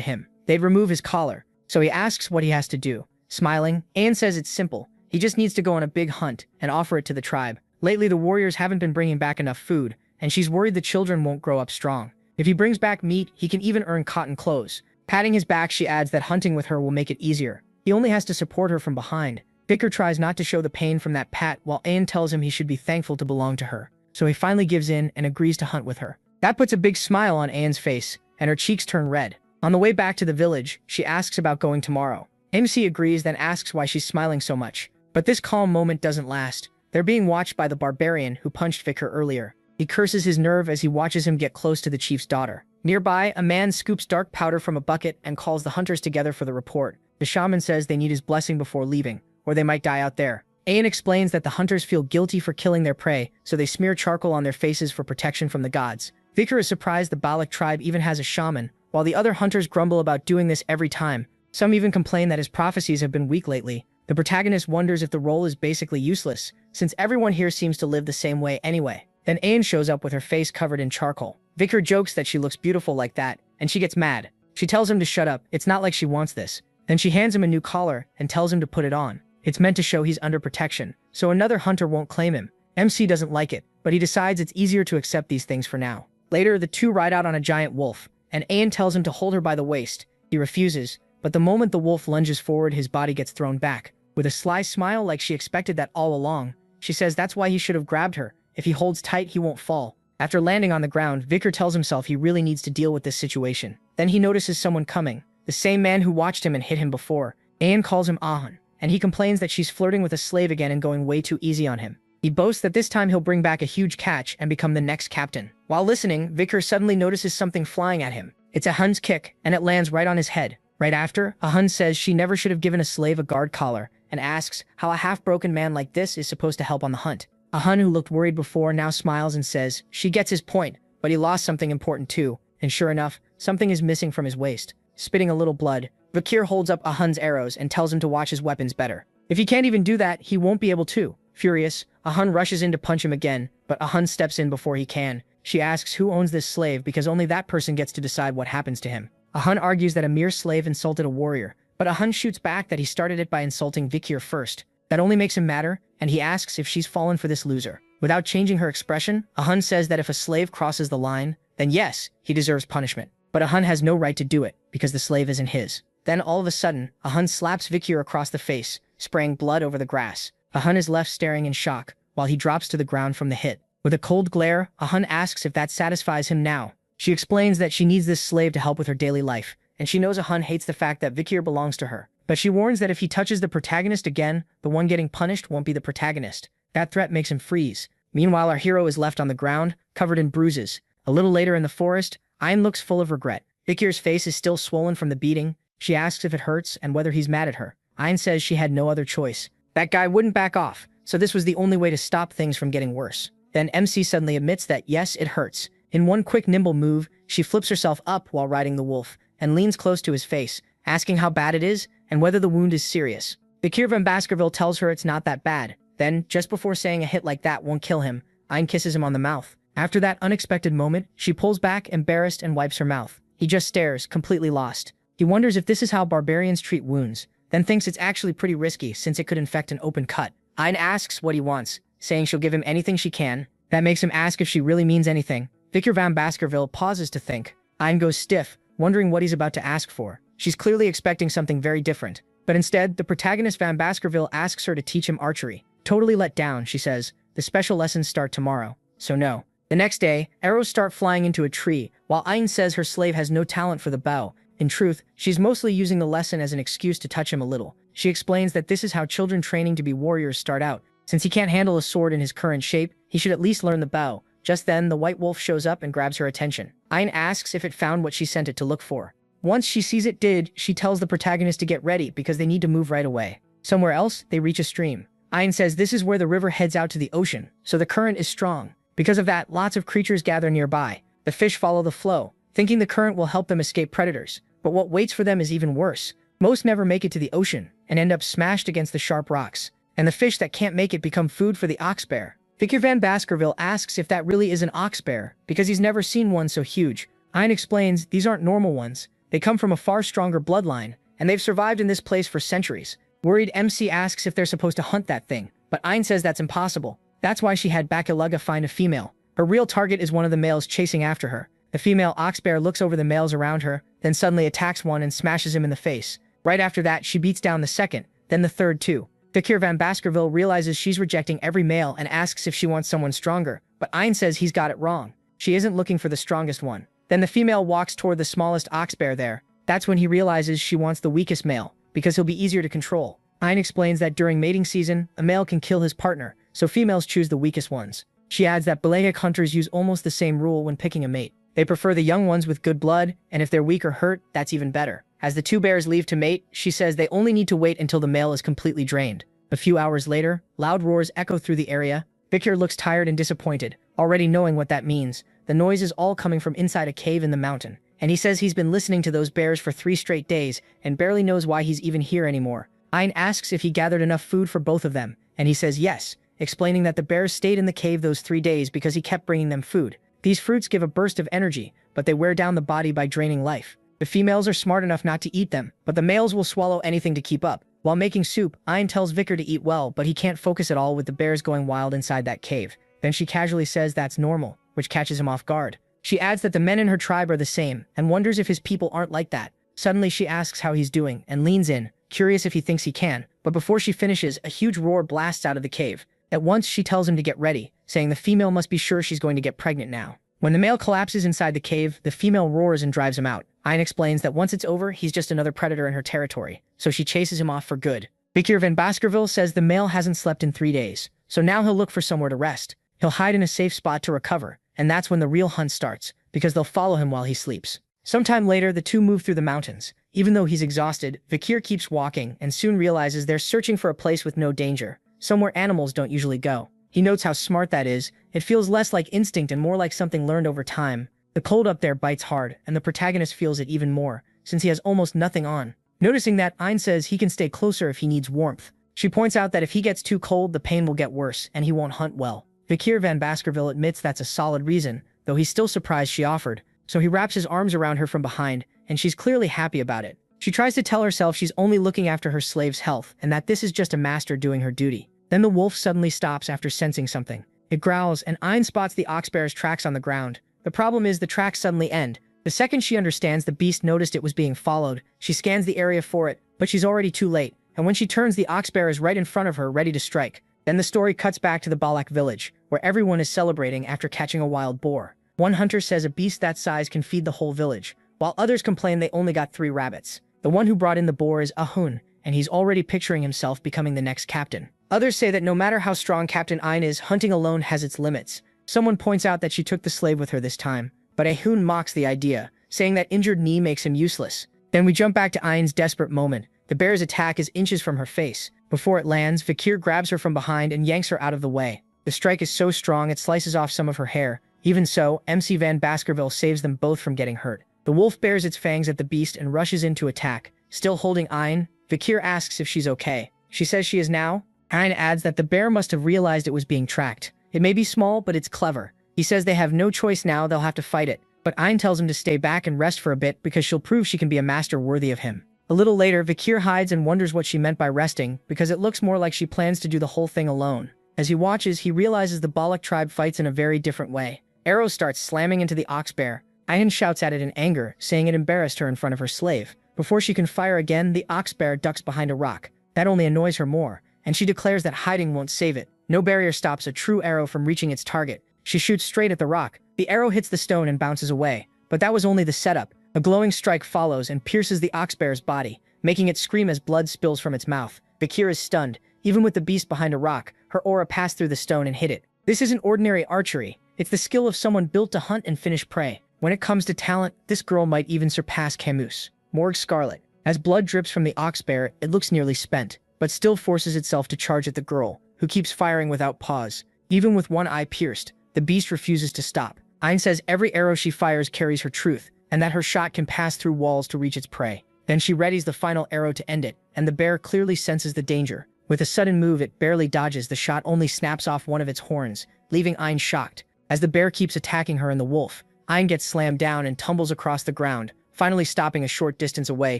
him. They'd remove his collar, so he asks what he has to do. Smiling, Ayan says it's simple. He just needs to go on a big hunt and offer it to the tribe. Lately, the warriors haven't been bringing back enough food, and she's worried the children won't grow up strong. If he brings back meat, he can even earn cotton clothes. Patting his back, she adds that hunting with her will make it easier. He only has to support her from behind. Vikir tries not to show the pain from that pat while Ayan tells him he should be thankful to belong to her. So he finally gives in and agrees to hunt with her. That puts a big smile on Ayan's face, and her cheeks turn red. On the way back to the village, she asks about going tomorrow. MC agrees, then asks why she's smiling so much. But this calm moment doesn't last. They're being watched by the barbarian who punched Vikir earlier. He curses his nerve as he watches him get close to the chief's daughter. Nearby, a man scoops dark powder from a bucket and calls the hunters together for the report. The shaman says they need his blessing before leaving, or they might die out there. Ayan explains that the hunters feel guilty for killing their prey, so they smear charcoal on their faces for protection from the gods. Vicar is surprised the Balak tribe even has a shaman, while the other hunters grumble about doing this every time. Some even complain that his prophecies have been weak lately. The protagonist wonders if the role is basically useless, since everyone here seems to live the same way anyway. Then Ayan shows up with her face covered in charcoal. Vicar jokes that she looks beautiful like that, and she gets mad. She tells him to shut up, it's not like she wants this. Then she hands him a new collar and tells him to put it on. It's meant to show he's under protection, so another hunter won't claim him. MC doesn't like it, but he decides it's easier to accept these things for now. Later, the two ride out on a giant wolf, and Ayan tells him to hold her by the waist. He refuses, but the moment the wolf lunges forward, his body gets thrown back. With a sly smile like she expected that all along, she says that's why he should have grabbed her. If he holds tight, he won't fall. After landing on the ground, Vicar tells himself he really needs to deal with this situation. Then he notices someone coming, the same man who watched him and hit him before. Ayan calls him Ahan, and he complains that she's flirting with a slave again and going way too easy on him. He boasts that this time he'll bring back a huge catch and become the next captain. While listening, Vicar suddenly notices something flying at him. It's a Hun's kick, and it lands right on his head. Right after, a Hun says she never should have given a slave a guard collar, and asks how a half-broken man like this is supposed to help on the hunt. A Hun who looked worried before now smiles and says she gets his point, but he lost something important too, and sure enough, something is missing from his waist. Spitting a little blood, Vakir holds up a Hun's arrows and tells him to watch his weapons better. If he can't even do that, he won't be able to. Furious, a Hun rushes in to punch him again, but a Hun steps in before he can. She asks who owns this slave because only that person gets to decide what happens to him. A Hun argues that a mere slave insulted a warrior, but a Hun shoots back that he started it by insulting Vakir first. That only makes him madder, and he asks if she's fallen for this loser. Without changing her expression, a Hun says that if a slave crosses the line, then yes, he deserves punishment. But a Hun has no right to do it, because the slave isn't his. Then all of a sudden, a Hun slaps Vakir across the face, spraying blood over the grass. A Hun is left staring in shock, while he drops to the ground from the hit. With a cold glare, a Hun asks if that satisfies him now. She explains that she needs this slave to help with her daily life, and she knows a Hun hates the fact that Vakir belongs to her. But she warns that if he touches the protagonist again, the one getting punished won't be the protagonist. That threat makes him freeze. Meanwhile, our hero is left on the ground, covered in bruises. A little later in the forest, Ayan looks full of regret. Vakir's face is still swollen from the beating. She asks if it hurts and whether he's mad at her. Ayan says she had no other choice. That guy wouldn't back off, so this was the only way to stop things from getting worse. Then MC suddenly admits that yes, it hurts. In one quick nimble move, she flips herself up while riding the wolf, and leans close to his face, asking how bad it is and whether the wound is serious. Vakir van Baskerville tells her it's not that bad. Then, just before saying a hit like that won't kill him, Ayan kisses him on the mouth. After that unexpected moment, she pulls back, embarrassed, and wipes her mouth. He just stares, completely lost. He wonders if this is how barbarians treat wounds, then thinks it's actually pretty risky since it could infect an open cut. Ayan asks what he wants, saying she'll give him anything she can. That makes him ask if she really means anything. Vakir van Baskerville pauses to think. Ayan goes stiff, wondering what he's about to ask for. She's clearly expecting something very different. But instead, the protagonist Van Baskerville asks her to teach him archery. Totally let down, she says. The special lessons start tomorrow. So no. The next day, arrows start flying into a tree, while Ayan says her slave has no talent for the bow. In truth, she's mostly using the lesson as an excuse to touch him a little. She explains that this is how children training to be warriors start out. Since he can't handle a sword in his current shape, he should at least learn the bow. Just then, the white wolf shows up and grabs her attention. Ayan asks if it found what she sent it to look for. Once she sees it did, she tells the protagonist to get ready because they need to move right away. Somewhere else, they reach a stream. Ayan says this is where the river heads out to the ocean, so the current is strong. Because of that, lots of creatures gather nearby. The fish follow the flow, thinking the current will help them escape predators. But what waits for them is even worse. Most never make it to the ocean, and end up smashed against the sharp rocks. And the fish that can't make it become food for the ox bear. Vakir van Baskerville asks if that really is an ox bear, because he's never seen one so huge. Ayan explains these aren't normal ones. They come from a far stronger bloodline, and they've survived in this place for centuries. Worried, MC asks if they're supposed to hunt that thing, but Ayan says that's impossible. That's why she had Bakiluga find a female. Her real target is one of the males chasing after her. The female ox bear looks over the males around her, then suddenly attacks one and smashes him in the face. Right after that, she beats down the second, then the third too. Vakir van Baskerville realizes she's rejecting every male and asks if she wants someone stronger, but Ayan says he's got it wrong. She isn't looking for the strongest one. Then the female walks toward the smallest ox bear there. That's when he realizes she wants the weakest male, because he'll be easier to control. Ayan explains that during mating season, a male can kill his partner, so females choose the weakest ones. She adds that Belagic hunters use almost the same rule when picking a mate. They prefer the young ones with good blood, and if they're weak or hurt, that's even better. As the two bears leave to mate, she says they only need to wait until the male is completely drained. A few hours later, loud roars echo through the area. Vikir looks tired and disappointed, already knowing what that means. The noise is all coming from inside a cave in the mountain, and he says he's been listening to those bears for 3 straight days and barely knows why he's even here anymore. Ayn asks if he gathered enough food for both of them, and he says yes, explaining that the bears stayed in the cave those 3 days because he kept bringing them food. These fruits give a burst of energy, but they wear down the body by draining life. The females are smart enough not to eat them, but the males will swallow anything to keep up. While making soup, Ayn tells Vikir to eat well, but he can't focus at all with the bears going wild inside that cave. Then she casually says that's normal, which catches him off guard. She adds that the men in her tribe are the same, and wonders if his people aren't like that. Suddenly she asks how he's doing, and leans in, curious if he thinks he can, but before she finishes, a huge roar blasts out of the cave. At once she tells him to get ready, saying the female must be sure she's going to get pregnant now. When the male collapses inside the cave, the female roars and drives him out. Ayn explains that once it's over, he's just another predator in her territory, so she chases him off for good. Vikir van Baskerville says the male hasn't slept in 3 days, so now he'll look for somewhere to rest. He'll hide in a safe spot to recover, and that's when the real hunt starts, because they'll follow him while he sleeps. Sometime later, the two move through the mountains. Even though he's exhausted, Vikir keeps walking and soon realizes they're searching for a place with no danger, somewhere animals don't usually go. He notes how smart that is. It feels less like instinct and more like something learned over time. The cold up there bites hard, and the protagonist feels it even more, since he has almost nothing on. Noticing that, Ayn says he can stay closer if he needs warmth. She points out that if he gets too cold, the pain will get worse, and he won't hunt well. Vikir van Baskerville admits that's a solid reason, though he's still surprised she offered, so he wraps his arms around her from behind, and she's clearly happy about it. She tries to tell herself she's only looking after her slave's health, and that this is just a master doing her duty. Then the wolf suddenly stops after sensing something. It growls, and Ayn spots the oxbear's tracks on the ground. The problem is the tracks suddenly end. The second she understands the beast noticed it was being followed, she scans the area for it, but she's already too late, and when she turns, the oxbear is right in front of her, ready to strike. Then the story cuts back to the Balak village, where everyone is celebrating after catching a wild boar. One hunter says a beast that size can feed the whole village, while others complain they only got 3 rabbits. The one who brought in the boar is Ahun, and he's already picturing himself becoming the next captain. Others say that no matter how strong Captain Ayn is, hunting alone has its limits. Someone points out that she took the slave with her this time, but Ahun mocks the idea, saying that injured knee makes him useless. Then we jump back to Ayn's desperate moment. The bear's attack is inches from her face. Before it lands, Vikir grabs her from behind and yanks her out of the way. The strike is so strong it slices off some of her hair. Even so, MC Van Baskerville saves them both from getting hurt. The wolf bares its fangs at the beast and rushes in to attack. Still holding Ayn, Vikir asks if she's okay. She says she is now. Ayn adds that the bear must have realized it was being tracked. It may be small, but it's clever. He says they have no choice now, they'll have to fight it. But Ayn tells him to stay back and rest for a bit because she'll prove she can be a master worthy of him. A little later, Vikir hides and wonders what she meant by resting, because it looks more like she plans to do the whole thing alone. As he watches, he realizes the Balak tribe fights in a very different way. Arrows start slamming into the oxbear. Ayn shouts at it in anger, saying it embarrassed her in front of her slave. Before she can fire again, the oxbear ducks behind a rock. That only annoys her more, and she declares that hiding won't save it. No barrier stops a true arrow from reaching its target. She shoots straight at the rock. The arrow hits the stone and bounces away. But that was only the setup. A glowing strike follows and pierces the oxbear's body, making it scream as blood spills from its mouth. Vikir is stunned. Even with the beast behind a rock, her aura passed through the stone and hit it. This isn't ordinary archery. It's the skill of someone built to hunt and finish prey. When it comes to talent, this girl might even surpass Camus. Morgue Scarlet. As blood drips from the oxbear, it looks nearly spent, but still forces itself to charge at the girl, who keeps firing without pause. Even with one eye pierced, the beast refuses to stop. Ayn says every arrow she fires carries her truth, and that her shot can pass through walls to reach its prey. Then she readies the final arrow to end it, and the bear clearly senses the danger. With a sudden move, it barely dodges. The shot only snaps off one of its horns, leaving Ayn shocked. As the bear keeps attacking her and the wolf, Ayn gets slammed down and tumbles across the ground, finally stopping a short distance away,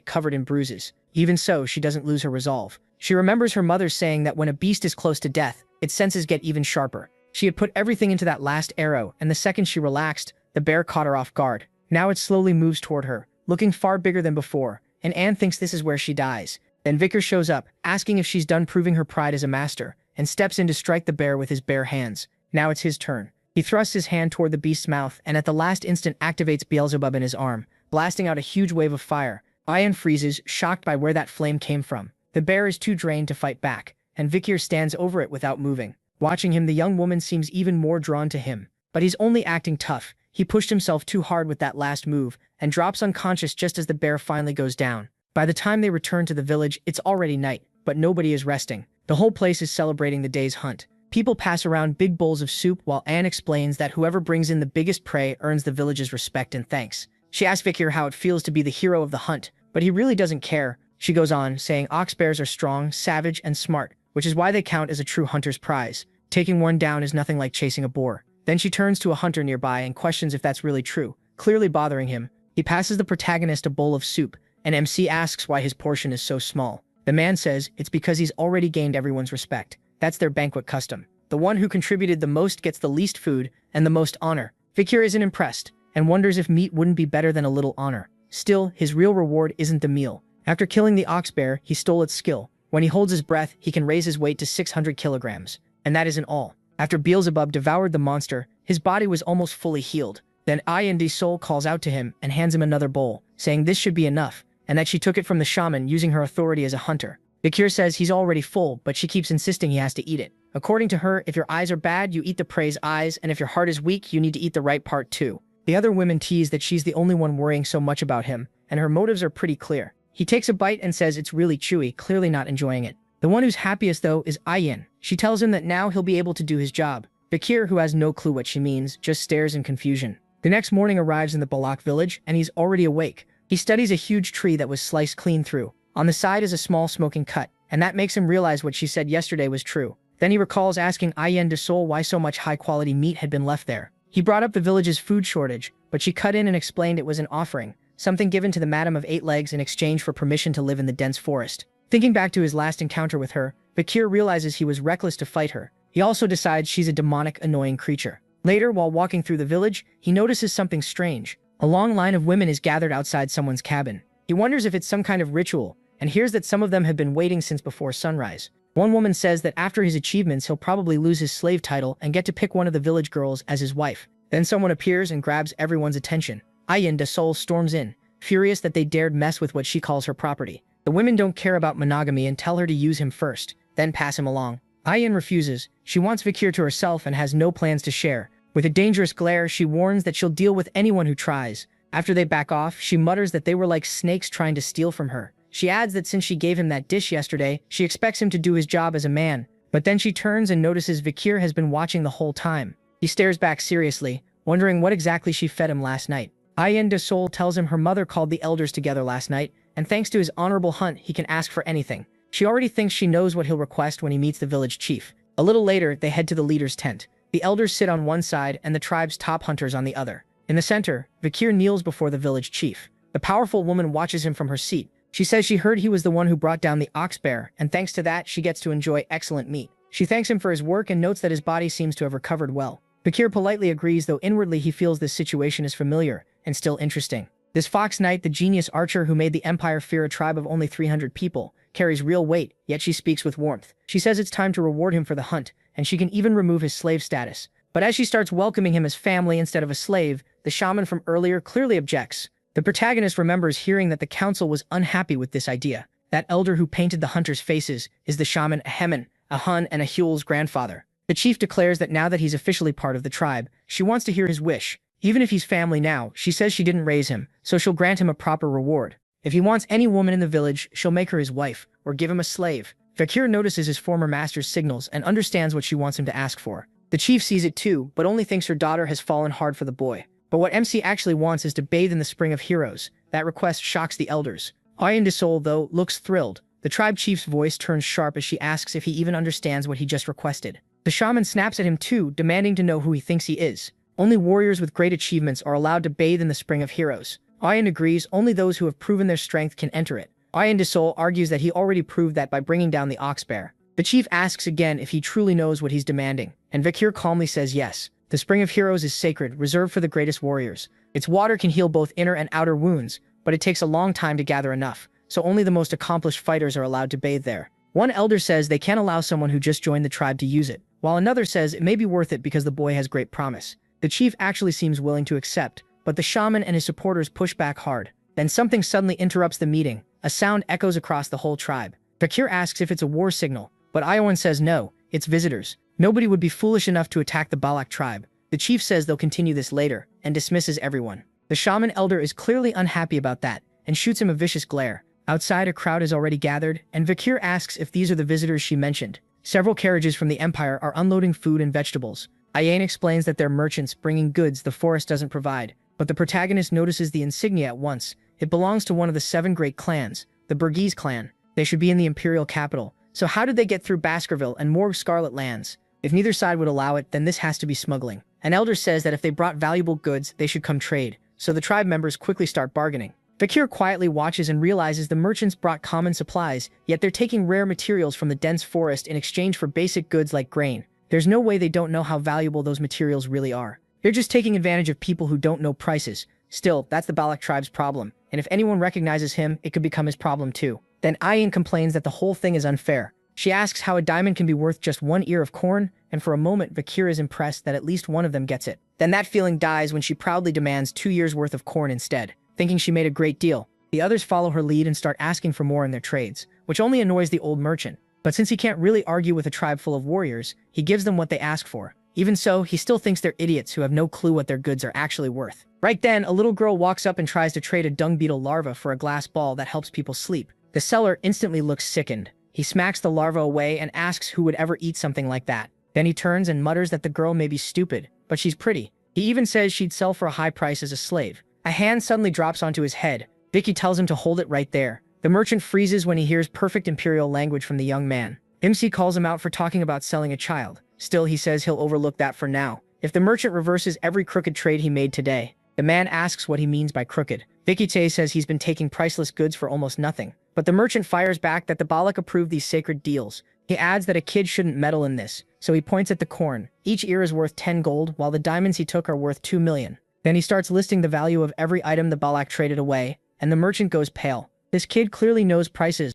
covered in bruises. Even so, she doesn't lose her resolve. She remembers her mother saying that when a beast is close to death, its senses get even sharper. She had put everything into that last arrow, and the second she relaxed, the bear caught her off guard. Now it slowly moves toward her, looking far bigger than before, and Anne thinks this is where she dies. Then Vikir shows up, asking if she's done proving her pride as a master, and steps in to strike the bear with his bare hands. Now it's his turn. He thrusts his hand toward the beast's mouth, and at the last instant activates Beelzebub in his arm, blasting out a huge wave of fire. Ayn freezes, shocked by where that flame came from. The bear is too drained to fight back, and Vikir stands over it without moving. Watching him, the young woman seems even more drawn to him. But he's only acting tough. He pushed himself too hard with that last move and drops unconscious just as the bear finally goes down. By the time they return to the village, it's already night, but nobody is resting. The whole place is celebrating the day's hunt. People pass around big bowls of soup while Anne explains that whoever brings in the biggest prey earns the village's respect and thanks. She asks Vikir how it feels to be the hero of the hunt, but he really doesn't care. She goes on, saying ox bears are strong, savage, and smart, which is why they count as a true hunter's prize. Taking one down is nothing like chasing a boar. Then she turns to a hunter nearby and questions if that's really true, clearly bothering him. He passes the protagonist a bowl of soup, and MC asks why his portion is so small. The man says it's because he's already gained everyone's respect. That's their banquet custom. The one who contributed the most gets the least food and the most honor. Vikir isn't impressed and wonders if meat wouldn't be better than a little honor. Still, his real reward isn't the meal. After killing the ox bear, he stole its skill. When he holds his breath, he can raise his weight to 600 kilograms. And that isn't all. After Beelzebub devoured the monster, his body was almost fully healed. Then Ayindi's soul calls out to him and hands him another bowl, saying this should be enough, and that she took it from the shaman using her authority as a hunter. Vikir says he's already full, but she keeps insisting he has to eat it. According to her, if your eyes are bad, you eat the prey's eyes, and if your heart is weak, you need to eat the right part too. The other women tease that she's the only one worrying so much about him, and her motives are pretty clear. He takes a bite and says it's really chewy, clearly not enjoying it. The one who's happiest, though, is Ayin. She tells him that now he'll be able to do his job. Vikir, who has no clue what she means, just stares in confusion. The next morning arrives in the Balak village, and he's already awake. He studies a huge tree that was sliced clean through. On the side is a small smoking cut, and that makes him realize what she said yesterday was true. Then he recalls asking Ayin de Sol why so much high-quality meat had been left there. He brought up the village's food shortage, but she cut in and explained it was an offering, something given to the Madam of Eight Legs in exchange for permission to live in the dense forest. Thinking back to his last encounter with her, Vikir realizes he was reckless to fight her. He also decides she's a demonic, annoying creature. Later, while walking through the village, he notices something strange. A long line of women is gathered outside someone's cabin. He wonders if it's some kind of ritual, and hears that some of them have been waiting since before sunrise. One woman says that after his achievements, he'll probably lose his slave title and get to pick one of the village girls as his wife. Then someone appears and grabs everyone's attention. Ayin de Sol storms in, furious that they dared mess with what she calls her property. The women don't care about monogamy and tell her to use him first, then pass him along. Ayin refuses. She wants Vikir to herself and has no plans to share. With a dangerous glare, she warns that she'll deal with anyone who tries. After they back off, she mutters that they were like snakes trying to steal from her. She adds that since she gave him that dish yesterday, she expects him to do his job as a man. But then she turns and notices Vikir has been watching the whole time. He stares back seriously, wondering what exactly she fed him last night. Ayin de Sol tells him her mother called the elders together last night, and thanks to his honorable hunt, he can ask for anything. She already thinks she knows what he'll request when he meets the village chief. A little later, they head to the leader's tent. The elders sit on one side and the tribe's top hunters on the other. In the center, Vikir kneels before the village chief. The powerful woman watches him from her seat. She says she heard he was the one who brought down the ox bear, and thanks to that, she gets to enjoy excellent meat. She thanks him for his work and notes that his body seems to have recovered well. Vikir politely agrees, though inwardly he feels this situation is familiar and still interesting. This Fox Knight, the genius archer who made the Empire fear a tribe of only 300 people, carries real weight, yet she speaks with warmth. She says it's time to reward him for the hunt, and she can even remove his slave status. But as she starts welcoming him as family instead of a slave, the shaman from earlier clearly objects. The protagonist remembers hearing that the council was unhappy with this idea. That elder who painted the hunters' faces is the shaman Ahemen, a Hun and a Huel's grandfather. The chief declares that now that he's officially part of the tribe, she wants to hear his wish. Even if he's family now, she says she didn't raise him, so she'll grant him a proper reward. If he wants any woman in the village, she'll make her his wife, or give him a slave. Vikir notices his former master's signals and understands what she wants him to ask for. The chief sees it too, but only thinks her daughter has fallen hard for the boy. But what MC actually wants is to bathe in the Spring of Heroes. That request shocks the elders. Ayin de Sol, though, looks thrilled. The tribe chief's voice turns sharp as she asks if he even understands what he just requested. The shaman snaps at him too, demanding to know who he thinks he is. Only warriors with great achievements are allowed to bathe in the Spring of Heroes. Ayin agrees only those who have proven their strength can enter it. Ayin de Sol argues that he already proved that by bringing down the ox bear. The chief asks again if he truly knows what he's demanding, and Vikir calmly says yes. The Spring of Heroes is sacred, reserved for the greatest warriors. Its water can heal both inner and outer wounds, but it takes a long time to gather enough, so only the most accomplished fighters are allowed to bathe there. One elder says they can't allow someone who just joined the tribe to use it, while another says it may be worth it because the boy has great promise. The chief actually seems willing to accept, but the shaman and his supporters push back hard. Then something suddenly interrupts the meeting. A sound echoes across the whole tribe. Vikir asks if it's a war signal, but Iowan says no, it's visitors. Nobody would be foolish enough to attack the Balak tribe. The chief says they'll continue this later, and dismisses everyone. The shaman elder is clearly unhappy about that, and shoots him a vicious glare. Outside, a crowd is already gathered, and Vakir asks if these are the visitors she mentioned. Several carriages from the Empire are unloading food and vegetables. Ayan explains that they're merchants bringing goods the forest doesn't provide, but the protagonist notices the insignia at once. It belongs to one of the 7 great clans, the Burgese clan. They should be in the imperial capital. So how did they get through Baskerville and more Scarlet lands? If neither side would allow it, then this has to be smuggling. An elder says that if they brought valuable goods, they should come trade. So the tribe members quickly start bargaining. Vakir quietly watches and realizes the merchants brought common supplies, yet they're taking rare materials from the dense forest in exchange for basic goods like grain. There's no way they don't know how valuable those materials really are. They're just taking advantage of people who don't know prices. Still, that's the Balak tribe's problem, and if anyone recognizes him, it could become his problem too. Then Ayin complains that the whole thing is unfair. She asks how a diamond can be worth just 1 ear of corn, and for a moment Vakir is impressed that at least one of them gets it. Then that feeling dies when she proudly demands 2 years worth of corn instead, thinking she made a great deal. The others follow her lead and start asking for more in their trades, which only annoys the old merchant. But since he can't really argue with a tribe full of warriors, he gives them what they ask for. Even so, he still thinks they're idiots who have no clue what their goods are actually worth. Right then, a little girl walks up and tries to trade a dung beetle larva for a glass ball that helps people sleep. The seller instantly looks sickened. He smacks the larva away and asks who would ever eat something like that. Then he turns and mutters that the girl may be stupid, but she's pretty. He even says she'd sell for a high price as a slave. A hand suddenly drops onto his head. Vicky tells him to hold it right there. The merchant freezes when he hears perfect imperial language from the young man. MC calls him out for talking about selling a child. Still, he says he'll overlook that for now. If the merchant reverses every crooked trade he made today, the man asks what he means by crooked. Vikite says he's been taking priceless goods for almost nothing. But the merchant fires back that the Balak approved these sacred deals. He adds that a kid shouldn't meddle in this, so he points at the corn. Each ear is worth 10 gold, while the diamonds he took are worth 2 million. Then he starts listing the value of every item the Balak traded away, and the merchant goes pale. This kid clearly knows prices.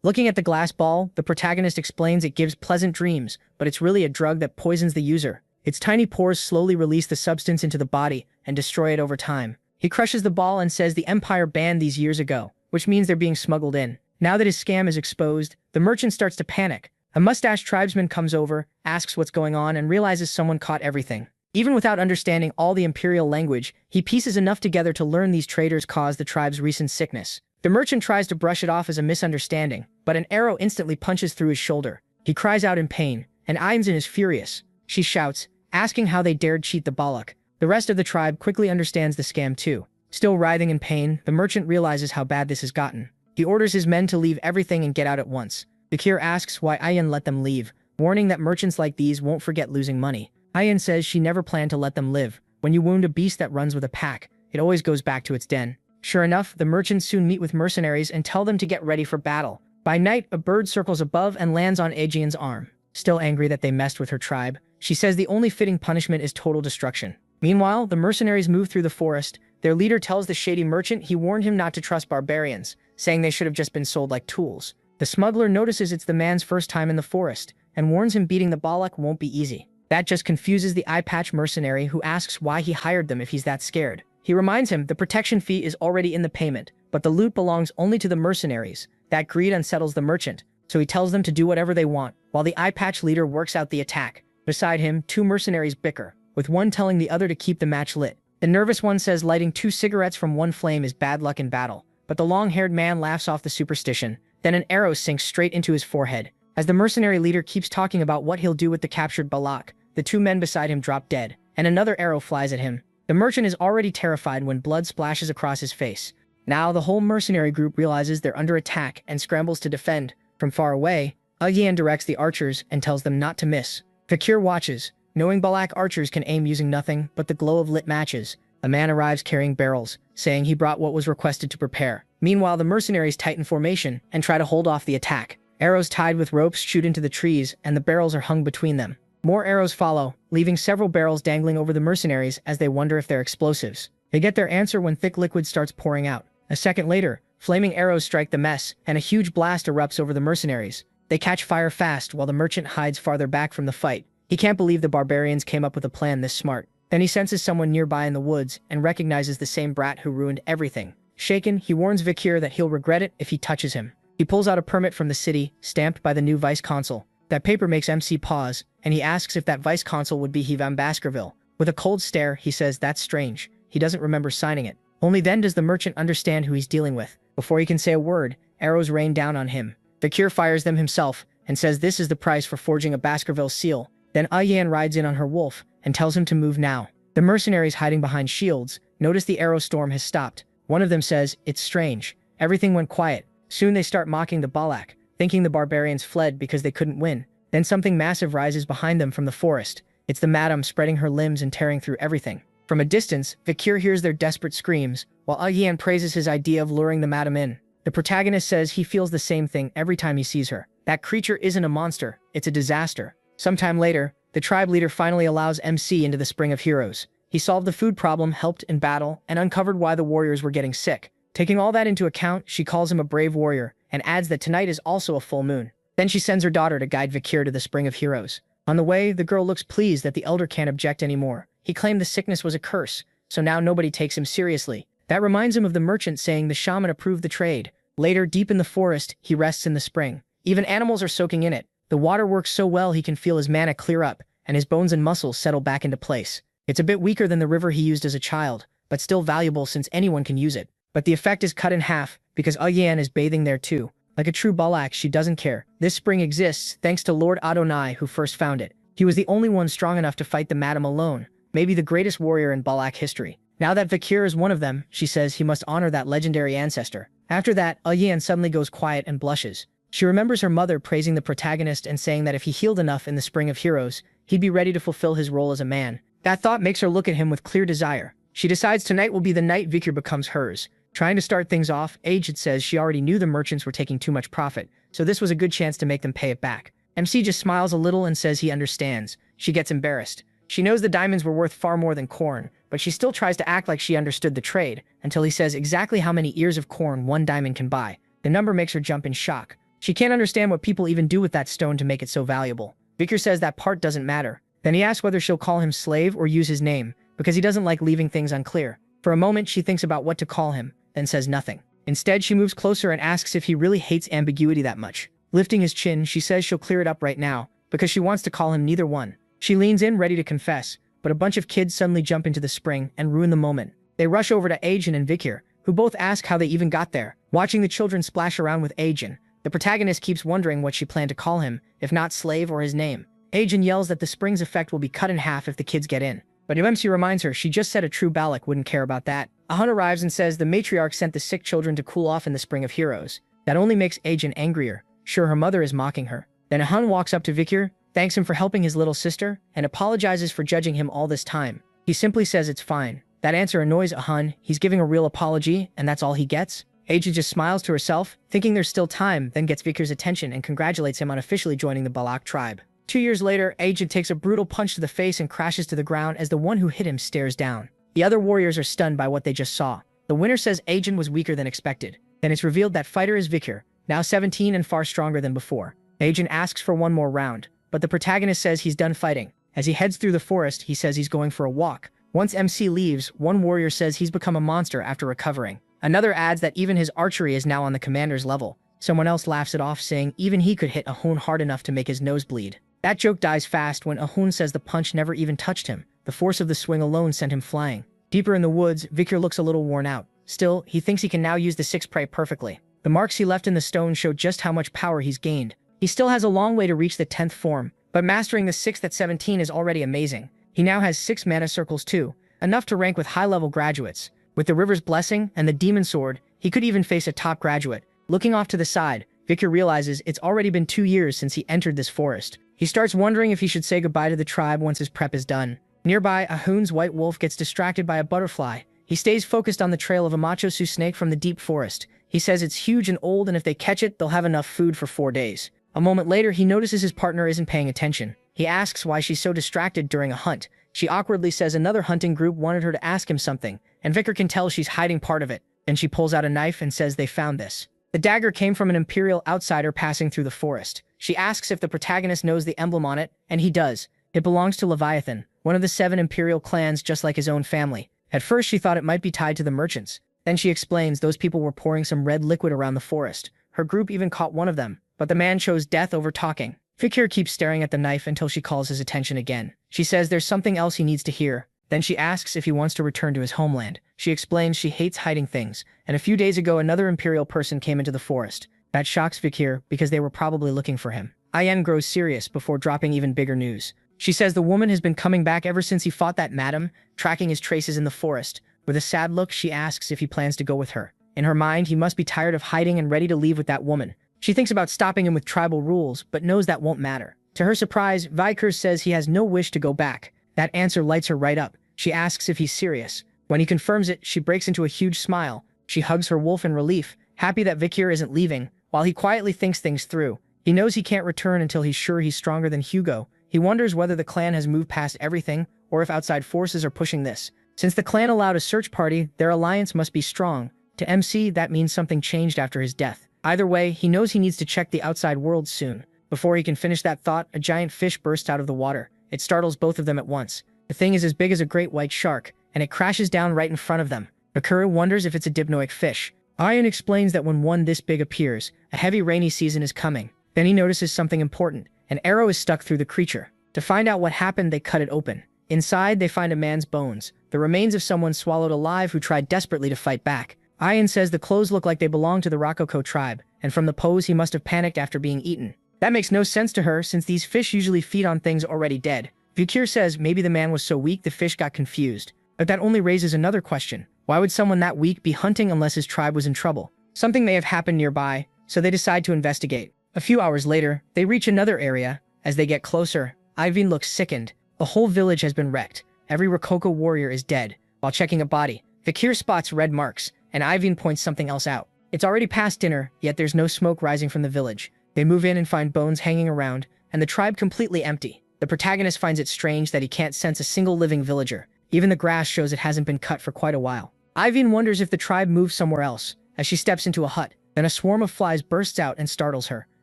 Looking at the glass ball, the protagonist explains it gives pleasant dreams, but it's really a drug that poisons the user. Its tiny pores slowly release the substance into the body and destroy it over time. He crushes the ball and says the Empire banned these years ago, which means they're being smuggled in. Now that his scam is exposed, the merchant starts to panic. A mustached tribesman comes over, asks what's going on, and realizes someone caught everything. Even without understanding all the imperial language, he pieces enough together to learn these traders caused the tribe's recent sickness. The merchant tries to brush it off as a misunderstanding, but an arrow instantly punches through his shoulder. He cries out in pain, and Ainzin is furious. She shouts, asking how they dared cheat the Balak. The rest of the tribe quickly understands the scam too. Still writhing in pain, the merchant realizes how bad this has gotten. He orders his men to leave everything and get out at once. Bakir asks why Ayan let them leave, warning that merchants like these won't forget losing money. Ayan says she never planned to let them live. When you wound a beast that runs with a pack, it always goes back to its den. Sure enough, the merchants soon meet with mercenaries and tell them to get ready for battle. By night, a bird circles above and lands on Aegean's arm. Still angry that they messed with her tribe, she says the only fitting punishment is total destruction. Meanwhile, the mercenaries move through the forest. Their leader tells the shady merchant he warned him not to trust barbarians, saying they should have just been sold like tools. The smuggler notices it's the man's first time in the forest, and warns him beating the Balak won't be easy. That just confuses the eye-patch mercenary who asks why he hired them if he's that scared. He reminds him the protection fee is already in the payment, but the loot belongs only to the mercenaries. That greed unsettles the merchant, so he tells them to do whatever they want, while the eye-patch leader works out the attack. Beside him, 2 mercenaries bicker, with one telling the other to keep the match lit. The nervous one says lighting 2 cigarettes from one flame is bad luck in battle, but the long-haired man laughs off the superstition. Then an arrow sinks straight into his forehead. As the mercenary leader keeps talking about what he'll do with the captured Balak, the 2 men beside him drop dead, and another arrow flies at him. The merchant is already terrified when blood splashes across his face. Now the whole mercenary group realizes they're under attack and scrambles to defend. From far away, Agyan directs the archers and tells them not to miss. Fakir watches, knowing Balak archers can aim using nothing but the glow of lit matches. A man arrives carrying barrels, saying he brought what was requested to prepare. Meanwhile, the mercenaries tighten formation and try to hold off the attack. Arrows tied with ropes shoot into the trees, and the barrels are hung between them. More arrows follow, leaving several barrels dangling over the mercenaries as they wonder if they're explosives. They get their answer when thick liquid starts pouring out. A second later, flaming arrows strike the mess, and a huge blast erupts over the mercenaries. They catch fire fast while the merchant hides farther back from the fight. He can't believe the barbarians came up with a plan this smart. Then he senses someone nearby in the woods and recognizes the same brat who ruined everything. Shaken, he warns Vakir that he'll regret it if he touches him. He pulls out a permit from the city, stamped by the new vice consul. That paper makes MC pause, and he asks if that vice consul would be Van Baskerville. With a cold stare, he says that's strange. He doesn't remember signing it. Only then does the merchant understand who he's dealing with. Before he can say a word, arrows rain down on him. Vicure fires them himself and says this is the price for forging a Baskerville seal. Then Yan rides in on her wolf and tells him to move now. The mercenaries hiding behind shields notice the arrow storm has stopped. One of them says, "It's strange. Everything went quiet." Soon they start mocking the Balak, thinking the barbarians fled because they couldn't win. Then something massive rises behind them from the forest. It's the madam spreading her limbs and tearing through everything. From a distance, Vicure hears their desperate screams, while Yan praises his idea of luring the madam in. The protagonist says he feels the same thing every time he sees her. That creature isn't a monster, it's a disaster. Sometime later, the tribe leader finally allows MC into the Spring of Heroes. He solved the food problem, helped in battle, and uncovered why the warriors were getting sick. Taking all that into account, she calls him a brave warrior, and adds that tonight is also a full moon. Then she sends her daughter to guide Vicure to the Spring of Heroes. On the way, the girl looks pleased that the elder can't object anymore. He claimed the sickness was a curse, so now nobody takes him seriously. That reminds him of the merchant saying the shaman approved the trade. Later, deep in the forest, he rests in the spring. Even animals are soaking in it. The water works so well he can feel his mana clear up, and his bones and muscles settle back into place. It's a bit weaker than the river he used as a child, but still valuable since anyone can use it. But the effect is cut in half, because Yan is bathing there too. Like a true Balak, she doesn't care. This spring exists thanks to Lord Adonai who first found it. He was the only one strong enough to fight the madam alone, maybe the greatest warrior in Balak history. Now that Vicure is one of them, she says he must honor that legendary ancestor. After that, Yan suddenly goes quiet and blushes. She remembers her mother praising the protagonist and saying that if he healed enough in the Spring of Heroes, he'd be ready to fulfill his role as a man. That thought makes her look at him with clear desire. She decides tonight will be the night Vicure becomes hers. Trying to start things off, Aged says she already knew the merchants were taking too much profit, so this was a good chance to make them pay it back. MC just smiles a little and says he understands. She gets embarrassed. She knows the diamonds were worth far more than corn, but she still tries to act like she understood the trade, until he says exactly how many ears of corn one diamond can buy. The number makes her jump in shock. She can't understand what people even do with that stone to make it so valuable. Vicure says that part doesn't matter. Then he asks whether she'll call him slave or use his name, because he doesn't like leaving things unclear. For a moment, she thinks about what to call him, then says nothing. Instead, she moves closer and asks if he really hates ambiguity that much. Lifting his chin, she says she'll clear it up right now, because she wants to call him neither one. She leans in, ready to confess, but a bunch of kids suddenly jump into the spring and ruin the moment. They rush over to Ajan and Vicure, who both ask how they even got there. Watching the children splash around with Ajan, the protagonist keeps wondering what she planned to call him, if not slave or his name. Ajan yells that the spring's effect will be cut in half if the kids get in. But MC reminds her she just said a true Balak wouldn't care about that. A Hun arrives and says the matriarch sent the sick children to cool off in the Spring of Heroes. That only makes Ajan angrier. Sure, her mother is mocking her. Then a Hun walks up to Vicure, thanks him for helping his little sister, and apologizes for judging him all this time. He simply says it's fine. That answer annoys a Hun. He's giving a real apology, and that's all he gets. Ajan just smiles to herself, thinking there's still time, then gets Vicure's attention and congratulates him on officially joining the Balak tribe. 2 years later, Ajan takes a brutal punch to the face and crashes to the ground as the one who hit him stares down. The other warriors are stunned by what they just saw. The winner says Ajan was weaker than expected. Then it's revealed that fighter is Vicure, now 17 and far stronger than before. Ajan asks for one more round, but the protagonist says he's done fighting. As he heads through the forest, he says he's going for a walk. Once MC leaves, one warrior says he's become a monster after recovering. Another adds that even his archery is now on the commander's level. Someone else laughs it off, saying even he could hit Ahun hard enough to make his nose bleed. That joke dies fast when Ahun says the punch never even touched him. The force of the swing alone sent him flying. Deeper in the woods, Vicure looks a little worn out. Still, he thinks he can now use the six prey perfectly. The marks he left in the stone show just how much power he's gained. He still has a long way to reach the 10th form, but mastering the 6th at 17 is already amazing. He now has 6 mana circles too, enough to rank with high-level graduates. With the River's Blessing and the Demon Sword, he could even face a top graduate. Looking off to the side, Vicure realizes it's already been 2 years since he entered this forest. He starts wondering if he should say goodbye to the tribe once his prep is done. Nearby, Ahun's white wolf gets distracted by a butterfly. He stays focused on the trail of a Machosu snake from the deep forest. He says it's huge and old, and if they catch it, they'll have enough food for 4 days. A moment later, he notices his partner isn't paying attention. He asks why she's so distracted during a hunt. She awkwardly says another hunting group wanted her to ask him something, and Vicure can tell she's hiding part of it. Then she pulls out a knife and says they found this. The dagger came from an Imperial outsider passing through the forest. She asks if the protagonist knows the emblem on it, and he does. It belongs to Leviathan, one of the 7 Imperial clans just like his own family. At first she thought it might be tied to the merchants. Then she explains those people were pouring some red liquid around the forest. Her group even caught one of them, but the man chose death over talking. Vikir keeps staring at the knife until she calls his attention again. She says there's something else he needs to hear. Then she asks if he wants to return to his homeland. She explains she hates hiding things, and a few days ago another Imperial person came into the forest. That shocks Vikir because they were probably looking for him. Ayen grows serious before dropping even bigger news. She says the woman has been coming back ever since he fought that madam, tracking his traces in the forest. With a sad look, she asks if he plans to go with her. In her mind, he must be tired of hiding and ready to leave with that woman. She thinks about stopping him with tribal rules, but knows that won't matter. To her surprise, Vikir says he has no wish to go back. That answer lights her right up. She asks if he's serious. When he confirms it, she breaks into a huge smile. She hugs her wolf in relief, happy that Vikir isn't leaving, while he quietly thinks things through. He knows he can't return until he's sure he's stronger than Hugo. He wonders whether the clan has moved past everything, or if outside forces are pushing this. Since the clan allowed a search party, their alliance must be strong. To MC, that means something changed after his death. Either way, he knows he needs to check the outside world soon. Before he can finish that thought, a giant fish bursts out of the water. It startles both of them at once. The thing is as big as a great white shark, and it crashes down right in front of them. Bakura wonders if it's a dipnoic fish. Ayen explains that when one this big appears, a heavy rainy season is coming. Then he notices something important. An arrow is stuck through the creature. To find out what happened, they cut it open. Inside, they find a man's bones, the remains of someone swallowed alive who tried desperately to fight back. Ayen says the clothes look like they belong to the Rococo tribe, and from the pose he must have panicked after being eaten. That makes no sense to her, since these fish usually feed on things already dead. Vikir says maybe the man was so weak the fish got confused. But that only raises another question. Why would someone that weak be hunting unless his tribe was in trouble? Something may have happened nearby, so they decide to investigate. A few hours later, they reach another area. As they get closer, Iveen looks sickened. The whole village has been wrecked. Every Rococo warrior is dead. While checking a body, Vikir spots red marks, and Iveen points something else out. It's already past dinner, yet there's no smoke rising from the village. They move in and find bones hanging around, and the tribe completely empty. The protagonist finds it strange that he can't sense a single living villager. Even the grass shows it hasn't been cut for quite a while. Iveen wonders if the tribe moved somewhere else, as she steps into a hut. Then a swarm of flies bursts out and startles her.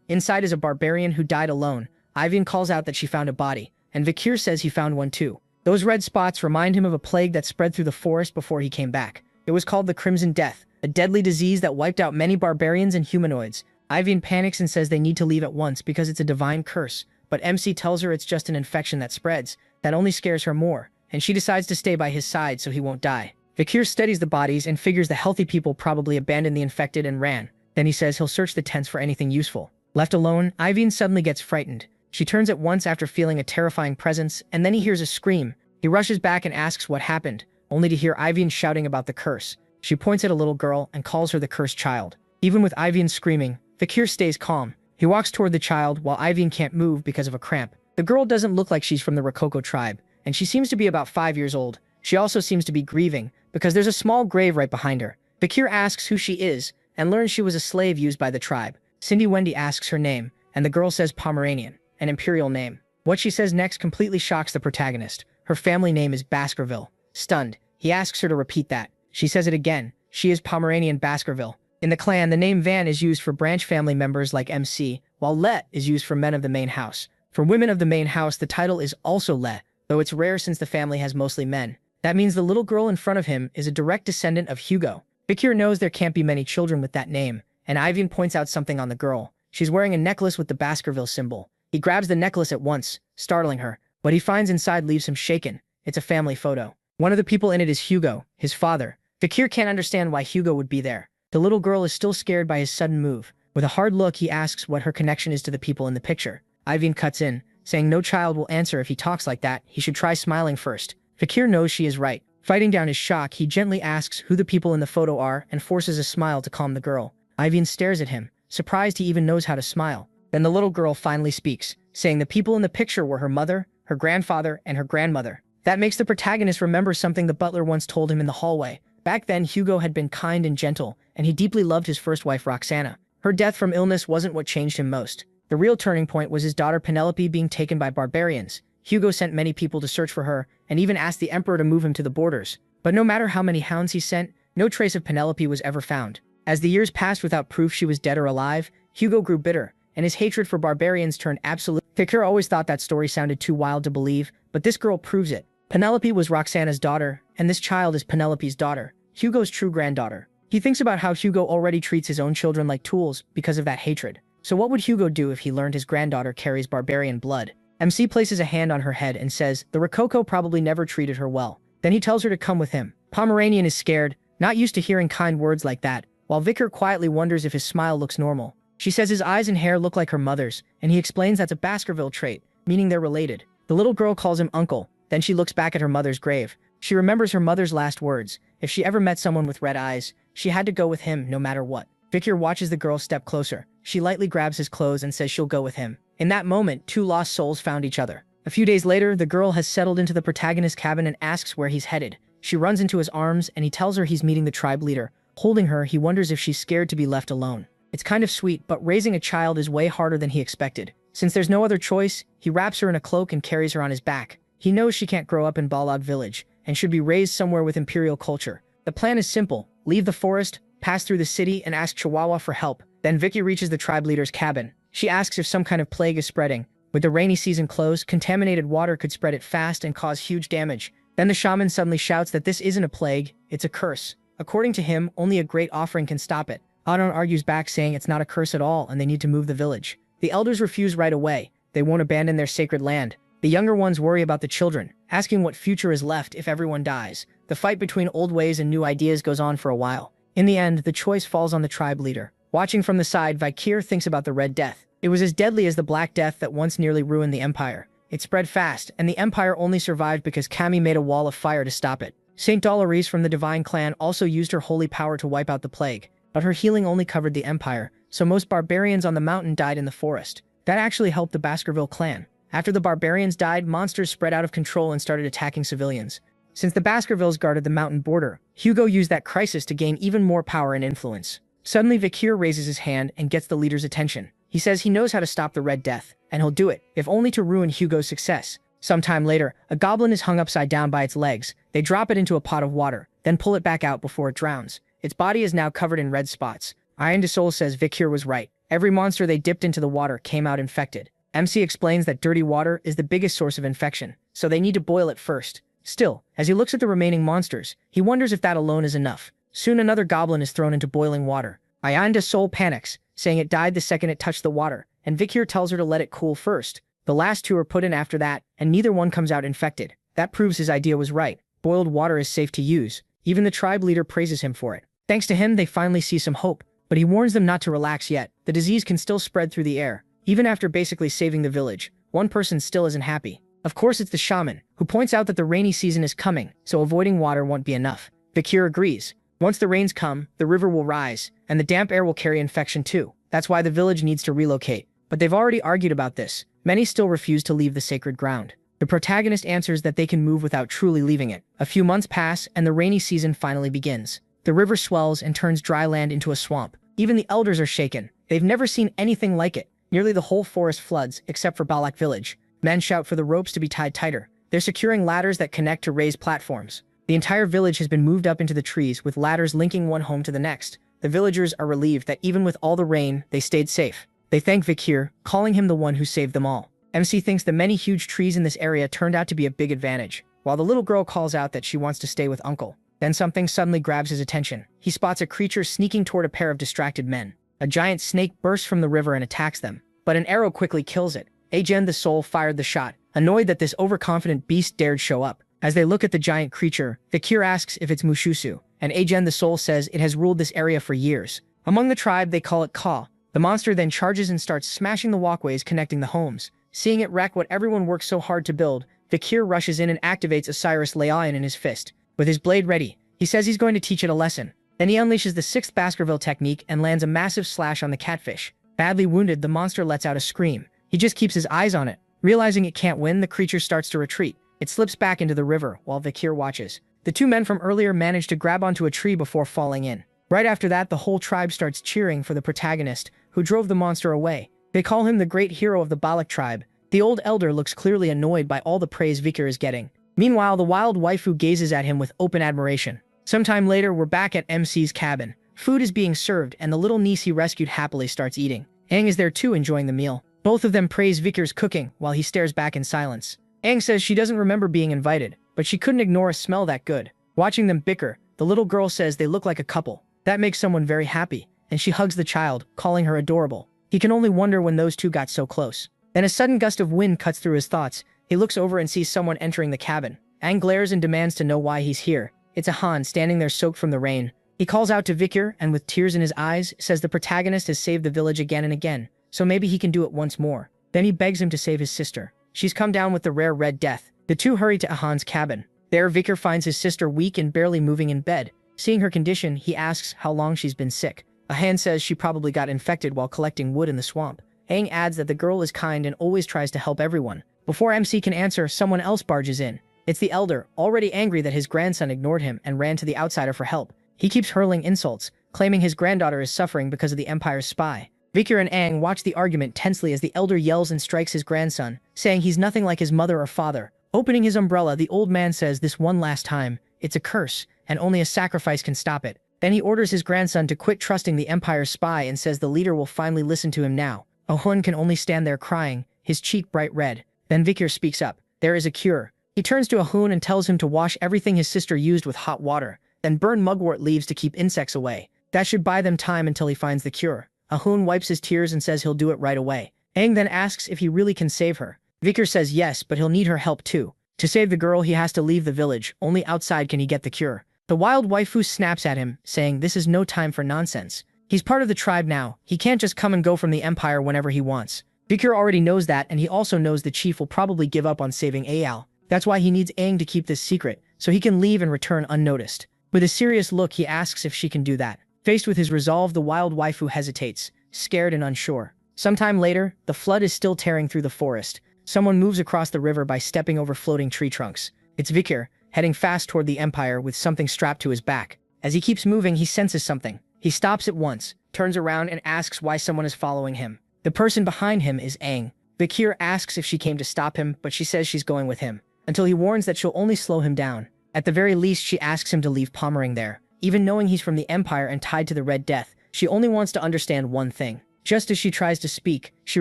Inside is a barbarian who died alone. Iveen calls out that she found a body, and Vikir says he found one too. Those red spots remind him of a plague that spread through the forest before he came back. It was called the Crimson Death, a deadly disease that wiped out many barbarians and humanoids. Iveen panics and says they need to leave at once because it's a divine curse, but MC tells her it's just an infection that spreads. That only scares her more, and she decides to stay by his side so he won't die. Vikir studies the bodies and figures the healthy people probably abandoned the infected and ran. Then he says he'll search the tents for anything useful. Left alone, Iveen suddenly gets frightened. She turns at once after feeling a terrifying presence, and then he hears a scream. He rushes back and asks what happened, only to hear Iveen shouting about the curse. She points at a little girl and calls her the cursed child. Even with Iveen screaming, Vikir stays calm. He walks toward the child while Iveen can't move because of a cramp. The girl doesn't look like she's from the Rococo tribe, and she seems to be about 5 years old. She also seems to be grieving, because there's a small grave right behind her. Vikir asks who she is, and learns she was a slave used by the tribe. Cindy Wendy asks her name, and the girl says Pomeranian, an imperial name. What she says next completely shocks the protagonist. Her family name is Baskerville. Stunned, he asks her to repeat that. She says it again. She is Pomeranian Baskerville. In the clan, the name Van is used for branch family members like MC, while Let is used for men of the main house. For women of the main house, the title is also Let, though it's rare since the family has mostly men. That means the little girl in front of him is a direct descendant of Hugo. Vikir knows there can't be many children with that name, and Iveen points out something on the girl. She's wearing a necklace with the Baskerville symbol. He grabs the necklace at once, startling her. What he finds inside leaves him shaken. It's a family photo. One of the people in it is Hugo, his father. Vikir can't understand why Hugo would be there. The little girl is still scared by his sudden move. With a hard look, he asks what her connection is to the people in the picture. Iveen cuts in, saying no child will answer if he talks like that. He should try smiling first. Vikir knows she is right. Fighting down his shock, he gently asks who the people in the photo are and forces a smile to calm the girl. Iveen stares at him, surprised he even knows how to smile. Then the little girl finally speaks, saying the people in the picture were her mother, her grandfather, and her grandmother. That makes the protagonist remember something the butler once told him in the hallway. Back then, Hugo had been kind and gentle, and he deeply loved his first wife, Roxana. Her death from illness wasn't what changed him most. The real turning point was his daughter Penelope being taken by barbarians. Hugo sent many people to search for her, and even asked the emperor to move him to the borders. But no matter how many hounds he sent, no trace of Penelope was ever found. As the years passed without proof she was dead or alive, Hugo grew bitter, and his hatred for barbarians turned absolute. Vikir always thought that story sounded too wild to believe, but this girl proves it. Penelope was Roxana's daughter, and this child is Penelope's daughter, Hugo's true granddaughter. He thinks about how Hugo already treats his own children like tools because of that hatred. So what would Hugo do if he learned his granddaughter carries barbarian blood? MC places a hand on her head and says the Rococo probably never treated her well. Then he tells her to come with him. Pomeranian is scared, not used to hearing kind words like that, while Vicar quietly wonders if his smile looks normal. She says his eyes and hair look like her mother's, and he explains that's a Baskerville trait, meaning they're related. The little girl calls him uncle, then she looks back at her mother's grave. She remembers her mother's last words. If she ever met someone with red eyes, she had to go with him no matter what. Vicar watches the girl step closer. She lightly grabs his clothes and says she'll go with him. In that moment, two lost souls found each other. A few days later, the girl has settled into the protagonist's cabin and asks where he's headed. She runs into his arms and he tells her he's meeting the tribe leader. Holding her, he wonders if she's scared to be left alone. It's kind of sweet, but raising a child is way harder than he expected. Since there's no other choice, he wraps her in a cloak and carries her on his back. He knows she can't grow up in Balog village and should be raised somewhere with imperial culture. The plan is simple: leave the forest, pass through the city, and ask Chihuahua for help. Then Vicky reaches the tribe leader's cabin. She asks if some kind of plague is spreading. With the rainy season close, contaminated water could spread it fast and cause huge damage. Then the shaman suddenly shouts that this isn't a plague, it's a curse. According to him, only a great offering can stop it. Adon argues back, saying it's not a curse at all and they need to move the village. The elders refuse right away. They won't abandon their sacred land. The younger ones worry about the children, asking what future is left if everyone dies. The fight between old ways and new ideas goes on for a while. In the end, the choice falls on the tribe leader. Watching from the side, Vikir thinks about the Red Death. It was as deadly as the Black Death that once nearly ruined the Empire. It spread fast, and the Empire only survived because Kami made a wall of fire to stop it. Saint Dolores from the Divine Clan also used her holy power to wipe out the plague, but her healing only covered the Empire, so most barbarians on the mountain died in the forest. That actually helped the Baskerville clan. After the barbarians died, monsters spread out of control and started attacking civilians. Since the Baskervilles guarded the mountain border, Hugo used that crisis to gain even more power and influence. Suddenly, Vikir raises his hand and gets the leader's attention. He says he knows how to stop the Red Death, and he'll do it, if only to ruin Hugo's success. Sometime later, a goblin is hung upside down by its legs. They drop it into a pot of water, then pull it back out before it drowns. Its body is now covered in red spots. Iron de Soul says Vikir was right. Every monster they dipped into the water came out infected. MC explains that dirty water is the biggest source of infection, so they need to boil it first. Still, as he looks at the remaining monsters, he wonders if that alone is enough. Soon another goblin is thrown into boiling water. Iron de Soul panics, saying it died the second it touched the water, and Vikir tells her to let it cool first. The last two are put in after that, and neither one comes out infected. That proves his idea was right. Boiled water is safe to use. Even the tribe leader praises him for it. Thanks to him, they finally see some hope, but he warns them not to relax yet. The disease can still spread through the air. Even after basically saving the village, one person still isn't happy. Of course, it's the shaman, who points out that the rainy season is coming, so avoiding water won't be enough. Vikir agrees. Once the rains come, the river will rise, and the damp air will carry infection too. That's why the village needs to relocate. But they've already argued about this. Many still refuse to leave the sacred ground. The protagonist answers that they can move without truly leaving it. A few months pass, and the rainy season finally begins. The river swells and turns dry land into a swamp. Even the elders are shaken. They've never seen anything like it. Nearly the whole forest floods, except for Balak village. Men shout for the ropes to be tied tighter. They're securing ladders that connect to raised platforms. The entire village has been moved up into the trees with ladders linking one home to the next. The villagers are relieved that even with all the rain, they stayed safe. They thank Vikir, calling him the one who saved them all. MC thinks the many huge trees in this area turned out to be a big advantage, while the little girl calls out that she wants to stay with Uncle. Then something suddenly grabs his attention. He spots a creature sneaking toward a pair of distracted men. A giant snake bursts from the river and attacks them, but an arrow quickly kills it. Agen the Soul fired the shot, annoyed that this overconfident beast dared show up. As they look at the giant creature, Vikir asks if it's Mushusu, and Agen the Soul says it has ruled this area for years. Among the tribe, they call it Ka. The monster then charges and starts smashing the walkways connecting the homes. Seeing it wreck what everyone worked so hard to build, Vikir rushes in and activates Osiris Leayan in his fist. With his blade ready, he says he's going to teach it a lesson. Then he unleashes the 6th Baskerville technique and lands a massive slash on the catfish. Badly wounded, the monster lets out a scream. He just keeps his eyes on it. Realizing it can't win, the creature starts to retreat. It slips back into the river, while Vikir watches. The two men from earlier manage to grab onto a tree before falling in. Right after that, the whole tribe starts cheering for the protagonist, who drove the monster away. They call him the great hero of the Balak tribe. The old elder looks clearly annoyed by all the praise Vikir is getting. Meanwhile, the wild waifu gazes at him with open admiration. Sometime later, we're back at MC's cabin. Food is being served, and the little niece he rescued happily starts eating. Aang is there too, enjoying the meal. Both of them praise Vikir's cooking, while he stares back in silence. Aang says she doesn't remember being invited, but she couldn't ignore a smell that good. Watching them bicker, the little girl says they look like a couple. That makes someone very happy, and she hugs the child, calling her adorable. He can only wonder when those two got so close. Then a sudden gust of wind cuts through his thoughts. He looks over and sees someone entering the cabin. Aang glares and demands to know why he's here. It's a Han standing there soaked from the rain. He calls out to Vikir and with tears in his eyes, says the protagonist has saved the village again and again, so maybe he can do it once more. Then he begs him to save his sister. She's come down with the rare Red Death. The two hurry to Ahan's cabin. There, Vikir finds his sister weak and barely moving in bed. Seeing her condition, he asks how long she's been sick. Ahan says she probably got infected while collecting wood in the swamp. Aang adds that the girl is kind and always tries to help everyone. Before MC can answer, someone else barges in. It's the elder, already angry that his grandson ignored him and ran to the outsider for help. He keeps hurling insults, claiming his granddaughter is suffering because of the Empire's spy. Vikir and Aang watch the argument tensely as the elder yells and strikes his grandson, saying he's nothing like his mother or father. Opening his umbrella, the old man says this one last time, it's a curse, and only a sacrifice can stop it. Then he orders his grandson to quit trusting the Empire's spy and says the leader will finally listen to him now. Ahun can only stand there crying, his cheek bright red. Then Vikir speaks up. There is a cure. He turns to Ahun and tells him to wash everything his sister used with hot water, then burn mugwort leaves to keep insects away. That should buy them time until he finds the cure. Ahun wipes his tears and says he'll do it right away. Aang then asks if he really can save her. Vikir says yes, but he'll need her help too. To save the girl, he has to leave the village. Only outside can he get the cure. The wild waifu snaps at him, saying this is no time for nonsense. He's part of the tribe now. He can't just come and go from the Empire whenever he wants. Vikir already knows that, and he also knows the chief will probably give up on saving Ayal. That's why he needs Aang to keep this secret, so he can leave and return unnoticed. With a serious look, he asks if she can do that. Faced with his resolve, the wild waifu hesitates, scared and unsure. Sometime later, the flood is still tearing through the forest. Someone moves across the river by stepping over floating tree trunks. It's Vikir, heading fast toward the Empire with something strapped to his back. As he keeps moving, he senses something. He stops at once, turns around and asks why someone is following him. The person behind him is Aang. Vikir asks if she came to stop him, but she says she's going with him, until he warns that she'll only slow him down. At the very least, she asks him to leave Pomerang there. Even knowing he's from the Empire and tied to the Red Death, she only wants to understand one thing. Just as she tries to speak, she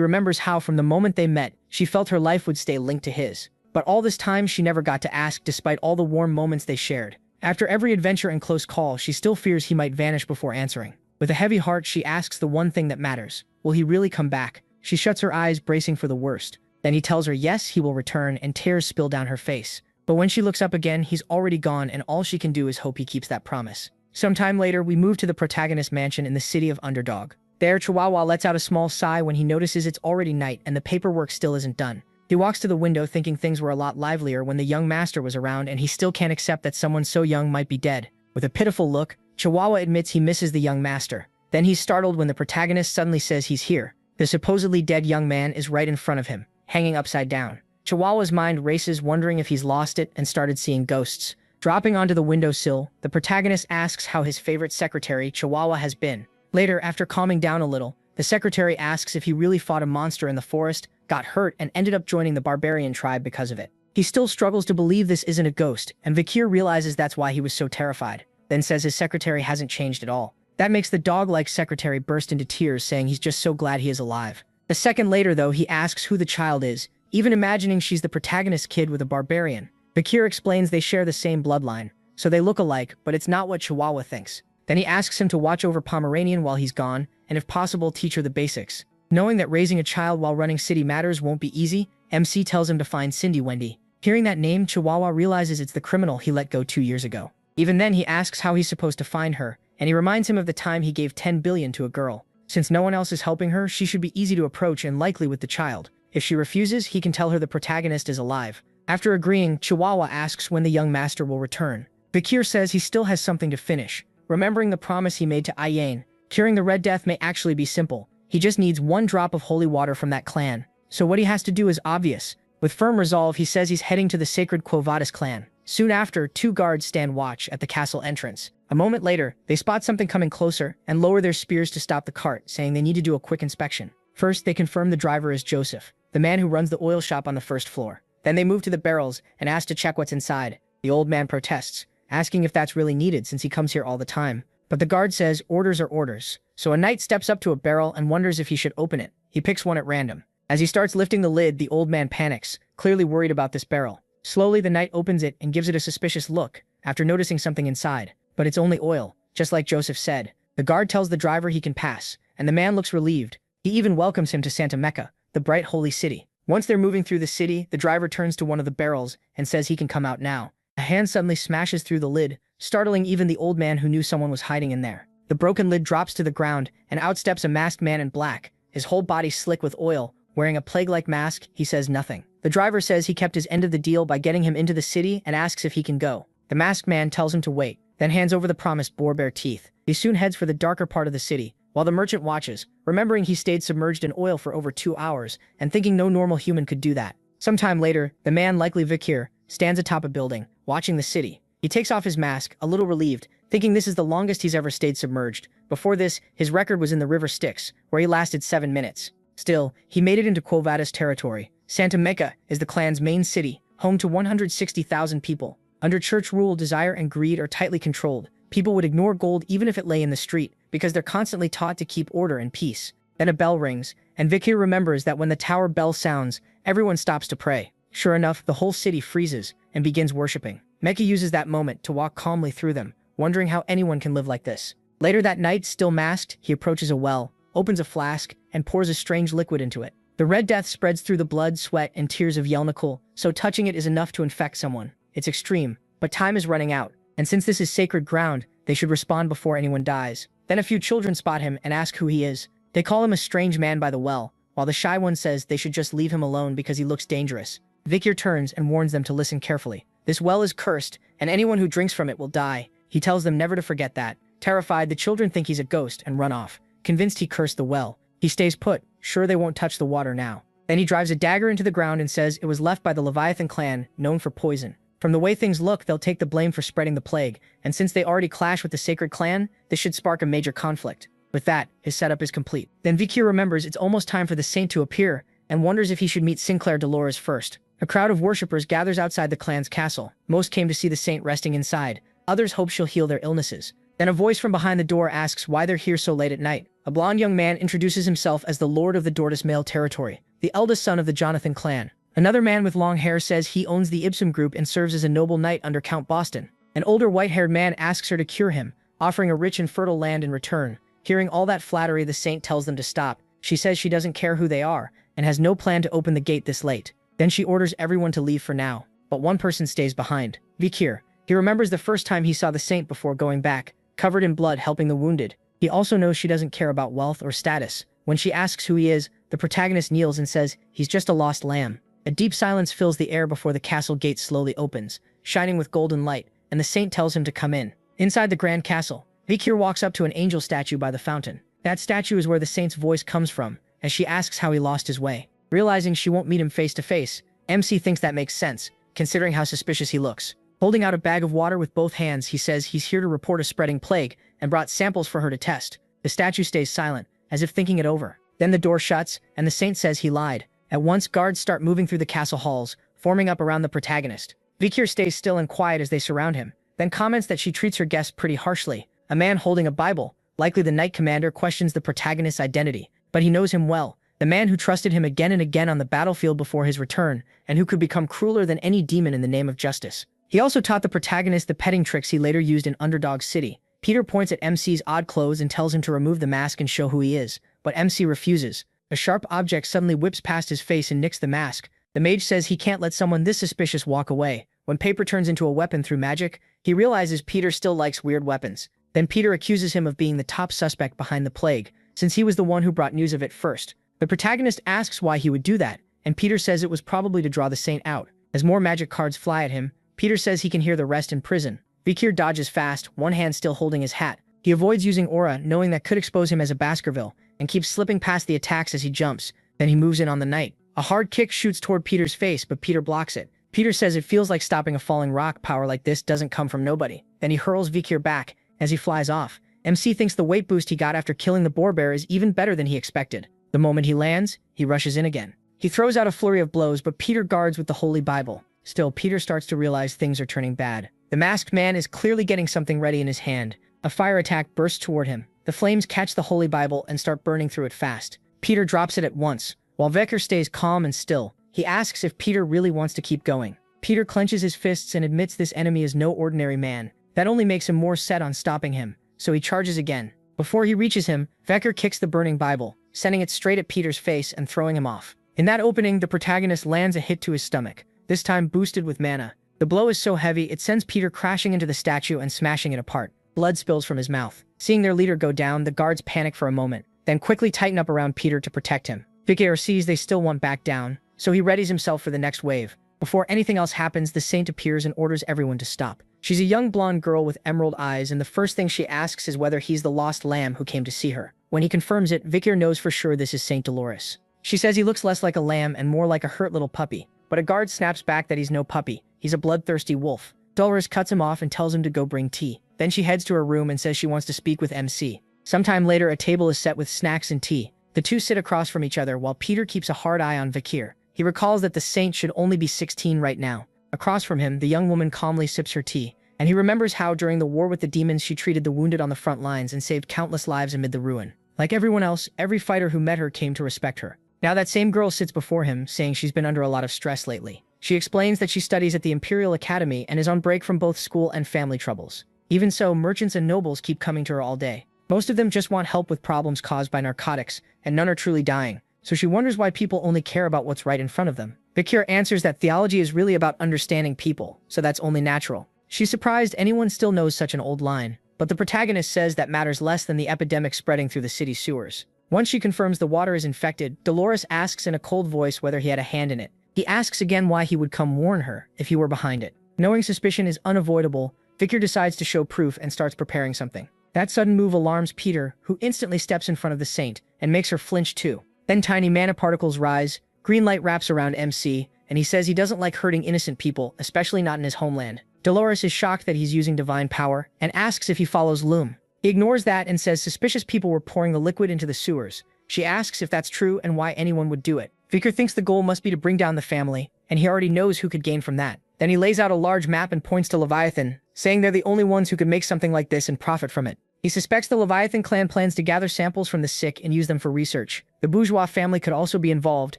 remembers how from the moment they met, she felt her life would stay linked to his. But all this time, she never got to ask despite all the warm moments they shared. After every adventure and close call, she still fears he might vanish before answering. With a heavy heart, she asks the one thing that matters. Will he really come back? She shuts her eyes, bracing for the worst. Then he tells her yes, he will return, and tears spill down her face. But when she looks up again, he's already gone, and all she can do is hope he keeps that promise. Sometime later, we move to the protagonist's mansion in the city of Underdog. There, Chihuahua lets out a small sigh when he notices it's already night and the paperwork still isn't done. He walks to the window thinking things were a lot livelier when the young master was around, and he still can't accept that someone so young might be dead. With a pitiful look, Chihuahua admits he misses the young master. Then he's startled when the protagonist suddenly says he's here. The supposedly dead young man is right in front of him, hanging upside down. Chihuahua's mind races, wondering if he's lost it and started seeing ghosts. Dropping onto the windowsill, the protagonist asks how his favorite secretary, Chihuahua, has been. Later, after calming down a little, the secretary asks if he really fought a monster in the forest, got hurt, and ended up joining the barbarian tribe because of it. He still struggles to believe this isn't a ghost, and Vikir realizes that's why he was so terrified, then says his secretary hasn't changed at all. That makes the dog-like secretary burst into tears, saying he's just so glad he is alive. A second later, though, he asks who the child is, even imagining she's the protagonist's kid with a barbarian. Vikir explains they share the same bloodline, so they look alike, but it's not what Chihuahua thinks. Then he asks him to watch over Pomeranian while he's gone, and if possible, teach her the basics. Knowing that raising a child while running city matters won't be easy, MC tells him to find Cindy Wendy. Hearing that name, Chihuahua realizes it's the criminal he let go 2 years ago. Even then, he asks how he's supposed to find her, and he reminds him of the time he gave 10 billion to a girl. Since no one else is helping her, she should be easy to approach and likely with the child. If she refuses, he can tell her the protagonist is alive. After agreeing, Chihuahua asks when the young master will return. Vikir says he still has something to finish. Remembering the promise he made to Ayan, curing the Red Death may actually be simple. He just needs 1 drop of holy water from that clan. So what he has to do is obvious. With firm resolve, he says he's heading to the sacred Quo Vadis clan. Soon after, 2 guards stand watch at the castle entrance. A moment later, they spot something coming closer and lower their spears to stop the cart, saying they need to do a quick inspection. First, they confirm the driver is Joseph, the man who runs the oil shop on the first floor. Then they move to the barrels and ask to check what's inside. The old man protests, asking if that's really needed since he comes here all the time. But the guard says orders are orders. So a knight steps up to a barrel and wonders if he should open it. He picks one at random. As he starts lifting the lid, the old man panics, clearly worried about this barrel. Slowly, the knight opens it and gives it a suspicious look, after noticing something inside. But it's only oil, just like Joseph said. The guard tells the driver he can pass, and the man looks relieved. He even welcomes him to Santa Mecca, the bright holy city. Once they're moving through the city, the driver turns to one of the barrels and says he can come out now. A hand suddenly smashes through the lid, startling even the old man who knew someone was hiding in there. The broken lid drops to the ground, and out steps a masked man in black, his whole body slick with oil. Wearing a plague-like mask, he says nothing. The driver says he kept his end of the deal by getting him into the city and asks if he can go. The masked man tells him to wait, then hands over the promised boar-bear teeth. He soon heads for the darker part of the city, while the merchant watches, remembering he stayed submerged in oil for over 2 hours, and thinking no normal human could do that. Sometime later, the man, likely Vikir, stands atop a building, watching the city. He takes off his mask, a little relieved, thinking this is the longest he's ever stayed submerged. Before this, his record was in the river Styx, where he lasted 7 minutes. Still, he made it into Quo Vadis territory. Santa Mecca is the clan's main city, home to 160,000 people. Under church rule, desire and greed are tightly controlled. People would ignore gold even if it lay in the street, because they're constantly taught to keep order and peace. Then a bell rings, and Vikir remembers that when the tower bell sounds, everyone stops to pray. Sure enough, the whole city freezes and begins worshipping. Mecca uses that moment to walk calmly through them, wondering how anyone can live like this. Later that night, still masked, he approaches a well, opens a flask, and pours a strange liquid into it. The red death spreads through the blood, sweat, and tears of Yelnikul, so touching it is enough to infect someone. It's extreme, but time is running out, and since this is sacred ground, they should respond before anyone dies. Then a few children spot him and ask who he is. They call him a strange man by the well, while the shy one says they should just leave him alone because he looks dangerous. Vikir turns and warns them to listen carefully. This well is cursed, and anyone who drinks from it will die. He tells them never to forget that. Terrified, the children think he's a ghost and run off. Convinced he cursed the well, he stays put, sure they won't touch the water now. Then he drives a dagger into the ground and says it was left by the Leviathan clan, known for poison. From the way things look, they'll take the blame for spreading the plague, and since they already clash with the sacred clan, this should spark a major conflict. With that, his setup is complete. Then Vikir remembers it's almost time for the saint to appear, and wonders if he should meet Sinclair Dolores first. A crowd of worshippers gathers outside the clan's castle. Most came to see the saint resting inside. Others hope she'll heal their illnesses. Then a voice from behind the door asks why they're here so late at night. A blond young man introduces himself as the Lord of the Dortus Male Territory, the eldest son of the Jonathan clan. Another man with long hair says he owns the Ibsam group and serves as a noble knight under Count Boston. An older white-haired man asks her to cure him, offering a rich and fertile land in return. Hearing all that flattery, the saint tells them to stop. She says she doesn't care who they are, and has no plan to open the gate this late. Then she orders everyone to leave for now, but one person stays behind. Vikir. He remembers the first time he saw the saint before going back, covered in blood helping the wounded. He also knows she doesn't care about wealth or status. When she asks who he is, the protagonist kneels and says he's just a lost lamb. A deep silence fills the air before the castle gate slowly opens, shining with golden light, and the saint tells him to come in. Inside the grand castle, Vikir walks up to an angel statue by the fountain. That statue is where the saint's voice comes from, as she asks how he lost his way. Realizing she won't meet him face to face, MC thinks that makes sense, considering how suspicious he looks. Holding out a bag of water with both hands, he says he's here to report a spreading plague and brought samples for her to test. The statue stays silent, as if thinking it over. Then the door shuts, and the saint says he lied. At once, guards start moving through the castle halls, forming up around the protagonist. Vikir stays still and quiet as they surround him, then comments that she treats her guests pretty harshly. A man holding a Bible, likely the knight commander, questions the protagonist's identity, but he knows him well. The man who trusted him again and again on the battlefield before his return, and who could become crueler than any demon in the name of justice. He also taught the protagonist the petting tricks he later used in Underdog City. Peter points at MC's odd clothes and tells him to remove the mask and show who he is, but MC refuses. A sharp object suddenly whips past his face and nicks the mask. The mage says he can't let someone this suspicious walk away. When paper turns into a weapon through magic, he realizes Peter still likes weird weapons. Then Peter accuses him of being the top suspect behind the plague, since he was the one who brought news of it first. The protagonist asks why he would do that, and Peter says it was probably to draw the saint out. As more magic cards fly at him, Peter says he can hear the rest in prison. Vikir dodges fast, one hand still holding his hat. He avoids using aura, knowing that could expose him as a Baskerville, and keeps slipping past the attacks as he jumps. Then he moves in on the knight. A hard kick shoots toward Peter's face, but Peter blocks it. Peter says it feels like stopping a falling rock. Power like this doesn't come from nobody. Then he hurls Vikir back as he flies off. MC thinks the weight boost he got after killing the boar bear is even better than he expected. The moment he lands, he rushes in again. He throws out a flurry of blows, but Peter guards with the Holy Bible. Still, Peter starts to realize things are turning bad. The masked man is clearly getting something ready in his hand. A fire attack bursts toward him. The flames catch the Holy Bible and start burning through it fast. Peter drops it at once, while Vikir stays calm and still. He asks if Peter really wants to keep going. Peter clenches his fists and admits this enemy is no ordinary man. That only makes him more set on stopping him, so he charges again. Before he reaches him, Vikir kicks the burning Bible, sending it straight at Peter's face and throwing him off. In that opening, the protagonist lands a hit to his stomach, this time boosted with mana. The blow is so heavy, it sends Peter crashing into the statue and smashing it apart. Blood spills from his mouth. Seeing their leader go down, the guards panic for a moment, then quickly tighten up around Peter to protect him. Vicar sees they still won't back down, so he readies himself for the next wave. Before anything else happens, the saint appears and orders everyone to stop. She's a young blonde girl with emerald eyes, and the first thing she asks is whether he's the lost lamb who came to see her. When he confirms it, Vicar knows for sure this is Saint Dolores. She says he looks less like a lamb and more like a hurt little puppy, but a guard snaps back that he's no puppy. He's a bloodthirsty wolf. Dolores cuts him off and tells him to go bring tea. Then she heads to her room and says she wants to speak with MC. Sometime later, a table is set with snacks and tea. The two sit across from each other while Peter keeps a hard eye on Vicar. He recalls that the saint should only be 16 right now. Across from him, the young woman calmly sips her tea, and he remembers how during the war with the demons she treated the wounded on the front lines and saved countless lives amid the ruin. Like everyone else, every fighter who met her came to respect her. Now that same girl sits before him, saying she's been under a lot of stress lately. She explains that she studies at the Imperial Academy and is on break from both school and family troubles. Even so, merchants and nobles keep coming to her all day. Most of them just want help with problems caused by narcotics, and none are truly dying, so she wonders why people only care about what's right in front of them. Vicar answers that theology is really about understanding people, so that's only natural. She's surprised anyone still knows such an old line, but the protagonist says that matters less than the epidemic spreading through the city's sewers. Once she confirms the water is infected, Dolores asks in a cold voice whether he had a hand in it. He asks again why he would come warn her if he were behind it. Knowing suspicion is unavoidable, Vicar decides to show proof and starts preparing something. That sudden move alarms Peter, who instantly steps in front of the saint and makes her flinch too. Then tiny mana particles rise, green light wraps around MC, and he says he doesn't like hurting innocent people, especially not in his homeland. Dolores is shocked that he's using divine power and asks if he follows Loom. He ignores that and says suspicious people were pouring the liquid into the sewers. She asks if that's true and why anyone would do it. Vicar thinks the goal must be to bring down the family, and he already knows who could gain from that. Then he lays out a large map and points to Leviathan, saying they're the only ones who could make something like this and profit from it. He suspects the Leviathan clan plans to gather samples from the sick and use them for research. The bourgeois family could also be involved.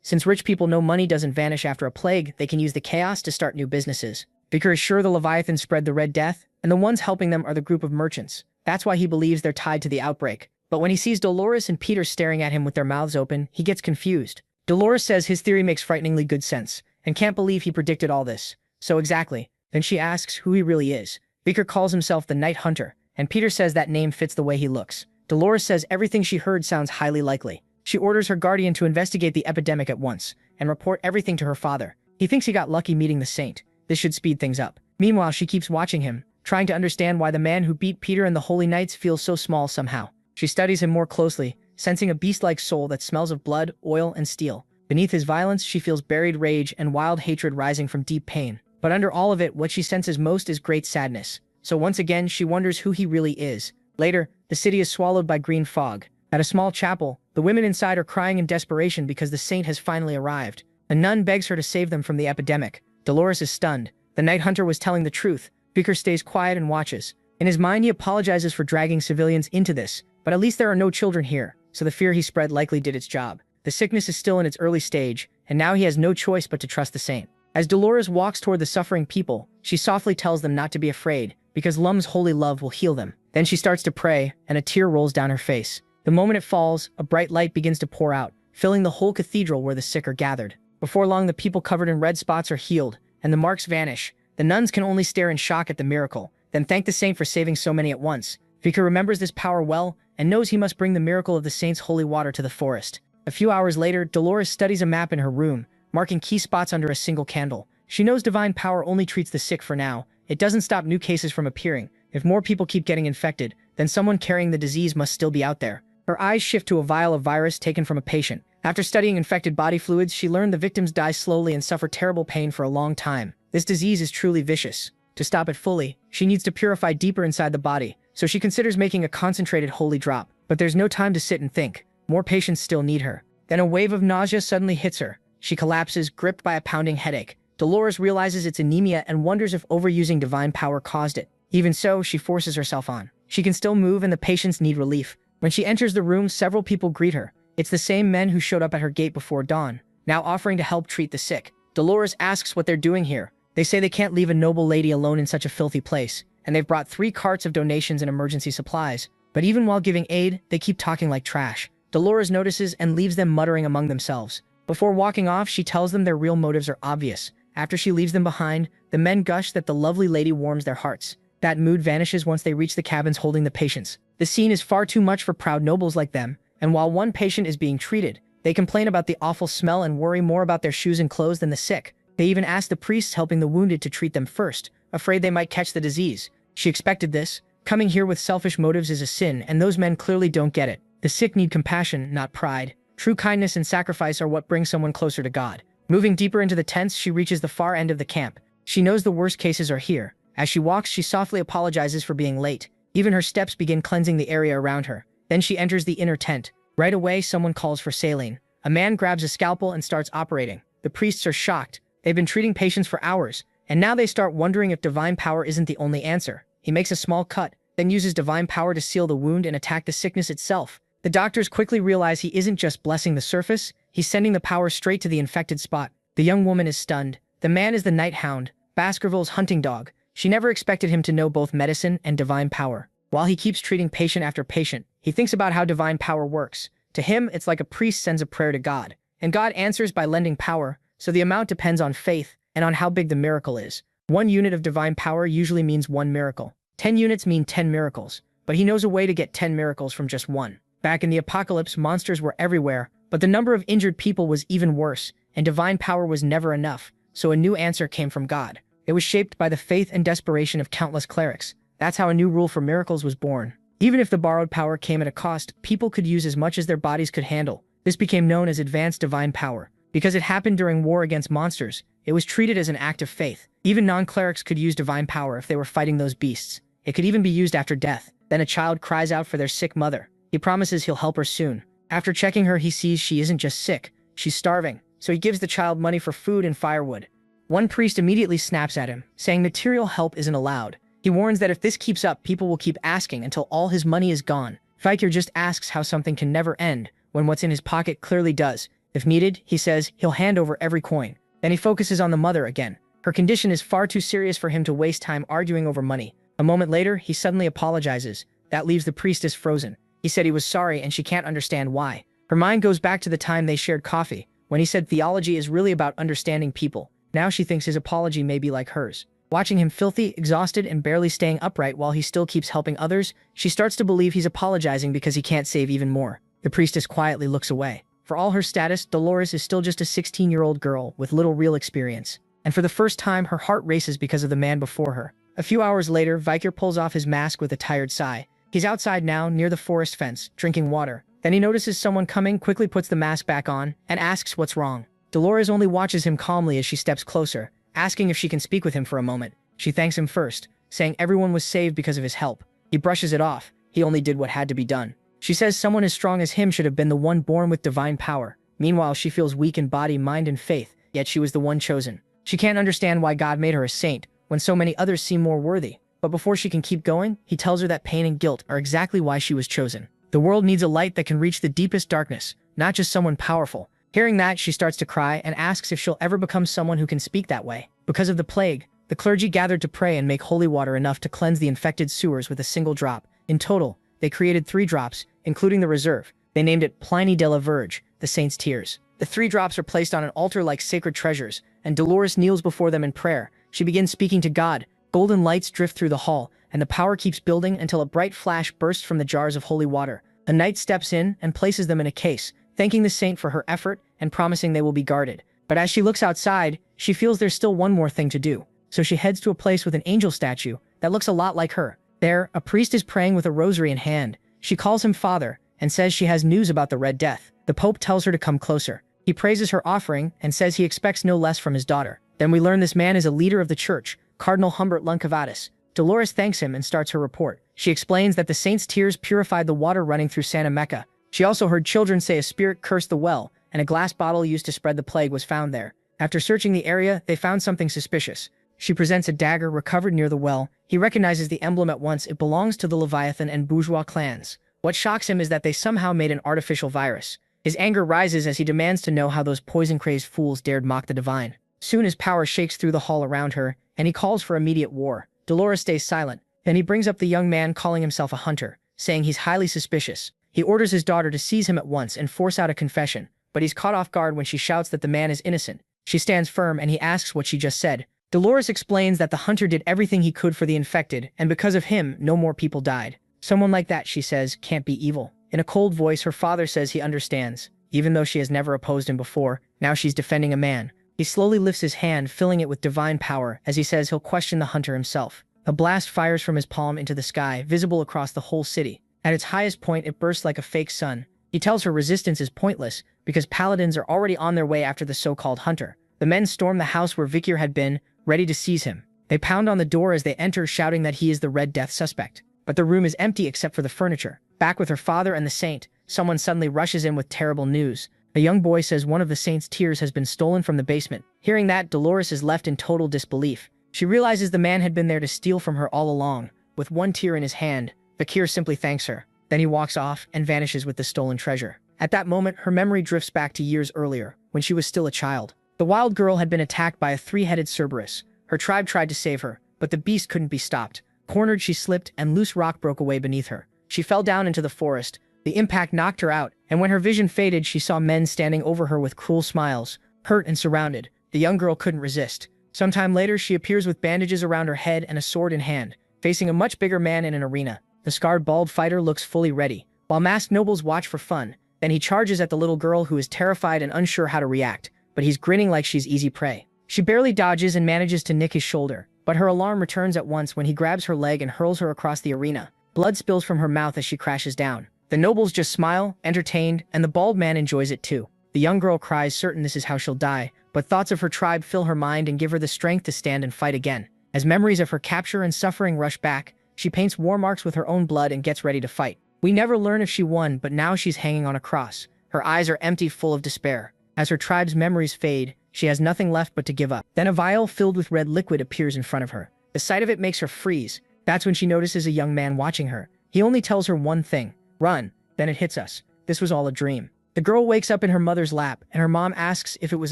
Since rich people know money doesn't vanish after a plague, they can use the chaos to start new businesses. Vicar is sure the Leviathan spread the Red Death, and the ones helping them are the group of merchants. That's why he believes they're tied to the outbreak. But when he sees Dolores and Peter staring at him with their mouths open, he gets confused. Dolores says his theory makes frighteningly good sense, and can't believe he predicted all this. So exactly. Then she asks who he really is. Vicar calls himself the Night Hunter, and Peter says that name fits the way he looks. Dolores says everything she heard sounds highly likely. She orders her guardian to investigate the epidemic at once, and report everything to her father. He thinks he got lucky meeting the saint. This should speed things up. Meanwhile, she keeps watching him, trying to understand why the man who beat Peter and the Holy Knights feels so small somehow. She studies him more closely, sensing a beast-like soul that smells of blood, oil, and steel. Beneath his violence, she feels buried rage and wild hatred rising from deep pain. But under all of it, what she senses most is great sadness. So once again, she wonders who he really is. Later, the city is swallowed by green fog. At a small chapel, the women inside are crying in desperation because the saint has finally arrived. A nun begs her to save them from the epidemic. Dolores is stunned. The Night Hunter was telling the truth. Vicar stays quiet and watches. In his mind, he apologizes for dragging civilians into this, but at least there are no children here, so the fear he spread likely did its job. The sickness is still in its early stage, and now he has no choice but to trust the saint. As Dolores walks toward the suffering people, she softly tells them not to be afraid, because Lum's holy love will heal them. Then she starts to pray, and a tear rolls down her face. The moment it falls, a bright light begins to pour out, filling the whole cathedral where the sick are gathered. Before long, the people covered in red spots are healed, and the marks vanish. The nuns can only stare in shock at the miracle, then thank the saint for saving so many at once. Vicar remembers this power well, and knows he must bring the miracle of the saint's holy water to the forest. A few hours later, Dolores studies a map in her room, marking key spots under a single candle. She knows divine power only treats the sick for now. It doesn't stop new cases from appearing. If more people keep getting infected, then someone carrying the disease must still be out there. Her eyes shift to a vial of virus taken from a patient. After studying infected body fluids, she learned the victims die slowly and suffer terrible pain for a long time. This disease is truly vicious. To stop it fully, she needs to purify deeper inside the body, so she considers making a concentrated holy drop. But there's no time to sit and think. More patients still need her. Then a wave of nausea suddenly hits her. She collapses, gripped by a pounding headache. Dolores realizes it's anemia and wonders if overusing divine power caused it. Even so, she forces herself on. She can still move and the patients need relief. When she enters the room, several people greet her. It's the same men who showed up at her gate before dawn, now offering to help treat the sick. Dolores asks what they're doing here. They say they can't leave a noble lady alone in such a filthy place, and they've brought 3 carts of donations and emergency supplies. But even while giving aid, they keep talking like trash. Dolores notices and leaves them muttering among themselves. Before walking off, she tells them their real motives are obvious. After she leaves them behind, the men gush that the lovely lady warms their hearts. That mood vanishes once they reach the cabins holding the patients. The scene is far too much for proud nobles like them, and while one patient is being treated, they complain about the awful smell and worry more about their shoes and clothes than the sick. They even ask the priests helping the wounded to treat them first, afraid they might catch the disease. She expected this. Coming here with selfish motives is a sin, and those men clearly don't get it. The sick need compassion, not pride. True kindness and sacrifice are what bring someone closer to God. Moving deeper into the tents, she reaches the far end of the camp. She knows the worst cases are here. As she walks, she softly apologizes for being late. Even her steps begin cleansing the area around her. Then she enters the inner tent. Right away, someone calls for saline. A man grabs a scalpel and starts operating. The priests are shocked. They've been treating patients for hours, and now they start wondering if divine power isn't the only answer. He makes a small cut, then uses divine power to seal the wound and attack the sickness itself. The doctors quickly realize he isn't just blessing the surface, he's sending the power straight to the infected spot. The young woman is stunned. The man is the Night Hound, Baskerville's hunting dog. She never expected him to know both medicine and divine power. While he keeps treating patient after patient, he thinks about how divine power works. To him, it's like a priest sends a prayer to God, and God answers by lending power, so the amount depends on faith and on how big the miracle is. 1 unit of divine power usually means 1 miracle. 10 units mean 10 miracles, but he knows a way to get 10 miracles from just 1. Back in the apocalypse, monsters were everywhere, but the number of injured people was even worse, and divine power was never enough, so a new answer came from God. It was shaped by the faith and desperation of countless clerics. That's how a new rule for miracles was born. Even if the borrowed power came at a cost, people could use as much as their bodies could handle. This became known as advanced divine power. Because it happened during war against monsters, it was treated as an act of faith. Even non-clerics could use divine power if they were fighting those beasts. It could even be used after death. Then a child cries out for their sick mother. He promises he'll help her soon. After checking her, he sees she isn't just sick, she's starving. So he gives the child money for food and firewood. One priest immediately snaps at him, saying material help isn't allowed. He warns that if this keeps up, people will keep asking until all his money is gone. Fikir just asks how something can never end, when what's in his pocket clearly does. If needed, he says he'll hand over every coin. Then he focuses on the mother again. Her condition is far too serious for him to waste time arguing over money. A moment later, he suddenly apologizes. That leaves the priestess frozen. He said he was sorry and she can't understand why. Her mind goes back to the time they shared coffee, when he said theology is really about understanding people. Now she thinks his apology may be like hers. Watching him filthy, exhausted, and barely staying upright while he still keeps helping others, she starts to believe he's apologizing because he can't save even more. The priestess quietly looks away. For all her status, Dolores is still just a 16-year-old girl with little real experience. And for the first time, her heart races because of the man before her. A few hours later, Fikir pulls off his mask with a tired sigh. He's outside now, near the forest fence, drinking water. Then he notices someone coming, quickly puts the mask back on, and asks what's wrong. Dolores only watches him calmly as she steps closer, asking if she can speak with him for a moment. She thanks him first, saying everyone was saved because of his help. He brushes it off. He only did what had to be done. She says someone as strong as him should have been the one born with divine power. Meanwhile, she feels weak in body, mind, and faith, yet she was the one chosen. She can't understand why God made her a saint, when so many others seem more worthy. But before she can keep going, he tells her that pain and guilt are exactly why she was chosen. The world needs a light that can reach the deepest darkness, not just someone powerful. Hearing that, she starts to cry and asks if she'll ever become someone who can speak that way. Because of the plague, the clergy gathered to pray and make holy water enough to cleanse the infected sewers with a single drop. In total, they created 3 drops, including the reserve. They named it Pliny de la Verge, the saint's tears. The 3 drops are placed on an altar like sacred treasures, and Dolores kneels before them in prayer. She begins speaking to God. Golden lights drift through the hall, and the power keeps building until a bright flash bursts from the jars of holy water. A knight steps in and places them in a case, thanking the saint for her effort and promising they will be guarded. But as she looks outside, she feels there's still one more thing to do. So she heads to a place with an angel statue that looks a lot like her. There, a priest is praying with a rosary in hand. She calls him father and says she has news about the Red Death. The Pope tells her to come closer. He praises her offering and says he expects no less from his daughter. Then we learn this man is a leader of the church, Cardinal Humbert Luncavadis. Dolores thanks him and starts her report. She explains that the saint's tears purified the water running through Santa Mecca. She also heard children say a spirit cursed the well, and a glass bottle used to spread the plague was found there. After searching the area, they found something suspicious. She presents a dagger recovered near the well. He recognizes the emblem at once. It belongs to the Leviathan and Bourgeois clans. What shocks him is that they somehow made an artificial virus. His anger rises as he demands to know how those poison-crazed fools dared mock the divine. Soon his power shakes through the hall around her, and he calls for immediate war. Dolores stays silent. Then he brings up the young man calling himself a hunter, saying he's highly suspicious. He orders his daughter to seize him at once and force out a confession, but he's caught off guard when she shouts that the man is innocent. She stands firm and he asks what she just said. Dolores explains that the hunter did everything he could for the infected, and because of him, no more people died. Someone like that, she says, can't be evil. In a cold voice, her father says he understands. Even though she has never opposed him before, now she's defending a man. He slowly lifts his hand, filling it with divine power, as he says he'll question the hunter himself. A blast fires from his palm into the sky, visible across the whole city. At its highest point, it bursts like a fake sun. He tells her resistance is pointless, because paladins are already on their way after the so-called hunter. The men storm the house where Vikir had been, ready to seize him. They pound on the door as they enter, shouting that he is the Red Death suspect. But the room is empty except for the furniture. Back with her father and the saint, someone suddenly rushes in with terrible news. A young boy says one of the saint's tears has been stolen from the basement. Hearing that, Dolores is left in total disbelief. She realizes the man had been there to steal from her all along. With one tear in his hand, Vikir simply thanks her. Then he walks off and vanishes with the stolen treasure. At that moment, her memory drifts back to years earlier, when she was still a child. The wild girl had been attacked by a three-headed Cerberus. Her tribe tried to save her, but the beast couldn't be stopped. Cornered, she slipped, and loose rock broke away beneath her. She fell down into the forest. The impact knocked her out, and when her vision faded, she saw men standing over her with cruel smiles. Hurt and surrounded, the young girl couldn't resist. Sometime later, she appears with bandages around her head and a sword in hand, facing a much bigger man in an arena. The scarred bald fighter looks fully ready, while masked nobles watch for fun. Then he charges at the little girl, who is terrified and unsure how to react, but he's grinning like she's easy prey. She barely dodges and manages to nick his shoulder, but her alarm returns at once when he grabs her leg and hurls her across the arena. Blood spills from her mouth as she crashes down. The nobles just smile, entertained, and the bald man enjoys it too. The young girl cries, certain this is how she'll die, but thoughts of her tribe fill her mind and give her the strength to stand and fight again. As memories of her capture and suffering rush back, she paints war marks with her own blood and gets ready to fight. We never learn if she won, but now she's hanging on a cross. Her eyes are empty, full of despair. As her tribe's memories fade, she has nothing left but to give up. Then a vial filled with red liquid appears in front of her. The sight of it makes her freeze. That's when she notices a young man watching her. He only tells her one thing: run. Then it hits us. This was all a dream. The girl wakes up in her mother's lap, and her mom asks if it was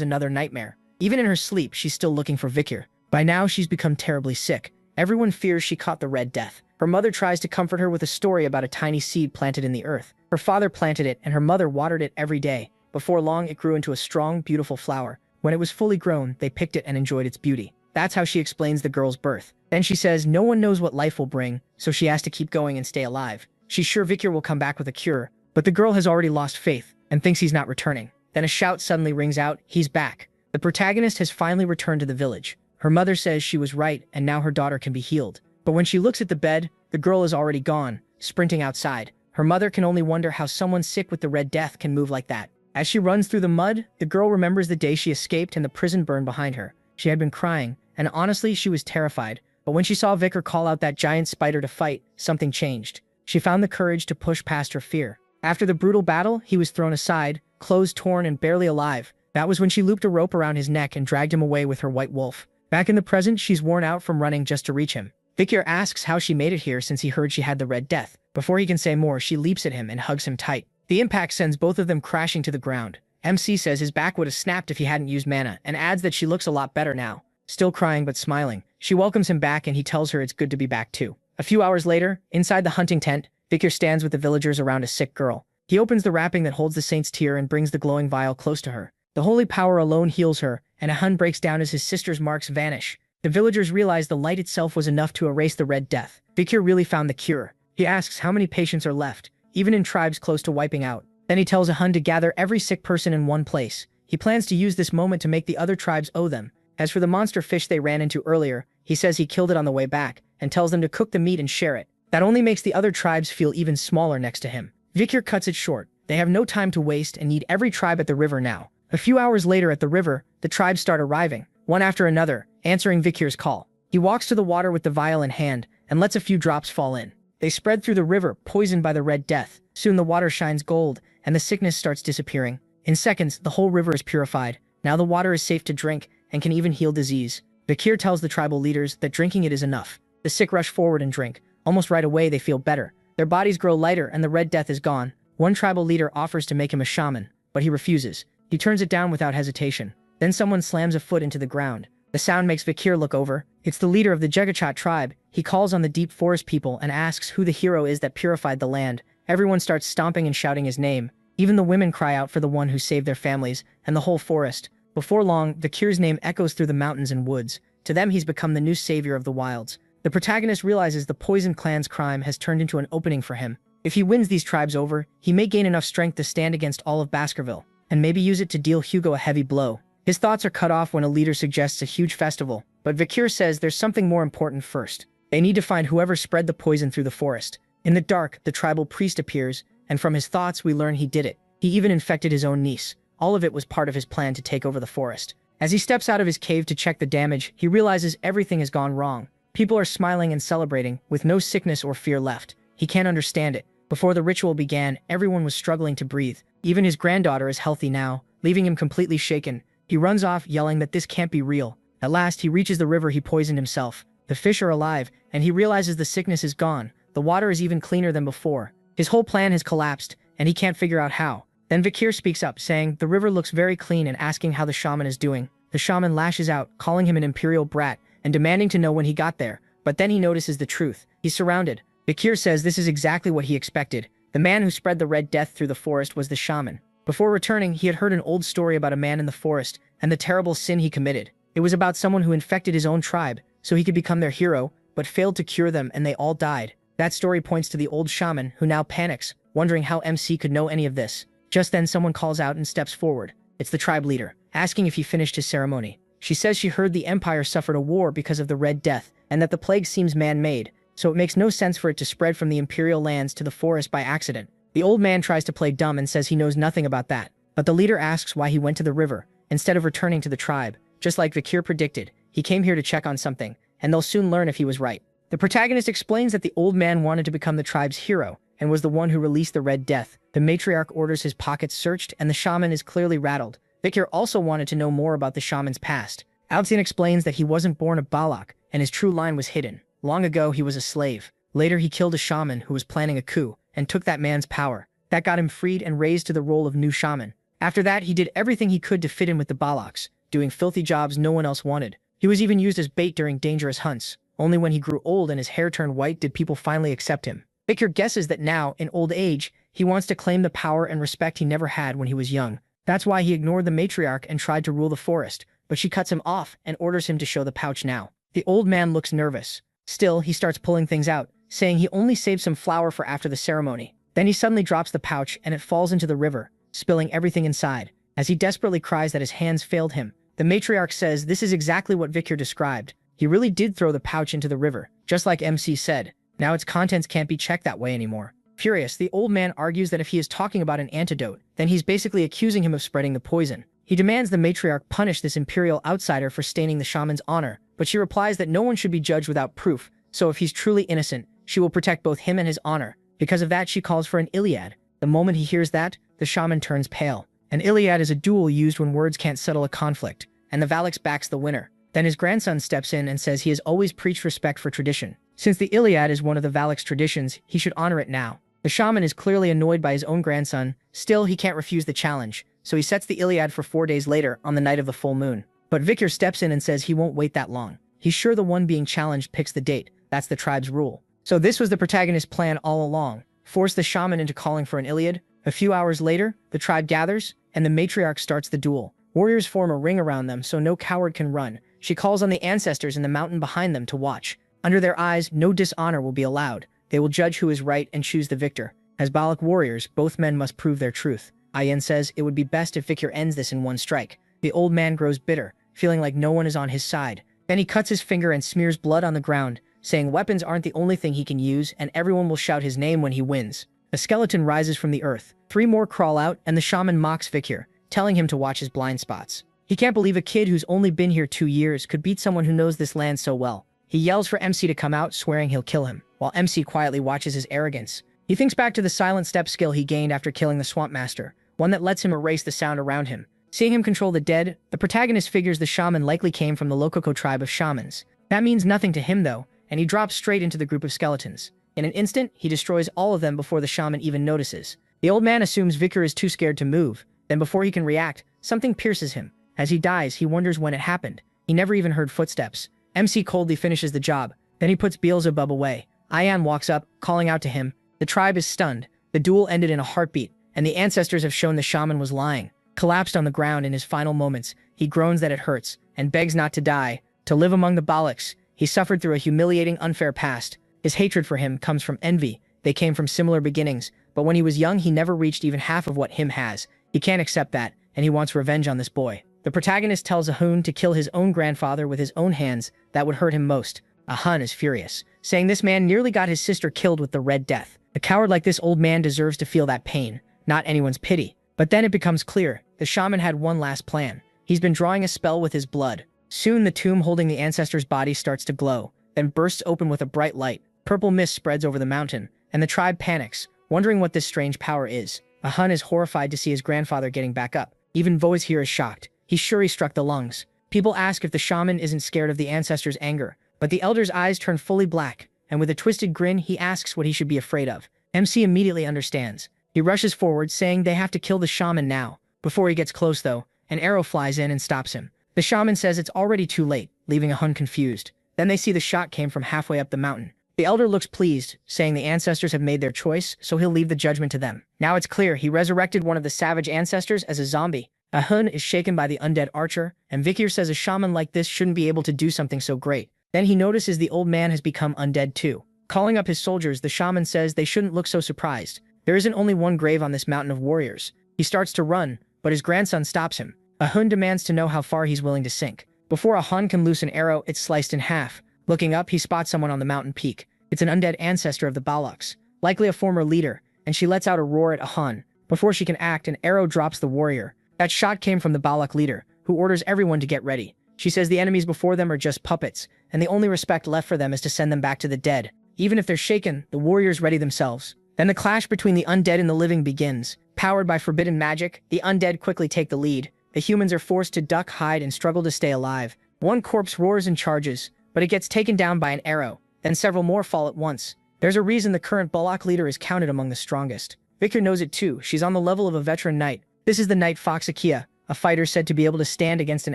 another nightmare. Even in her sleep, she's still looking for Vikir. By now, she's become terribly sick. Everyone fears she caught the Red Death. Her mother tries to comfort her with a story about a tiny seed planted in the earth. Her father planted it, and her mother watered it every day. Before long, it grew into a strong, beautiful flower. When it was fully grown, they picked it and enjoyed its beauty. That's how she explains the girl's birth. Then she says no one knows what life will bring, so she has to keep going and stay alive. She's sure Vikir will come back with a cure, but the girl has already lost faith and thinks he's not returning. Then a shout suddenly rings out, he's back. The protagonist has finally returned to the village. Her mother says she was right and now her daughter can be healed. But when she looks at the bed, the girl is already gone, sprinting outside. Her mother can only wonder how someone sick with the Red Death can move like that. As she runs through the mud, the girl remembers the day she escaped and the prison burned behind her. She had been crying, and honestly, she was terrified. But when she saw Vikir call out that giant spider to fight, something changed. She found the courage to push past her fear. After the brutal battle, he was thrown aside, clothes torn and barely alive. That was when she looped a rope around his neck and dragged him away with her white wolf. Back in the present, she's worn out from running just to reach him. Vikir asks how she made it here since he heard she had the Red Death. Before he can say more, she leaps at him and hugs him tight. The impact sends both of them crashing to the ground. MC says his back would have snapped if he hadn't used mana, and adds that she looks a lot better now. Still crying but smiling, she welcomes him back and he tells her it's good to be back too. A few hours later, inside the hunting tent, Vikir stands with the villagers around a sick girl. He opens the wrapping that holds the saint's tear and brings the glowing vial close to her. The holy power alone heals her, and a hun breaks down as his sister's marks vanish. The villagers realize the light itself was enough to erase the Red Death. Vikir really found the cure. He asks how many patients are left, even in tribes close to wiping out. Then he tells a hun to gather every sick person in one place. He plans to use this moment to make the other tribes owe them. As for the monster fish they ran into earlier, he says he killed it on the way back, and tells them to cook the meat and share it. That only makes the other tribes feel even smaller next to him. Vikir cuts it short. They have no time to waste and need every tribe at the river now. A few hours later at the river, the tribes start arriving, one after another, answering Vikir's call. He walks to the water with the vial in hand, and lets a few drops fall in. They spread through the river, poisoned by the Red Death. Soon the water shines gold, and the sickness starts disappearing. In seconds, the whole river is purified. Now the water is safe to drink, and can even heal disease. Vikir tells the tribal leaders that drinking it is enough. The sick rush forward and drink. Almost right away they feel better. Their bodies grow lighter and the Red Death is gone. One tribal leader offers to make him a shaman, but he refuses. He turns it down without hesitation. Then someone slams a foot into the ground. The sound makes Vikir look over. It's the leader of the Jagachat tribe. He calls on the deep forest people and asks who the hero is that purified the land. Everyone starts stomping and shouting his name. Even the women cry out for the one who saved their families, and the whole forest. Before long, Vikir's name echoes through the mountains and woods. To them, he's become the new savior of the wilds. The protagonist realizes the Poison Clan's crime has turned into an opening for him. If he wins these tribes over, he may gain enough strength to stand against all of Baskerville, and maybe use it to deal Hugo a heavy blow. His thoughts are cut off when a leader suggests a huge festival, but Vikir says there's something more important first. They need to find whoever spread the poison through the forest. In the dark, the tribal priest appears, and from his thoughts we learn he did it. He even infected his own niece. All of it was part of his plan to take over the forest. As he steps out of his cave to check the damage, he realizes everything has gone wrong. People are smiling and celebrating, with no sickness or fear left. He can't understand it. Before the ritual began, everyone was struggling to breathe. Even his granddaughter is healthy now, leaving him completely shaken. He runs off, yelling that this can't be real. At last, he reaches the river he poisoned himself. The fish are alive, and he realizes the sickness is gone. The water is even cleaner than before. His whole plan has collapsed, and he can't figure out how. Then Vikir speaks up, saying the river looks very clean and asking how the shaman is doing. The shaman lashes out, calling him an imperial brat, and demanding to know when he got there. But then he notices the truth. He's surrounded. Vikir says this is exactly what he expected. The man who spread the Red Death through the forest was the shaman. Before returning, he had heard an old story about a man in the forest and the terrible sin he committed. It was about someone who infected his own tribe, so he could become their hero, but failed to cure them and they all died. That story points to the old shaman, who now panics, wondering how MC could know any of this. Just then someone calls out and steps forward. It's the tribe leader, asking if he finished his ceremony. She says she heard the empire suffered a war because of the Red Death, and that the plague seems man-made, so it makes no sense for it to spread from the imperial lands to the forest by accident. The old man tries to play dumb and says he knows nothing about that, but the leader asks why he went to the river, instead of returning to the tribe. Just like Vikir predicted, he came here to check on something, and they'll soon learn if he was right. The protagonist explains that the old man wanted to become the tribe's hero, and was the one who released the Red Death. The matriarch orders his pockets searched, and the shaman is clearly rattled. Vikir also wanted to know more about the shaman's past. Alcyon explains that he wasn't born a Balak, and his true line was hidden. Long ago, he was a slave. Later, he killed a shaman who was planning a coup, and took that man's power. That got him freed and raised to the role of new shaman. After that, he did everything he could to fit in with the Balaks, doing filthy jobs no one else wanted. He was even used as bait during dangerous hunts. Only when he grew old and his hair turned white did people finally accept him. Vikir guesses that now, in old age, he wants to claim the power and respect he never had when he was young. That's why he ignored the matriarch and tried to rule the forest, but she cuts him off and orders him to show the pouch now. The old man looks nervous. Still, he starts pulling things out, saying he only saved some flour for after the ceremony. Then he suddenly drops the pouch and it falls into the river, spilling everything inside. As he desperately cries that his hands failed him, the matriarch says this is exactly what Vikir described. He really did throw the pouch into the river, just like MC said. Now its contents can't be checked that way anymore. Furious, the old man argues that if he is talking about an antidote, then he's basically accusing him of spreading the poison. He demands the matriarch punish this imperial outsider for staining the shaman's honor, but she replies that no one should be judged without proof, so if he's truly innocent, she will protect both him and his honor. Because of that, she calls for an Iliad. The moment he hears that, the shaman turns pale. An Iliad is a duel used when words can't settle a conflict, and the Valak backs the winner. Then his grandson steps in and says he has always preached respect for tradition. Since the Iliad is one of the Valak's traditions, he should honor it now. The shaman is clearly annoyed by his own grandson. Still, he can't refuse the challenge, so he sets the Iliad for 4 days later on the night of the full moon. But Vikir steps in and says he won't wait that long. He's sure the one being challenged picks the date. That's the tribe's rule. So this was the protagonist's plan all along. Force the shaman into calling for an Iliad. A few hours later, the tribe gathers, and the matriarch starts the duel. Warriors form a ring around them so no coward can run. She calls on the ancestors in the mountain behind them to watch. Under their eyes, no dishonor will be allowed. They will judge who is right and choose the victor. As Balak warriors, both men must prove their truth. Ayen says it would be best if Vikir ends this in one strike. The old man grows bitter, feeling like no one is on his side. Then he cuts his finger and smears blood on the ground, saying weapons aren't the only thing he can use and everyone will shout his name when he wins. A skeleton rises from the earth. 3 more crawl out and the shaman mocks Vikir, telling him to watch his blind spots. He can't believe a kid who's only been here 2 years could beat someone who knows this land so well. He yells for MC to come out, swearing he'll kill him, while MC quietly watches his arrogance. He thinks back to the silent step skill he gained after killing the swamp master, one that lets him erase the sound around him. Seeing him control the dead, the protagonist figures the shaman likely came from the Lococo tribe of shamans. That means nothing to him though, and he drops straight into the group of skeletons. In an instant, he destroys all of them before the shaman even notices. The old man assumes Vikir is too scared to move, then before he can react, something pierces him. As he dies, he wonders when it happened. He never even heard footsteps. MC coldly finishes the job, then he puts Beelzebub away. Ayan walks up, calling out to him. The tribe is stunned. The duel ended in a heartbeat, and the ancestors have shown the shaman was lying. Collapsed on the ground in his final moments, he groans that it hurts, and begs not to die, to live among the Baloks. He suffered through a humiliating, unfair past. His hatred for him comes from envy. They came from similar beginnings, but when he was young he never reached even half of what him has. He can't accept that, and he wants revenge on this boy. The protagonist tells Ahun to kill his own grandfather with his own hands. That would hurt him most. Ahun is furious, saying this man nearly got his sister killed with the Red Death. A coward like this old man deserves to feel that pain, not anyone's pity. But then it becomes clear, the shaman had one last plan. He's been drawing a spell with his blood. Soon the tomb holding the ancestor's body starts to glow, then bursts open with a bright light. Purple mist spreads over the mountain, and the tribe panics, wondering what this strange power is. Ahun is horrified to see his grandfather getting back up. Even Voice here is shocked. He's sure he struck the lungs. People ask if the shaman isn't scared of the ancestor's anger, but the elder's eyes turn fully black, and with a twisted grin he asks what he should be afraid of. MC immediately understands. He rushes forward, saying they have to kill the shaman now. Before he gets close though, an arrow flies in and stops him. The shaman says it's already too late, leaving Ahun confused. Then they see the shot came from halfway up the mountain. The elder looks pleased, saying the ancestors have made their choice, so he'll leave the judgment to them. Now it's clear he resurrected one of the savage ancestors as a zombie. Ahun is shaken by the undead archer, and Vikir says a shaman like this shouldn't be able to do something so great. Then he notices the old man has become undead too. Calling up his soldiers, the shaman says they shouldn't look so surprised. There isn't only one grave on this mountain of warriors. He starts to run, but his grandson stops him. Ahun demands to know how far he's willing to sink. Before Ahun can loose an arrow, it's sliced in half. Looking up, he spots someone on the mountain peak. It's an undead ancestor of the Baloks, likely a former leader, and she lets out a roar at Ahun. Before she can act, an arrow drops the warrior. That shot came from the Balok leader, who orders everyone to get ready. She says the enemies before them are just puppets, and the only respect left for them is to send them back to the dead. Even if they're shaken, the warriors ready themselves. Then the clash between the undead and the living begins. Powered by forbidden magic, the undead quickly take the lead. The humans are forced to duck, hide, and struggle to stay alive. One corpse roars and charges, but it gets taken down by an arrow. Then several more fall at once. There's a reason the current Balok leader is counted among the strongest. Viktor knows it too. She's on the level of a veteran knight. This is the knight Foxakia, a fighter said to be able to stand against an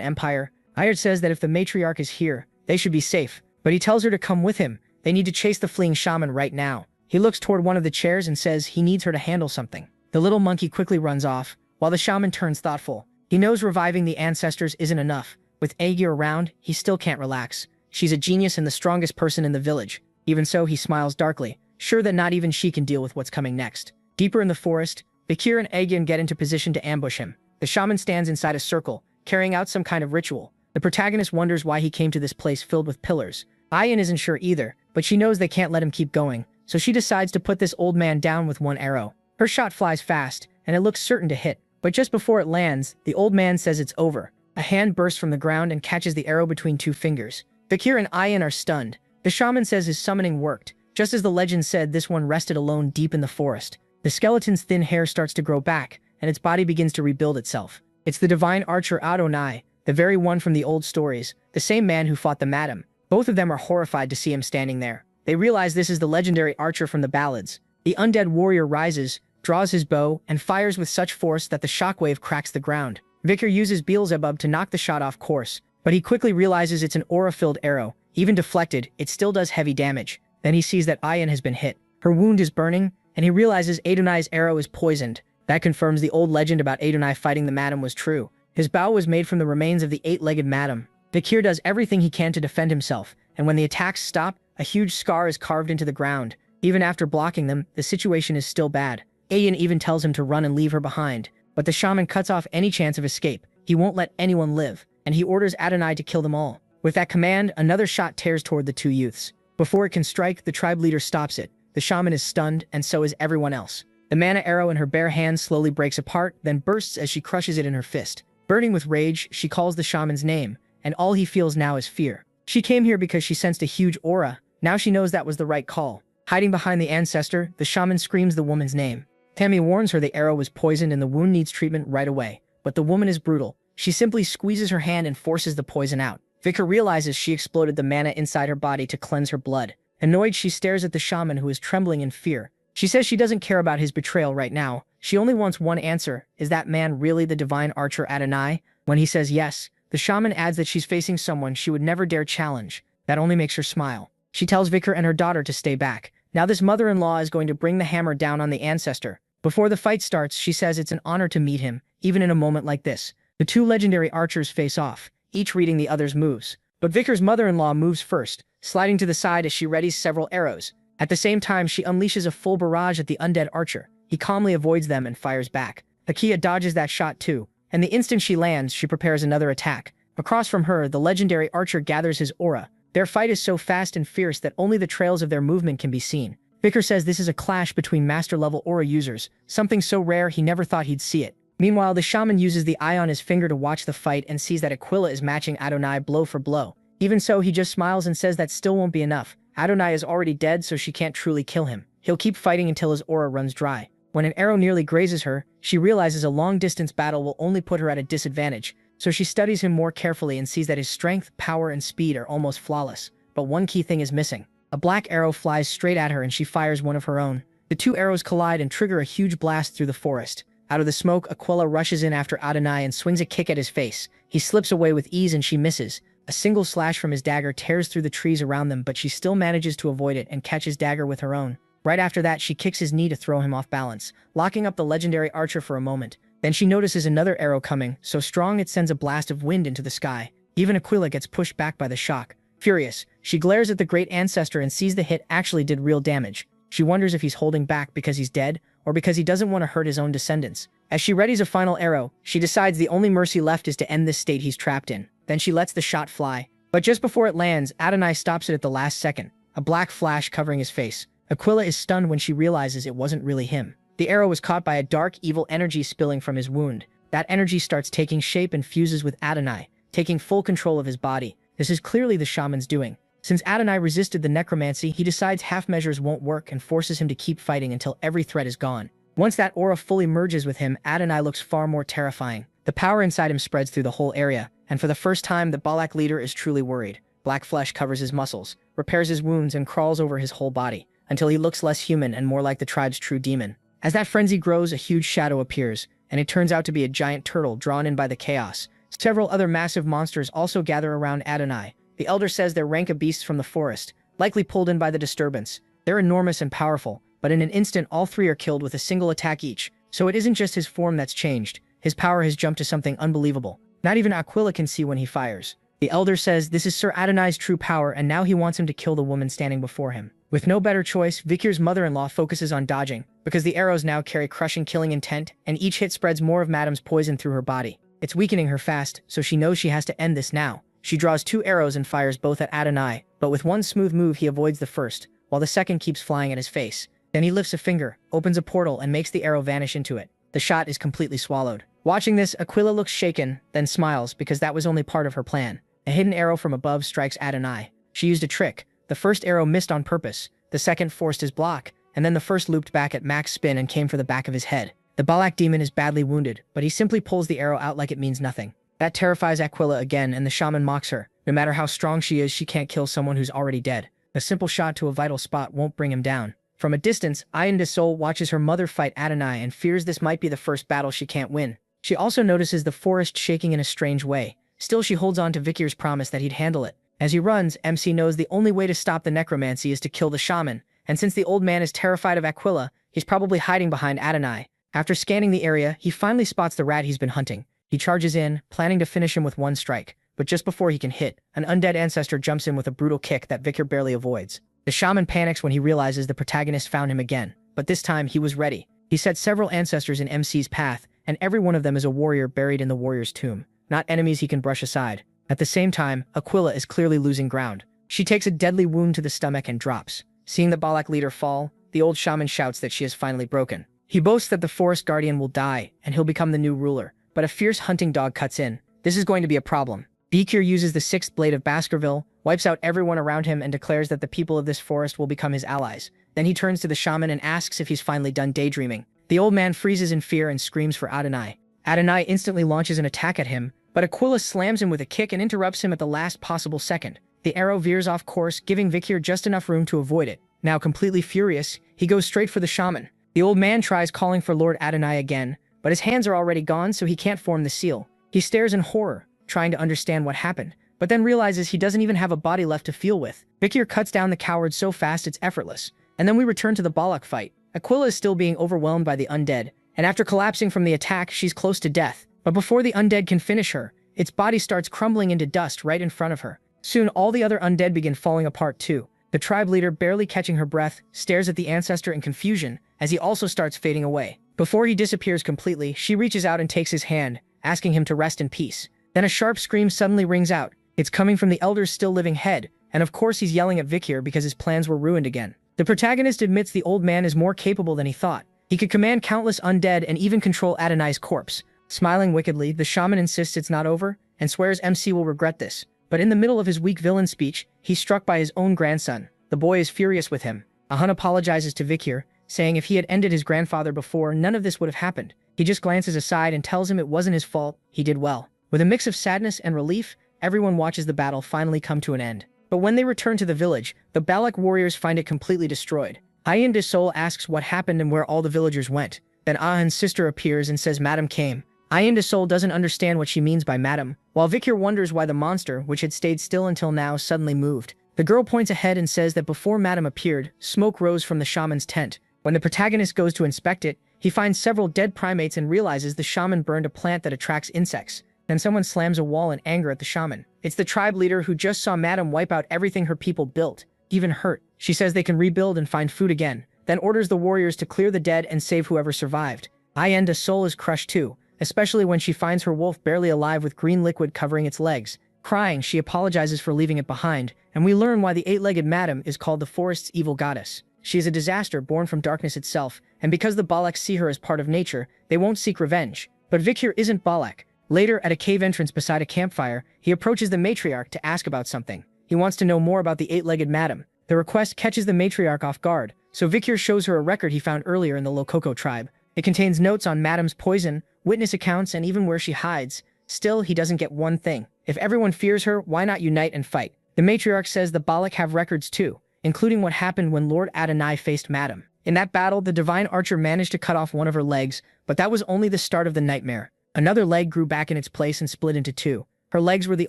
empire. Ayard says that if the matriarch is here, they should be safe, but he tells her to come with him. They need to chase the fleeing shaman right now. He looks toward one of the chairs and says he needs her to handle something. The little monkey quickly runs off, while the shaman turns thoughtful. He knows reviving the ancestors isn't enough. With Aegir around, he still can't relax. She's a genius and the strongest person in the village. Even so, he smiles darkly, sure that not even she can deal with what's coming next. Deeper in the forest, Bakir and Aegir get into position to ambush him. The shaman stands inside a circle, carrying out some kind of ritual. The protagonist wonders why he came to this place filled with pillars. Ayan isn't sure either, but she knows they can't let him keep going, so she decides to put this old man down with one arrow. Her shot flies fast, and it looks certain to hit, but just before it lands, the old man says it's over. A hand bursts from the ground and catches the arrow between two fingers. Bakir and Ayan are stunned. The shaman says his summoning worked. Just as the legend said, this one rested alone deep in the forest. The skeleton's thin hair starts to grow back, and its body begins to rebuild itself. It's the divine archer Adonai, the very one from the old stories, the same man who fought the madam. Both of them are horrified to see him standing there. They realize this is the legendary archer from the ballads. The undead warrior rises, draws his bow, and fires with such force that the shockwave cracks the ground. Viktor uses Beelzebub to knock the shot off course, but he quickly realizes it's an aura-filled arrow. Even deflected, it still does heavy damage. Then he sees that Ayan has been hit. Her wound is burning, and he realizes Adonai's arrow is poisoned. That confirms the old legend about Adonai fighting the madam was true. His bow was made from the remains of the eight-legged madam. Vikir does everything he can to defend himself, and when the attacks stop, a huge scar is carved into the ground. Even after blocking them, the situation is still bad. Ayan even tells him to run and leave her behind, but the shaman cuts off any chance of escape. He won't let anyone live, and he orders Adonai to kill them all. With that command, another shot tears toward the two youths. Before it can strike, the tribe leader stops it. The shaman is stunned, and so is everyone else. The mana arrow in her bare hand slowly breaks apart, then bursts as she crushes it in her fist. Burning with rage, she calls the shaman's name, and all he feels now is fear. She came here because she sensed a huge aura. Now she knows that was the right call. Hiding behind the ancestor, the shaman screams the woman's name. Tammy warns her the arrow was poisoned and the wound needs treatment right away. But the woman is brutal. She simply squeezes her hand and forces the poison out. Viktor realizes she exploded the mana inside her body to cleanse her blood. Annoyed, she stares at the shaman who is trembling in fear. She says she doesn't care about his betrayal right now. She only wants one answer. Is that man really the divine archer Adonai? When he says yes, the shaman adds that she's facing someone she would never dare challenge. That only makes her smile. She tells Viktor and her daughter to stay back. Now this mother-in-law is going to bring the hammer down on the ancestor. Before the fight starts, she says it's an honor to meet him, even in a moment like this. The two legendary archers face off, each reading the other's moves. But Vikar's mother-in-law moves first, sliding to the side as she readies several arrows. At the same time, she unleashes a full barrage at the undead archer. He calmly avoids them and fires back. Akia dodges that shot too, and the instant she lands, she prepares another attack. Across from her, the legendary archer gathers his aura. Their fight is so fast and fierce that only the trails of their movement can be seen. Vikar says this is a clash between master-level aura users, something so rare he never thought he'd see it. Meanwhile, the shaman uses the eye on his finger to watch the fight and sees that Aquila is matching Adonai blow for blow. Even so, he just smiles and says that still won't be enough. Adonai is already dead, so she can't truly kill him. He'll keep fighting until his aura runs dry. When an arrow nearly grazes her, she realizes a long-distance battle will only put her at a disadvantage, so she studies him more carefully and sees that his strength, power, and speed are almost flawless. But one key thing is missing. A black arrow flies straight at her and she fires one of her own. The two arrows collide and trigger a huge blast through the forest. Out of the smoke, Aquila rushes in after Adonai and swings a kick at his face. He slips away with ease and she misses. A single slash from his dagger tears through the trees around them, but she still manages to avoid it and catch his dagger with her own. Right after that, she kicks his knee to throw him off balance, locking up the legendary archer for a moment. Then she notices another arrow coming, so strong it sends a blast of wind into the sky. Even Aquila gets pushed back by the shock. Furious, she glares at the great ancestor and sees the hit actually did real damage. She wonders if he's holding back because he's dead, or because he doesn't want to hurt his own descendants. As she readies a final arrow, she decides the only mercy left is to end this state he's trapped in. Then she lets the shot fly. But just before it lands, Adonai stops it at the last second, a black flash covering his face. Aquila is stunned when she realizes it wasn't really him. The arrow was caught by a dark, evil energy spilling from his wound. That energy starts taking shape and fuses with Adonai, taking full control of his body. This is clearly the shaman's doing. Since Adonai resisted the necromancy, he decides half measures won't work and forces him to keep fighting until every threat is gone. Once that aura fully merges with him, Adonai looks far more terrifying. The power inside him spreads through the whole area, and for the first time, the Balak leader is truly worried. Black flesh covers his muscles, repairs his wounds, and crawls over his whole body, until he looks less human and more like the tribe's true demon. As that frenzy grows, a huge shadow appears, and it turns out to be a giant turtle drawn in by the chaos. Several other massive monsters also gather around Adonai. The elder says they're Ranka beasts from the forest, likely pulled in by the disturbance. They're enormous and powerful, but in an instant all three are killed with a single attack each. So it isn't just his form that's changed. His power has jumped to something unbelievable. Not even Aquila can see when he fires. The elder says this is Sir Adonai's true power, and now he wants him to kill the woman standing before him. With no better choice, Vikir's mother-in-law focuses on dodging, because the arrows now carry crushing killing intent, and each hit spreads more of Madam's poison through her body. It's weakening her fast, so she knows she has to end this now. She draws two arrows and fires both at Adonai, but with one smooth move he avoids the first, while the second keeps flying at his face. Then he lifts a finger, opens a portal, and makes the arrow vanish into it. The shot is completely swallowed. Watching this, Aquila looks shaken, then smiles, because that was only part of her plan. A hidden arrow from above strikes Adonai. She used a trick. The first arrow missed on purpose, the second forced his block, and then the first looped back at max spin and came for the back of his head. The Balak demon is badly wounded, but he simply pulls the arrow out like it means nothing. That terrifies Aquila again, and the shaman mocks her. No matter how strong she is, she can't kill someone who's already dead. A simple shot to a vital spot won't bring him down. From a distance, Ayan de Sol watches her mother fight Adonai and fears this might be the first battle she can't win. She also notices the forest shaking in a strange way. Still, she holds on to Vikir's promise that he'd handle it. As he runs, MC knows the only way to stop the necromancy is to kill the shaman, and since the old man is terrified of Aquila, he's probably hiding behind Adonai. After scanning the area, he finally spots the rat he's been hunting. He charges in, planning to finish him with one strike, but just before he can hit, an undead ancestor jumps in with a brutal kick that Vikir barely avoids. The shaman panics when he realizes the protagonist found him again, but this time he was ready. He set several ancestors in MC's path, and every one of them is a warrior buried in the warrior's tomb, not enemies he can brush aside. At the same time, Aquila is clearly losing ground. She takes a deadly wound to the stomach and drops. Seeing the Balak leader fall, the old shaman shouts that she is finally broken. He boasts that the forest guardian will die, and he'll become the new ruler, but a fierce hunting dog cuts in. This is going to be a problem. Vikir uses the sixth blade of Baskerville, wipes out everyone around him, and declares that the people of this forest will become his allies. Then he turns to the shaman and asks if he's finally done daydreaming. The old man freezes in fear and screams for Adonai. Adonai instantly launches an attack at him, but Aquila slams him with a kick and interrupts him at the last possible second. The arrow veers off course, giving Vikir just enough room to avoid it. Now completely furious, he goes straight for the shaman. The old man tries calling for Lord Adonai again, but his hands are already gone, so he can't form the seal. He stares in horror, trying to understand what happened, but then realizes he doesn't even have a body left to feel with. Vikir cuts down the coward so fast it's effortless. And then we return to the Balak fight. Aquila is still being overwhelmed by the undead, and after collapsing from the attack, she's close to death. But before the undead can finish her, its body starts crumbling into dust right in front of her. Soon, all the other undead begin falling apart too. The tribe leader, barely catching her breath, stares at the ancestor in confusion as he also starts fading away. Before he disappears completely, she reaches out and takes his hand, asking him to rest in peace. Then a sharp scream suddenly rings out. It's coming from the elder's still living head, and of course he's yelling at Vikir because his plans were ruined again. The protagonist admits the old man is more capable than he thought. He could command countless undead and even control Adonai's corpse. Smiling wickedly, the shaman insists it's not over, and swears MC will regret this. But in the middle of his weak villain speech, he's struck by his own grandson. The boy is furious with him. Ahun apologizes to Vikir, saying if he had ended his grandfather before, none of this would have happened. He just glances aside and tells him it wasn't his fault, he did well. With a mix of sadness and relief, everyone watches the battle finally come to an end. But when they return to the village, the Balak warriors find it completely destroyed. Ayin de Sol asks what happened and where all the villagers went. Then Ahun's sister appears and says Madam came. Ayin de Sol doesn't understand what she means by Madam, while Vikir wonders why the monster, which had stayed still until now, suddenly moved. The girl points ahead and says that before Madam appeared, smoke rose from the shaman's tent. When the protagonist goes to inspect it, he finds several dead primates and realizes the shaman burned a plant that attracts insects. Then someone slams a wall in anger at the shaman. It's the tribe leader who just saw Madam wipe out everything her people built, even hurt. She says they can rebuild and find food again, then orders the warriors to clear the dead and save whoever survived. Ayenda's soul is crushed too, especially when she finds her wolf barely alive with green liquid covering its legs. Crying, she apologizes for leaving it behind, and we learn why the eight-legged madam is called the forest's evil goddess. She is a disaster born from darkness itself, and because the Balaks see her as part of nature, they won't seek revenge. But Vikir isn't Balak. Later, at a cave entrance beside a campfire, he approaches the matriarch to ask about something. He wants to know more about the eight-legged madam. The request catches the matriarch off guard, so Vikir shows her a record he found earlier in the Lokoko tribe. It contains notes on Madam's poison, witness accounts, and even where she hides. Still, he doesn't get one thing. If everyone fears her, why not unite and fight? The matriarch says the Balak have records too, including what happened when Lord Adonai faced Madam. In that battle, the divine archer managed to cut off one of her legs, but that was only the start of the nightmare. Another leg grew back in its place and split into two. Her legs were the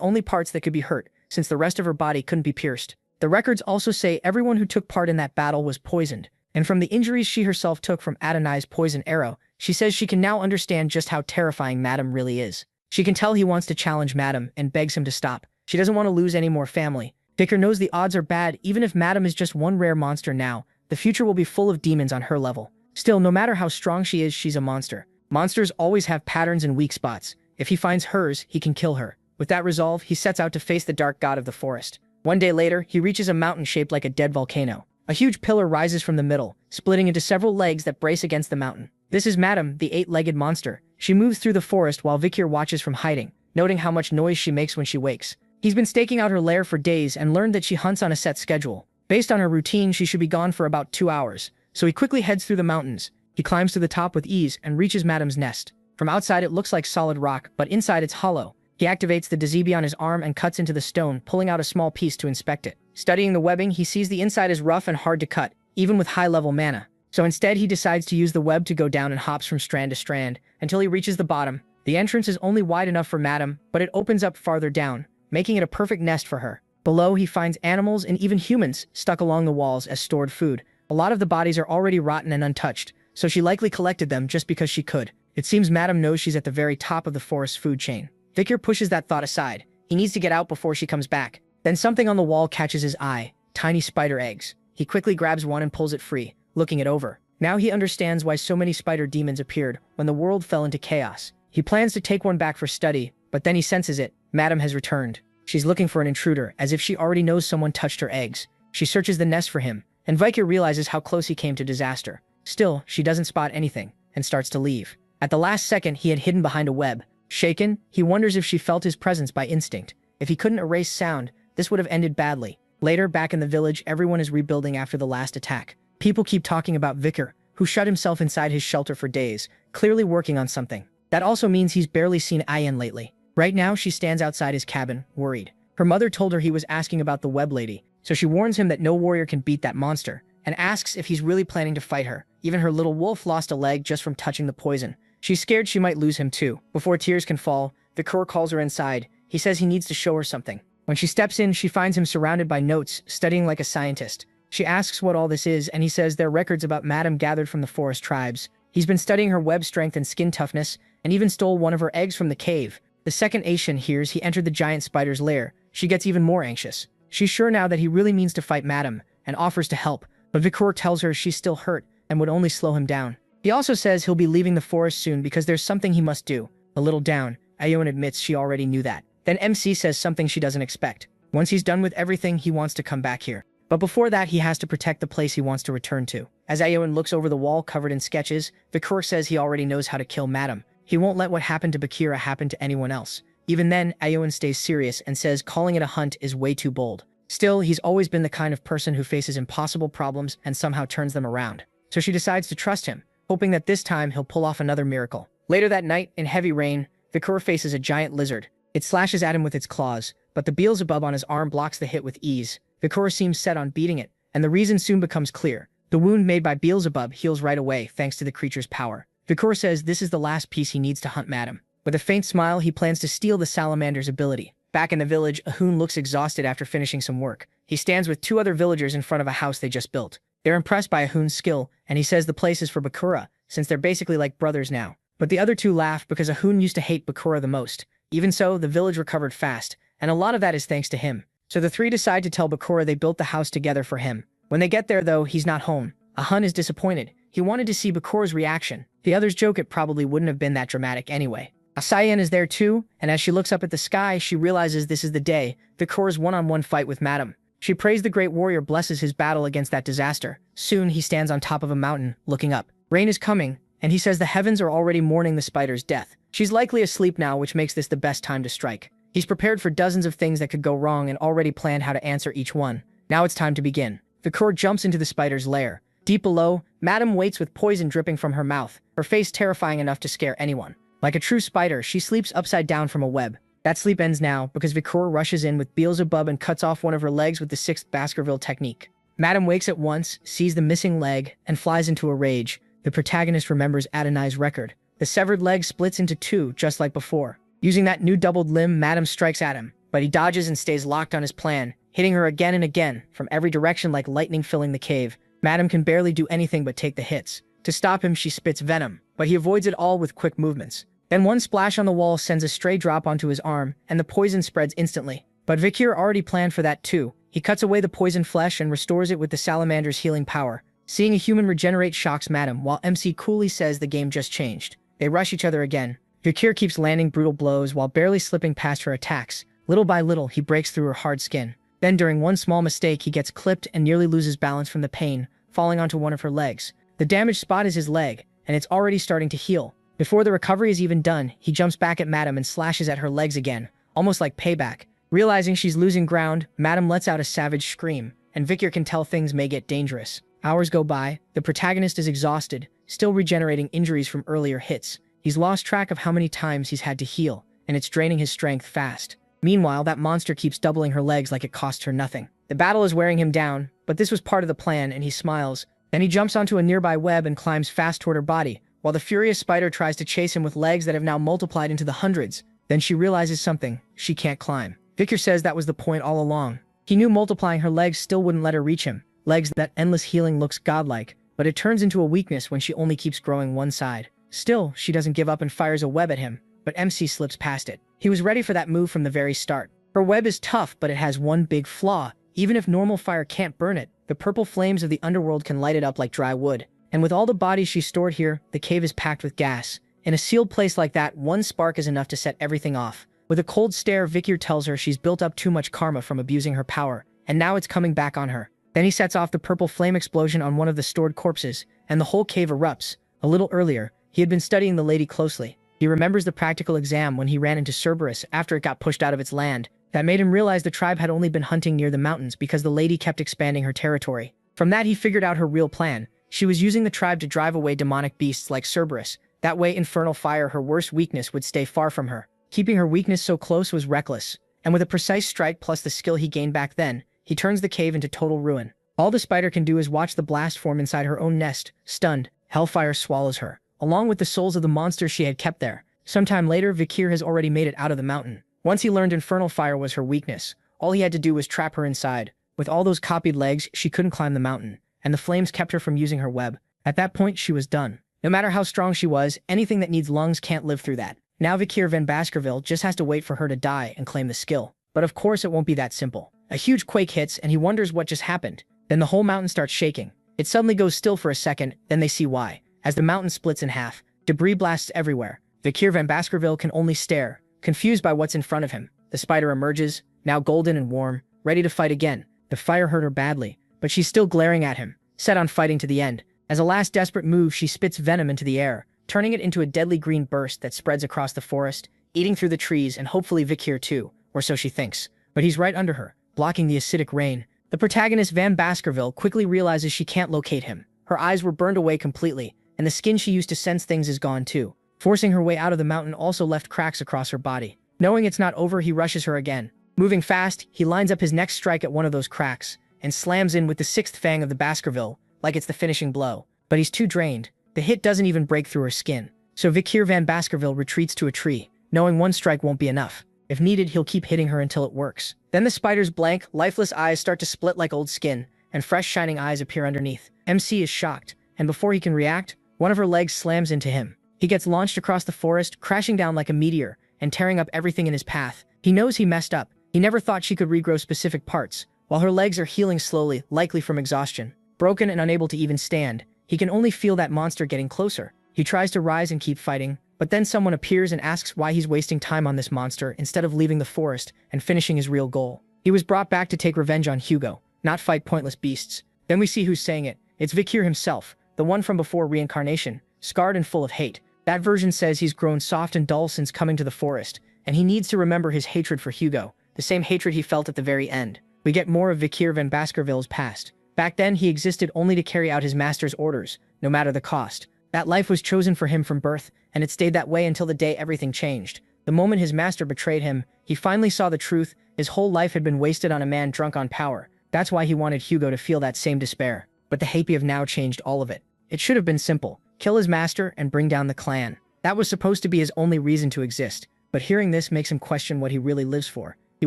only parts that could be hurt, since the rest of her body couldn't be pierced. The records also say everyone who took part in that battle was poisoned, and from the injuries she herself took from Adonai's poison arrow, she says she can now understand just how terrifying Madam really is. She can tell he wants to challenge Madam and begs him to stop. She doesn't want to lose any more family. Vikir knows the odds are bad. Even if Madam is just one rare monster now, the future will be full of demons on her level. Still, no matter how strong she is, she's a monster. Monsters always have patterns and weak spots. If he finds hers, he can kill her. With that resolve, he sets out to face the dark god of the forest. One day later, he reaches a mountain shaped like a dead volcano. A huge pillar rises from the middle, splitting into several legs that brace against the mountain. This is Madam, the eight-legged monster. She moves through the forest while Vikir watches from hiding, noting how much noise she makes when she wakes. He's been staking out her lair for days and learned that she hunts on a set schedule. Based on her routine, she should be gone for about 2 hours, so he quickly heads through the mountains. He climbs to the top with ease and reaches Madam's nest. From outside it looks like solid rock, but inside it's hollow. He activates the Dazibi on his arm and cuts into the stone, pulling out a small piece to inspect it. Studying the webbing, he sees the inside is rough and hard to cut, even with high-level mana. So instead, he decides to use the web to go down and hops from strand to strand, until he reaches the bottom. The entrance is only wide enough for Madam, but it opens up farther down, making it a perfect nest for her. Below, he finds animals and even humans stuck along the walls as stored food. A lot of the bodies are already rotten and untouched, so she likely collected them just because she could. It seems Madam knows she's at the very top of the forest's food chain. Vikir pushes that thought aside. He needs to get out before she comes back. Then something on the wall catches his eye. Tiny spider eggs. He quickly grabs one and pulls it free, looking it over. Now he understands why so many spider demons appeared when the world fell into chaos. He plans to take one back for study, but then he senses it. Madam has returned. She's looking for an intruder, as if she already knows someone touched her eggs. She searches the nest for him, and Vikir realizes how close he came to disaster. Still, she doesn't spot anything, and starts to leave. At the last second, he had hidden behind a web. Shaken, he wonders if she felt his presence by instinct. If he couldn't erase sound, this would have ended badly. Later, back in the village, everyone is rebuilding after the last attack. People keep talking about Vikir, who shut himself inside his shelter for days, clearly working on something. That also means he's barely seen Ayen lately. Right now, she stands outside his cabin, worried. Her mother told her he was asking about the web lady, so she warns him that no warrior can beat that monster, and asks if he's really planning to fight her. Even her little wolf lost a leg just from touching the poison. She's scared she might lose him too. Before tears can fall, Vikir calls her inside. He says he needs to show her something. When she steps in, she finds him surrounded by notes, studying like a scientist. She asks what all this is, and he says they're records about Madam gathered from the forest tribes. He's been studying her web strength and skin toughness, and even stole one of her eggs from the cave. The second Asian hears he entered the giant spider's lair. She gets even more anxious. She's sure now that he really means to fight Madam, and offers to help, but Vikur tells her she's still hurt and would only slow him down. He also says he'll be leaving the forest soon because there's something he must do. A little down, Ayeon admits she already knew that. Then MC says something she doesn't expect. Once he's done with everything, he wants to come back here. But before that, he has to protect the place he wants to return to. As Ayeon looks over the wall covered in sketches, Vikur says he already knows how to kill Madam. He won't let what happened to Bakira happen to anyone else. Even then, Ayeon stays serious and says calling it a hunt is way too bold. Still, he's always been the kind of person who faces impossible problems and somehow turns them around. So she decides to trust him, hoping that this time he'll pull off another miracle. Later that night, in heavy rain, Vikur faces a giant lizard. It slashes at him with its claws, but the Beelzebub on his arm blocks the hit with ease. Vikur seems set on beating it, and the reason soon becomes clear. The wound made by Beelzebub heals right away thanks to the creature's power. Vikur says this is the last piece he needs to hunt Madam. With a faint smile, he plans to steal the salamander's ability. Back in the village, Ahun looks exhausted after finishing some work. He stands with two other villagers in front of a house they just built. They're impressed by Ahun's skill, and he says the place is for Bakura, since they're basically like brothers now. But the other two laugh because Ahun used to hate Bakura the most. Even so, the village recovered fast, and a lot of that is thanks to him. So the three decide to tell Bakura they built the house together for him. When they get there, though, he's not home. Ahun is disappointed. He wanted to see Bakura's reaction. The others joke it probably wouldn't have been that dramatic anyway. Asayan is there too, and as she looks up at the sky, she realizes this is the day, Bakura's one-on-one fight with Madam. She prays the great warrior blesses his battle against that disaster. Soon, he stands on top of a mountain, looking up. Rain is coming, and he says the heavens are already mourning the spider's death. She's likely asleep now, which makes this the best time to strike. He's prepared for dozens of things that could go wrong and already planned how to answer each one. Now it's time to begin. Vikur jumps into the spider's lair. Deep below, Madam waits with poison dripping from her mouth, her face terrifying enough to scare anyone. Like a true spider, she sleeps upside down from a web. That sleep ends now because Vikur rushes in with Beelzebub and cuts off one of her legs with the 6th Baskerville technique. Madam wakes at once, sees the missing leg, and flies into a rage. The protagonist remembers Adonai's record. The severed leg splits into two, just like before. Using that new doubled limb, Madam strikes at him, but he dodges and stays locked on his plan, hitting her again and again, from every direction like lightning filling the cave. Madam can barely do anything but take the hits. To stop him, she spits venom, but he avoids it all with quick movements. Then one splash on the wall sends a stray drop onto his arm, and the poison spreads instantly. But Vikur already planned for that too. He cuts away the poison flesh and restores it with the salamander's healing power. Seeing a human regenerate shocks Madam, while MC coolly says the game just changed. They rush each other again. Vikur keeps landing brutal blows while barely slipping past her attacks. Little by little, he breaks through her hard skin. Then during one small mistake, he gets clipped and nearly loses balance from the pain, falling onto one of her legs. The damaged spot is his leg, and it's already starting to heal. Before the recovery is even done, he jumps back at Madam and slashes at her legs again, almost like payback. Realizing she's losing ground, Madam lets out a savage scream, and Vikur can tell things may get dangerous. Hours go by, the protagonist is exhausted, still regenerating injuries from earlier hits. He's lost track of how many times he's had to heal, and it's draining his strength fast. Meanwhile, that monster keeps doubling her legs like it cost her nothing. The battle is wearing him down, but this was part of the plan, and he smiles. Then he jumps onto a nearby web and climbs fast toward her body, while the furious spider tries to chase him with legs that have now multiplied into the hundreds. Then she realizes something. She can't climb. Vikur says that was the point all along. He knew multiplying her legs still wouldn't let her reach him. Legs that endless healing looks godlike, but it turns into a weakness when she only keeps growing one side. Still, she doesn't give up and fires a web at him, but MC slips past it. He was ready for that move from the very start. Her web is tough, but it has one big flaw. Even if normal fire can't burn it, the purple flames of the underworld can light it up like dry wood. And with all the bodies she stored here, the cave is packed with gas. In a sealed place like that, one spark is enough to set everything off. With a cold stare, Vikur tells her she's built up too much karma from abusing her power, and now it's coming back on her. Then he sets off the purple flame explosion on one of the stored corpses, and the whole cave erupts. A little earlier, he had been studying the lady closely. He remembers the practical exam when he ran into Cerberus after it got pushed out of its land. That made him realize the tribe had only been hunting near the mountains because the lady kept expanding her territory. From that, he figured out her real plan. She was using the tribe to drive away demonic beasts like Cerberus. That way, infernal fire, her worst weakness, would stay far from her. Keeping her weakness so close was reckless. And with a precise strike plus the skill he gained back then, he turns the cave into total ruin. All the spider can do is watch the blast form inside her own nest. Stunned, hellfire swallows her, along with the souls of the monsters she had kept there. Sometime later, Vikur has already made it out of the mountain. Once he learned infernal fire was her weakness, all he had to do was trap her inside. With all those copied legs, she couldn't climb the mountain, and the flames kept her from using her web. At that point, she was done. No matter how strong she was, anything that needs lungs can't live through that. Now Vikir van Baskerville just has to wait for her to die and claim the skill. But of course it won't be that simple. A huge quake hits and he wonders what just happened. Then the whole mountain starts shaking. It suddenly goes still for a second, then they see why. As the mountain splits in half, debris blasts everywhere. Vikir van Baskerville can only stare, confused by what's in front of him. The spider emerges, now golden and warm, ready to fight again. The fire hurt her badly, but she's still glaring at him, set on fighting to the end. As a last desperate move, she spits venom into the air, turning it into a deadly green burst that spreads across the forest, eating through the trees and hopefully Vikir too, or so she thinks. But he's right under her, blocking the acidic rain. The protagonist Van Baskerville quickly realizes she can't locate him. Her eyes were burned away completely, and the skin she used to sense things is gone too. Forcing her way out of the mountain also left cracks across her body. Knowing it's not over, he rushes her again. Moving fast, he lines up his next strike at one of those cracks, and slams in with the sixth fang of the Baskerville, like it's the finishing blow. But he's too drained. The hit doesn't even break through her skin. So Vikir van Baskerville retreats to a tree, knowing one strike won't be enough. If needed, he'll keep hitting her until it works. Then the spider's blank, lifeless eyes start to split like old skin, and fresh shining eyes appear underneath. MC is shocked, and before he can react, one of her legs slams into him. He gets launched across the forest, crashing down like a meteor, and tearing up everything in his path. He knows he messed up. He never thought she could regrow specific parts, while her legs are healing slowly, likely from exhaustion. Broken and unable to even stand, he can only feel that monster getting closer. He tries to rise and keep fighting, but then someone appears and asks why he's wasting time on this monster instead of leaving the forest and finishing his real goal. He was brought back to take revenge on Hugo, not fight pointless beasts. Then we see who's saying it. It's Vikir himself, the one from before reincarnation, scarred and full of hate. That version says he's grown soft and dull since coming to the forest, and he needs to remember his hatred for Hugo, the same hatred he felt at the very end. We get more of Vikir van Baskerville's past. Back then, he existed only to carry out his master's orders, no matter the cost. That life was chosen for him from birth, and it stayed that way until the day everything changed. The moment his master betrayed him, he finally saw the truth. His whole life had been wasted on a man drunk on power. That's why he wanted Hugo to feel that same despair. But the Happy of now changed all of it. It should have been simple. Kill his master and bring down the clan. That was supposed to be his only reason to exist. But hearing this makes him question what he really lives for. He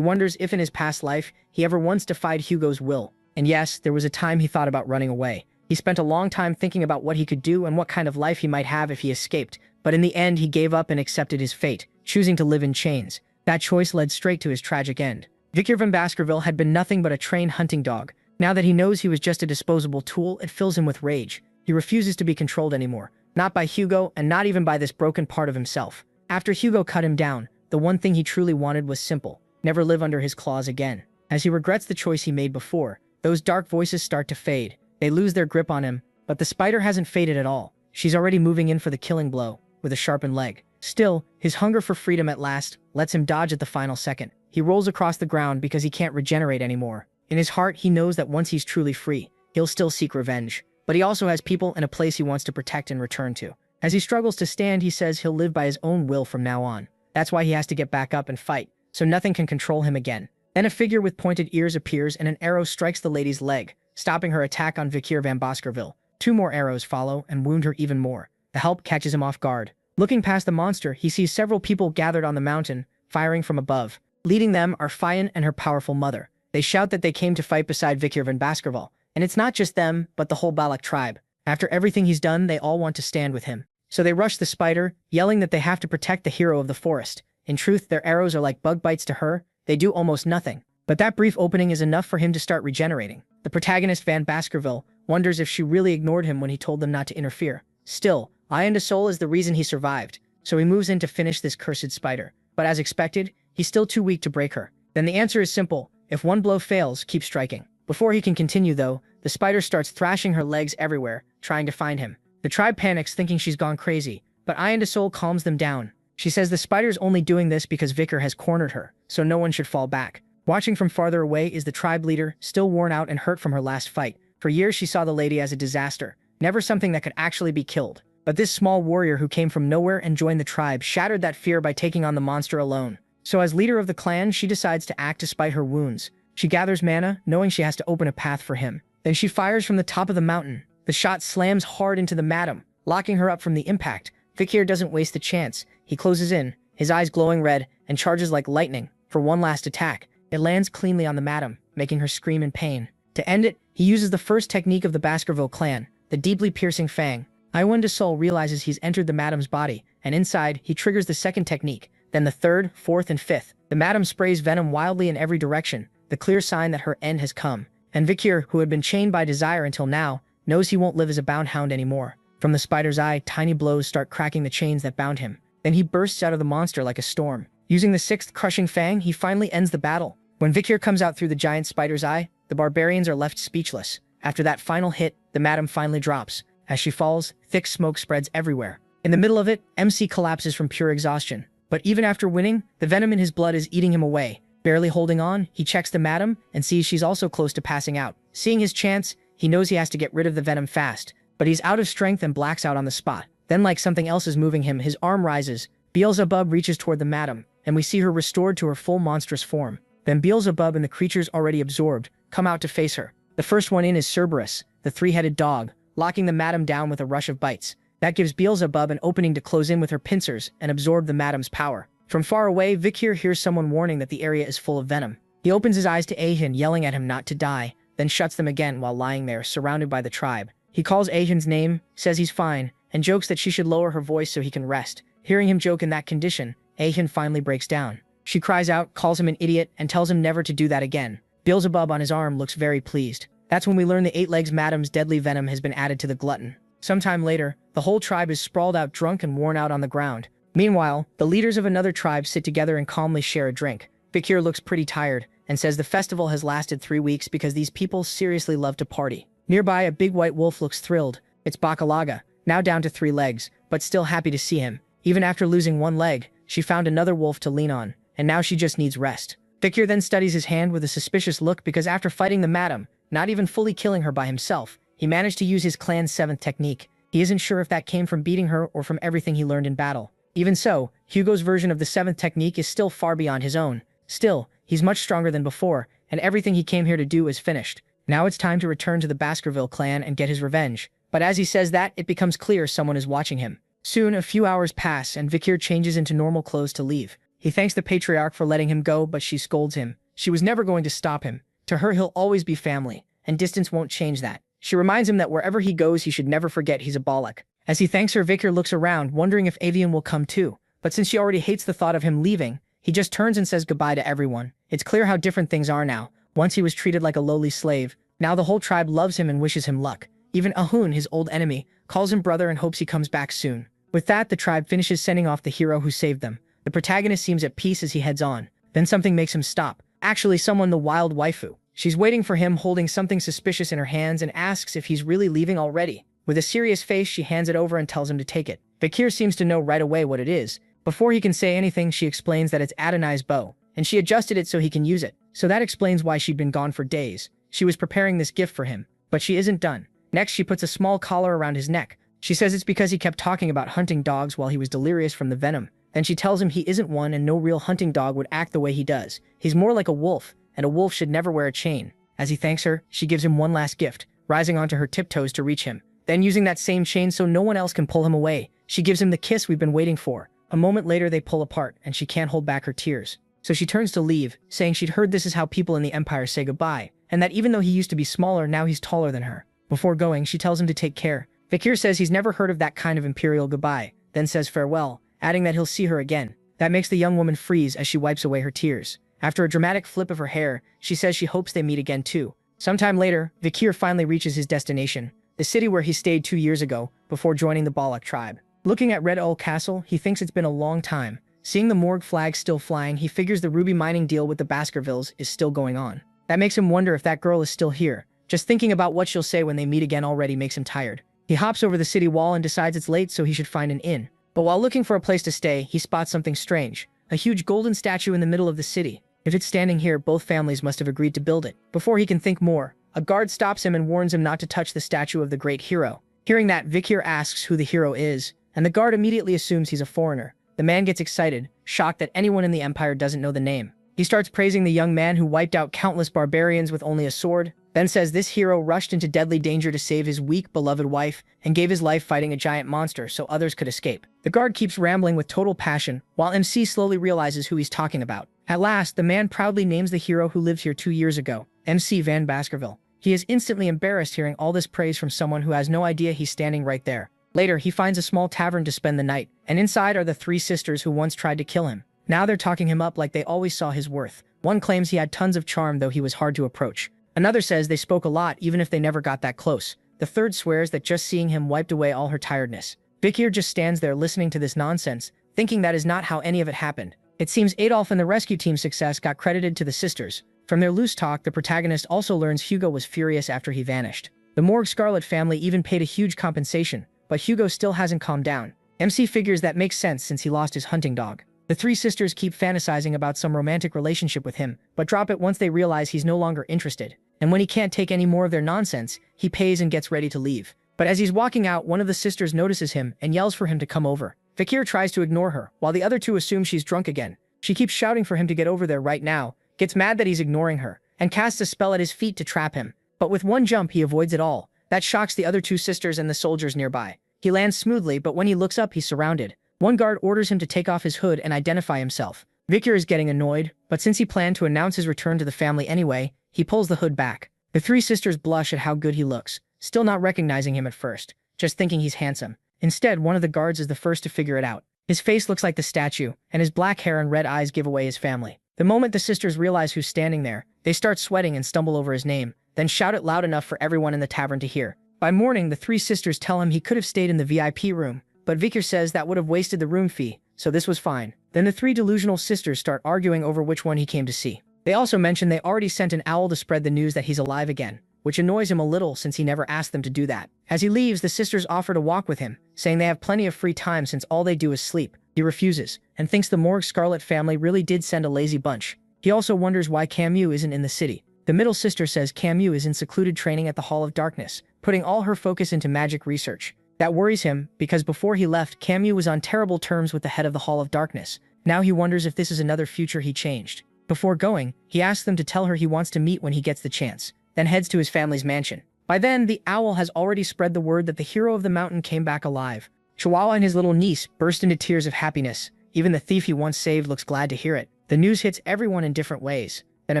wonders if in his past life, he ever once defied Hugo's will. And yes, there was a time he thought about running away. He spent a long time thinking about what he could do and what kind of life he might have if he escaped. But in the end, he gave up and accepted his fate, choosing to live in chains. That choice led straight to his tragic end. Vikir van Baskerville had been nothing but a trained hunting dog. Now that he knows he was just a disposable tool, it fills him with rage. He refuses to be controlled anymore. Not by Hugo, and not even by this broken part of himself. After Hugo cut him down, the one thing he truly wanted was simple: never live under his claws again. As he regrets the choice he made before, those dark voices start to fade. They lose their grip on him, but the spider hasn't faded at all. She's already moving in for the killing blow, with a sharpened leg. Still, his hunger for freedom at last lets him dodge at the final second. He rolls across the ground because he can't regenerate anymore. In his heart, he knows that once he's truly free, he'll still seek revenge. But he also has people and a place he wants to protect and return to. As he struggles to stand, he says he'll live by his own will from now on. That's why he has to get back up and fight, so nothing can control him again. Then a figure with pointed ears appears and an arrow strikes the lady's leg, stopping her attack on Vikir van Baskerville. 2 more arrows follow and wound her even more. The help catches him off guard. Looking past the monster, he sees several people gathered on the mountain, firing from above. Leading them are Fayan and her powerful mother. They shout that they came to fight beside Vikir van Baskerville. And it's not just them, but the whole Balak tribe. After everything he's done, they all want to stand with him. So they rush the spider, yelling that they have to protect the hero of the forest. In truth, their arrows are like bug bites to her. They do almost nothing. But that brief opening is enough for him to start regenerating. The protagonist, Van Baskerville, wonders if she really ignored him when he told them not to interfere. Still, Iron Soul is the reason he survived, so he moves in to finish this cursed spider. But as expected, he's still too weak to break her. Then the answer is simple: if one blow fails, keep striking. Before he can continue though, the spider starts thrashing her legs everywhere, trying to find him. The tribe panics, thinking she's gone crazy, but Iron Soul calms them down. She says the spider's only doing this because Vikir has cornered her, so no one should fall back. Watching from farther away is the tribe leader, still worn out and hurt from her last fight. For years she saw the lady as a disaster, never something that could actually be killed. But this small warrior who came from nowhere and joined the tribe shattered that fear by taking on the monster alone. So as leader of the clan, she decides to act despite her wounds. She gathers mana, knowing she has to open a path for him. Then she fires from the top of the mountain. The shot slams hard into the madam, locking her up from the impact. Vikir doesn't waste the chance. He closes in, his eyes glowing red, and charges like lightning for one last attack. It lands cleanly on the madam, making her scream in pain. To end it, he uses the first technique of the Baskerville clan, the deeply piercing fang. Iwanda Sol realizes he's entered the madam's body, and inside, he triggers the second technique, then the third, fourth, and fifth. The madam sprays venom wildly in every direction, the clear sign that her end has come. And Vikir, who had been chained by desire until now, knows he won't live as a bound hound anymore. From the spider's eye, tiny blows start cracking the chains that bound him. Then he bursts out of the monster like a storm. Using the sixth crushing fang, he finally ends the battle. When Vikir comes out through the giant spider's eye, the barbarians are left speechless. After that final hit, the madam finally drops. As she falls, thick smoke spreads everywhere. In the middle of it, MC collapses from pure exhaustion. But even after winning, the venom in his blood is eating him away. Barely holding on, he checks the madam and sees she's also close to passing out. Seeing his chance, he knows he has to get rid of the venom fast. But he's out of strength and blacks out on the spot. Then, like something else is moving him, his arm rises. Beelzebub reaches toward the madam, and we see her restored to her full monstrous form. Then Beelzebub and the creatures already absorbed come out to face her. The first one in is Cerberus, the three-headed dog, locking the madam down with a rush of bites. That gives Beelzebub an opening to close in with her pincers and absorb the madam's power. From far away, Vikir hears someone warning that the area is full of venom. He opens his eyes to Ahin yelling at him not to die, then shuts them again while lying there, surrounded by the tribe. He calls Ahin's name, says he's fine, and jokes that she should lower her voice so he can rest. Hearing him joke in that condition, Ahin finally breaks down. She cries out, calls him an idiot, and tells him never to do that again. Beelzebub on his arm looks very pleased. That's when we learn the 8 legs madam's deadly venom has been added to the glutton. Sometime later, the whole tribe is sprawled out drunk and worn out on the ground. Meanwhile, the leaders of another tribe sit together and calmly share a drink. Vikir looks pretty tired and says the festival has lasted 3 weeks because these people seriously love to party. Nearby, a big white wolf looks thrilled. It's Bakalaga, now down to 3 legs, but still happy to see him. Even after losing 1 leg, she found another wolf to lean on, and now she just needs rest. Vikir then studies his hand with a suspicious look because after fighting the madam, not even fully killing her by himself, he managed to use his clan's 7th technique. He isn't sure if that came from beating her or from everything he learned in battle. Even so, Hugo's version of the 7th technique is still far beyond his own. Still, he's much stronger than before, and everything he came here to do is finished. Now it's time to return to the Baskerville clan and get his revenge. But as he says that, it becomes clear someone is watching him. Soon, a few hours pass and Vikir changes into normal clothes to leave. He thanks the patriarch for letting him go, but she scolds him. She was never going to stop him. To her, he'll always be family, and distance won't change that. She reminds him that wherever he goes, he should never forget he's a Bollock. As he thanks her, Vikir looks around, wondering if Avian will come too. But since she already hates the thought of him leaving, he just turns and says goodbye to everyone. It's clear how different things are now. Once he was treated like a lowly slave. Now the whole tribe loves him and wishes him luck. Even Ahun, his old enemy, calls him brother and hopes he comes back soon. With that, the tribe finishes sending off the hero who saved them. The protagonist seems at peace as he heads on. Then something makes him stop. Actually, someone, the wild waifu. She's waiting for him, holding something suspicious in her hands, and asks if he's really leaving already. With a serious face, she hands it over and tells him to take it. Vikir seems to know right away what it is. Before he can say anything, she explains that it's Adonai's bow, and she adjusted it so he can use it. So that explains why she'd been gone for days. She was preparing this gift for him, but she isn't done. Next, she puts a small collar around his neck. She says it's because he kept talking about hunting dogs while he was delirious from the venom. Then she tells him he isn't one and no real hunting dog would act the way he does. He's more like a wolf, and a wolf should never wear a chain. As he thanks her, she gives him one last gift, rising onto her tiptoes to reach him. Then using that same chain so no one else can pull him away, she gives him the kiss we've been waiting for. A moment later, they pull apart, and she can't hold back her tears. So she turns to leave, saying she'd heard this is how people in the Empire say goodbye, and that even though he used to be smaller, now he's taller than her. Before going, she tells him to take care. Vikir says he's never heard of that kind of imperial goodbye, then says farewell, adding that he'll see her again. That makes the young woman freeze as she wipes away her tears. After a dramatic flip of her hair, she says she hopes they meet again too. Sometime later, Vikir finally reaches his destination, the city where he stayed 2 years ago, before joining the Bollock tribe. Looking at Red Owl Castle, he thinks it's been a long time. Seeing the morgue flag still flying, he figures the ruby mining deal with the Baskervilles is still going on. That makes him wonder if that girl is still here. Just thinking about what she'll say when they meet again already makes him tired. He hops over the city wall and decides it's late, so he should find an inn. But while looking for a place to stay, he spots something strange. A huge golden statue in the middle of the city. If it's standing here, both families must have agreed to build it. Before he can think more, a guard stops him and warns him not to touch the statue of the great hero. Hearing that, Vikir asks who the hero is, and the guard immediately assumes he's a foreigner. The man gets excited, shocked that anyone in the Empire doesn't know the name. He starts praising the young man who wiped out countless barbarians with only a sword, then says this hero rushed into deadly danger to save his weak, beloved wife, and gave his life fighting a giant monster so others could escape. The guard keeps rambling with total passion, while MC slowly realizes who he's talking about. At last, the man proudly names the hero who lived here 2 years ago. MC Van Baskerville. He is instantly embarrassed hearing all this praise from someone who has no idea he's standing right there. Later, he finds a small tavern to spend the night, and inside are the three sisters who once tried to kill him. Now they're talking him up like they always saw his worth. One claims he had tons of charm, though he was hard to approach. Another says they spoke a lot even if they never got that close. The third swears that just seeing him wiped away all her tiredness. Vikir just stands there listening to this nonsense, thinking that is not how any of it happened. It seems Adolf and the rescue team's success got credited to the sisters. From their loose talk, the protagonist also learns Hugo was furious after he vanished. The Morgue Scarlet family even paid a huge compensation, but Hugo still hasn't calmed down. MC figures that makes sense since he lost his hunting dog. The three sisters keep fantasizing about some romantic relationship with him, but drop it once they realize he's no longer interested. And when he can't take any more of their nonsense, he pays and gets ready to leave. But as he's walking out, one of the sisters notices him and yells for him to come over. Vikir tries to ignore her, while the other two assume she's drunk again. She keeps shouting for him to get over there right now, gets mad that he's ignoring her, and casts a spell at his feet to trap him. But with one jump, he avoids it all. That shocks the other two sisters and the soldiers nearby. He lands smoothly, but when he looks up, he's surrounded. One guard orders him to take off his hood and identify himself. Vikir is getting annoyed, but since he planned to announce his return to the family anyway, he pulls the hood back. The three sisters blush at how good he looks, still not recognizing him at first, just thinking he's handsome. Instead, one of the guards is the first to figure it out. His face looks like the statue, and his black hair and red eyes give away his family. The moment the sisters realize who's standing there, they start sweating and stumble over his name, then shout it loud enough for everyone in the tavern to hear. By morning, the three sisters tell him he could have stayed in the VIP room, but Vikir says that would have wasted the room fee, so this was fine. Then the three delusional sisters start arguing over which one he came to see. They also mention they already sent an owl to spread the news that he's alive again, which annoys him a little since he never asked them to do that. As he leaves, the sisters offer to walk with him, saying they have plenty of free time since all they do is sleep. He refuses, and thinks the Morgue Scarlet family really did send a lazy bunch. He also wonders why Camus isn't in the city. The middle sister says Camus is in secluded training at the Hall of Darkness, putting all her focus into magic research. That worries him, because before he left, Camus was on terrible terms with the head of the Hall of Darkness. Now he wonders if this is another future he changed. Before going, he asks them to tell her he wants to meet when he gets the chance, then heads to his family's mansion. By then, the owl has already spread the word that the hero of the mountain came back alive. Chihuahua and his little niece burst into tears of happiness. Even the thief he once saved looks glad to hear it. The news hits everyone in different ways. Then a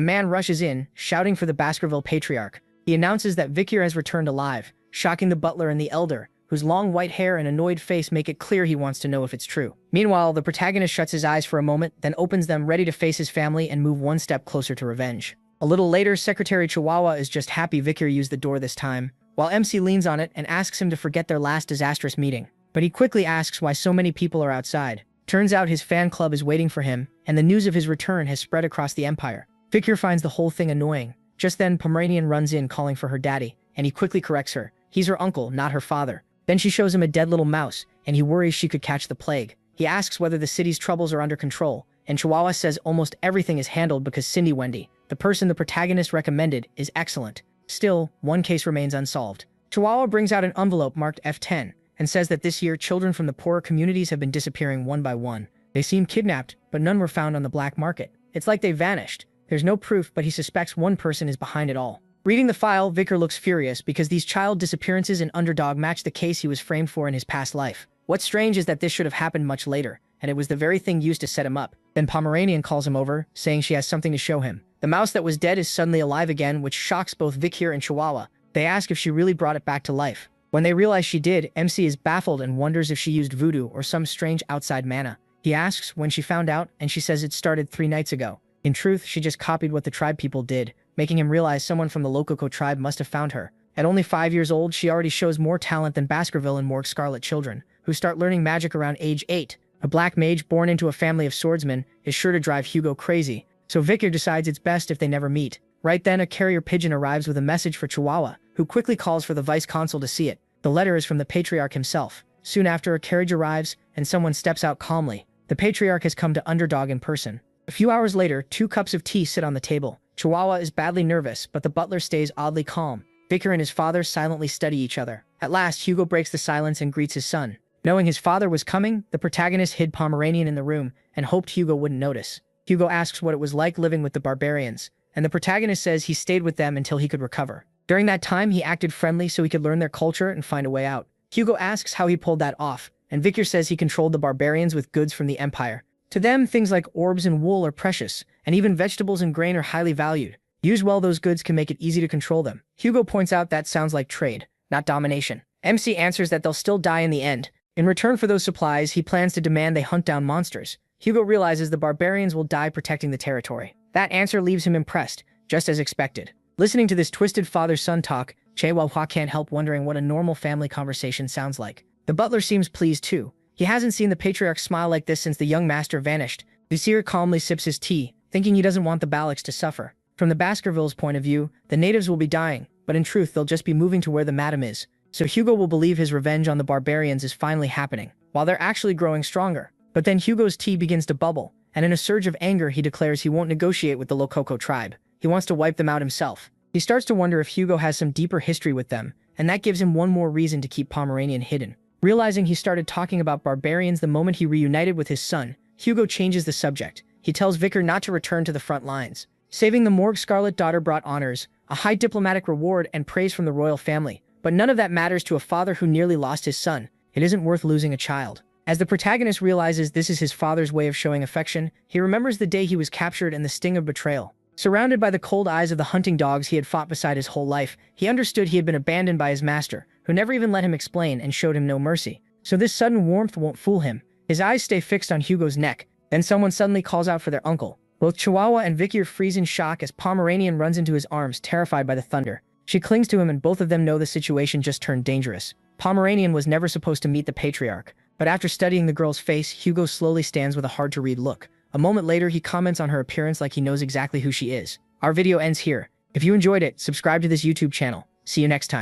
man rushes in, shouting for the Baskerville Patriarch. He announces that Vikir has returned alive, shocking the butler and the elder, whose long white hair and annoyed face make it clear he wants to know if it's true. Meanwhile, the protagonist shuts his eyes for a moment, then opens them ready to face his family and move one step closer to revenge. A little later, Secretary Chihuahua is just happy Vikir used the door this time, while MC leans on it and asks him to forget their last disastrous meeting. But he quickly asks why so many people are outside. Turns out his fan club is waiting for him, and the news of his return has spread across the empire. Vikir finds the whole thing annoying. Just then, Pomeranian runs in calling for her daddy, and he quickly corrects her. He's her uncle, not her father. Then she shows him a dead little mouse, and he worries she could catch the plague. He asks whether the city's troubles are under control, and Chihuahua says almost everything is handled because Cindy Wendy, the person the protagonist recommended, is excellent. Still, one case remains unsolved. Chihuahua brings out an envelope marked F10, and says that this year children from the poorer communities have been disappearing one by one. They seem kidnapped, but none were found on the black market. It's like they vanished. There's no proof, but he suspects one person is behind it all. Reading the file, Vikir looks furious because these child disappearances in Underdog match the case he was framed for in his past life. What's strange is that this should have happened much later, and it was the very thing used to set him up. Then Pomeranian calls him over, saying she has something to show him. The mouse that was dead is suddenly alive again, which shocks both Vikir and Chihuahua. They ask if she really brought it back to life. When they realize she did, MC is baffled and wonders if she used voodoo or some strange outside mana. He asks when she found out, and she says it started 3 nights ago. In truth, she just copied what the tribe people did, making him realize someone from the Lococo tribe must have found her. At only 5 years old, she already shows more talent than Baskerville and Morgue Scarlet children, who start learning magic around age 8. A black mage born into a family of swordsmen is sure to drive Hugo crazy, so Vikir decides it's best if they never meet. Right then, a carrier pigeon arrives with a message for Chihuahua, who quickly calls for the vice-consul to see it. The letter is from the Patriarch himself. Soon after, a carriage arrives, and someone steps out calmly. The Patriarch has come to Underdog in person. A few hours later, 2 cups of tea sit on the table. Chihuahua is badly nervous, but the butler stays oddly calm. Vikir and his father silently study each other. At last, Hugo breaks the silence and greets his son. Knowing his father was coming, the protagonist hid Pomeranian in the room and hoped Hugo wouldn't notice. Hugo asks what it was like living with the barbarians, and the protagonist says he stayed with them until he could recover. During that time, he acted friendly so he could learn their culture and find a way out. Hugo asks how he pulled that off, and Vikir says he controlled the barbarians with goods from the empire. To them, things like orbs and wool are precious, and even vegetables and grain are highly valued. Use well, those goods can make it easy to control them. Hugo points out that sounds like trade, not domination. MC answers that they'll still die in the end. In return for those supplies, he plans to demand they hunt down monsters. Hugo realizes the barbarians will die protecting the territory. That answer leaves him impressed, just as expected. Listening to this twisted father-son talk, Chihuahua can't help wondering what a normal family conversation sounds like. The butler seems pleased too. He hasn't seen the patriarch smile like this since the young master vanished. Vizier calmly sips his tea, thinking he doesn't want the Balaks to suffer. From the Baskervilles' point of view, the natives will be dying, but in truth they'll just be moving to where the madam is. So Hugo will believe his revenge on the barbarians is finally happening, while they're actually growing stronger. But then Hugo's tea begins to bubble, and in a surge of anger he declares he won't negotiate with the Lococo tribe. He wants to wipe them out himself. He starts to wonder if Hugo has some deeper history with them, and that gives him one more reason to keep Pomeranian hidden. Realizing he started talking about barbarians the moment he reunited with his son, Hugo changes the subject. He tells Vicar not to return to the front lines. Saving the Morgue Scarlet daughter brought honors, a high diplomatic reward, and praise from the royal family. But none of that matters to a father who nearly lost his son. It isn't worth losing a child. As the protagonist realizes this is his father's way of showing affection, he remembers the day he was captured and the sting of betrayal. Surrounded by the cold eyes of the hunting dogs he had fought beside his whole life, he understood he had been abandoned by his master, who never even let him explain and showed him no mercy. So this sudden warmth won't fool him. His eyes stay fixed on Hugo's neck. Then someone suddenly calls out for their uncle. Both Chihuahua and Vicky freeze in shock as Pomeranian runs into his arms, terrified by the thunder. She clings to him and both of them know the situation just turned dangerous. Pomeranian was never supposed to meet the patriarch, but after studying the girl's face, Hugo slowly stands with a hard-to-read look. A moment later, he comments on her appearance like he knows exactly who she is. Our video ends here. If you enjoyed it, subscribe to this YouTube channel. See you next time.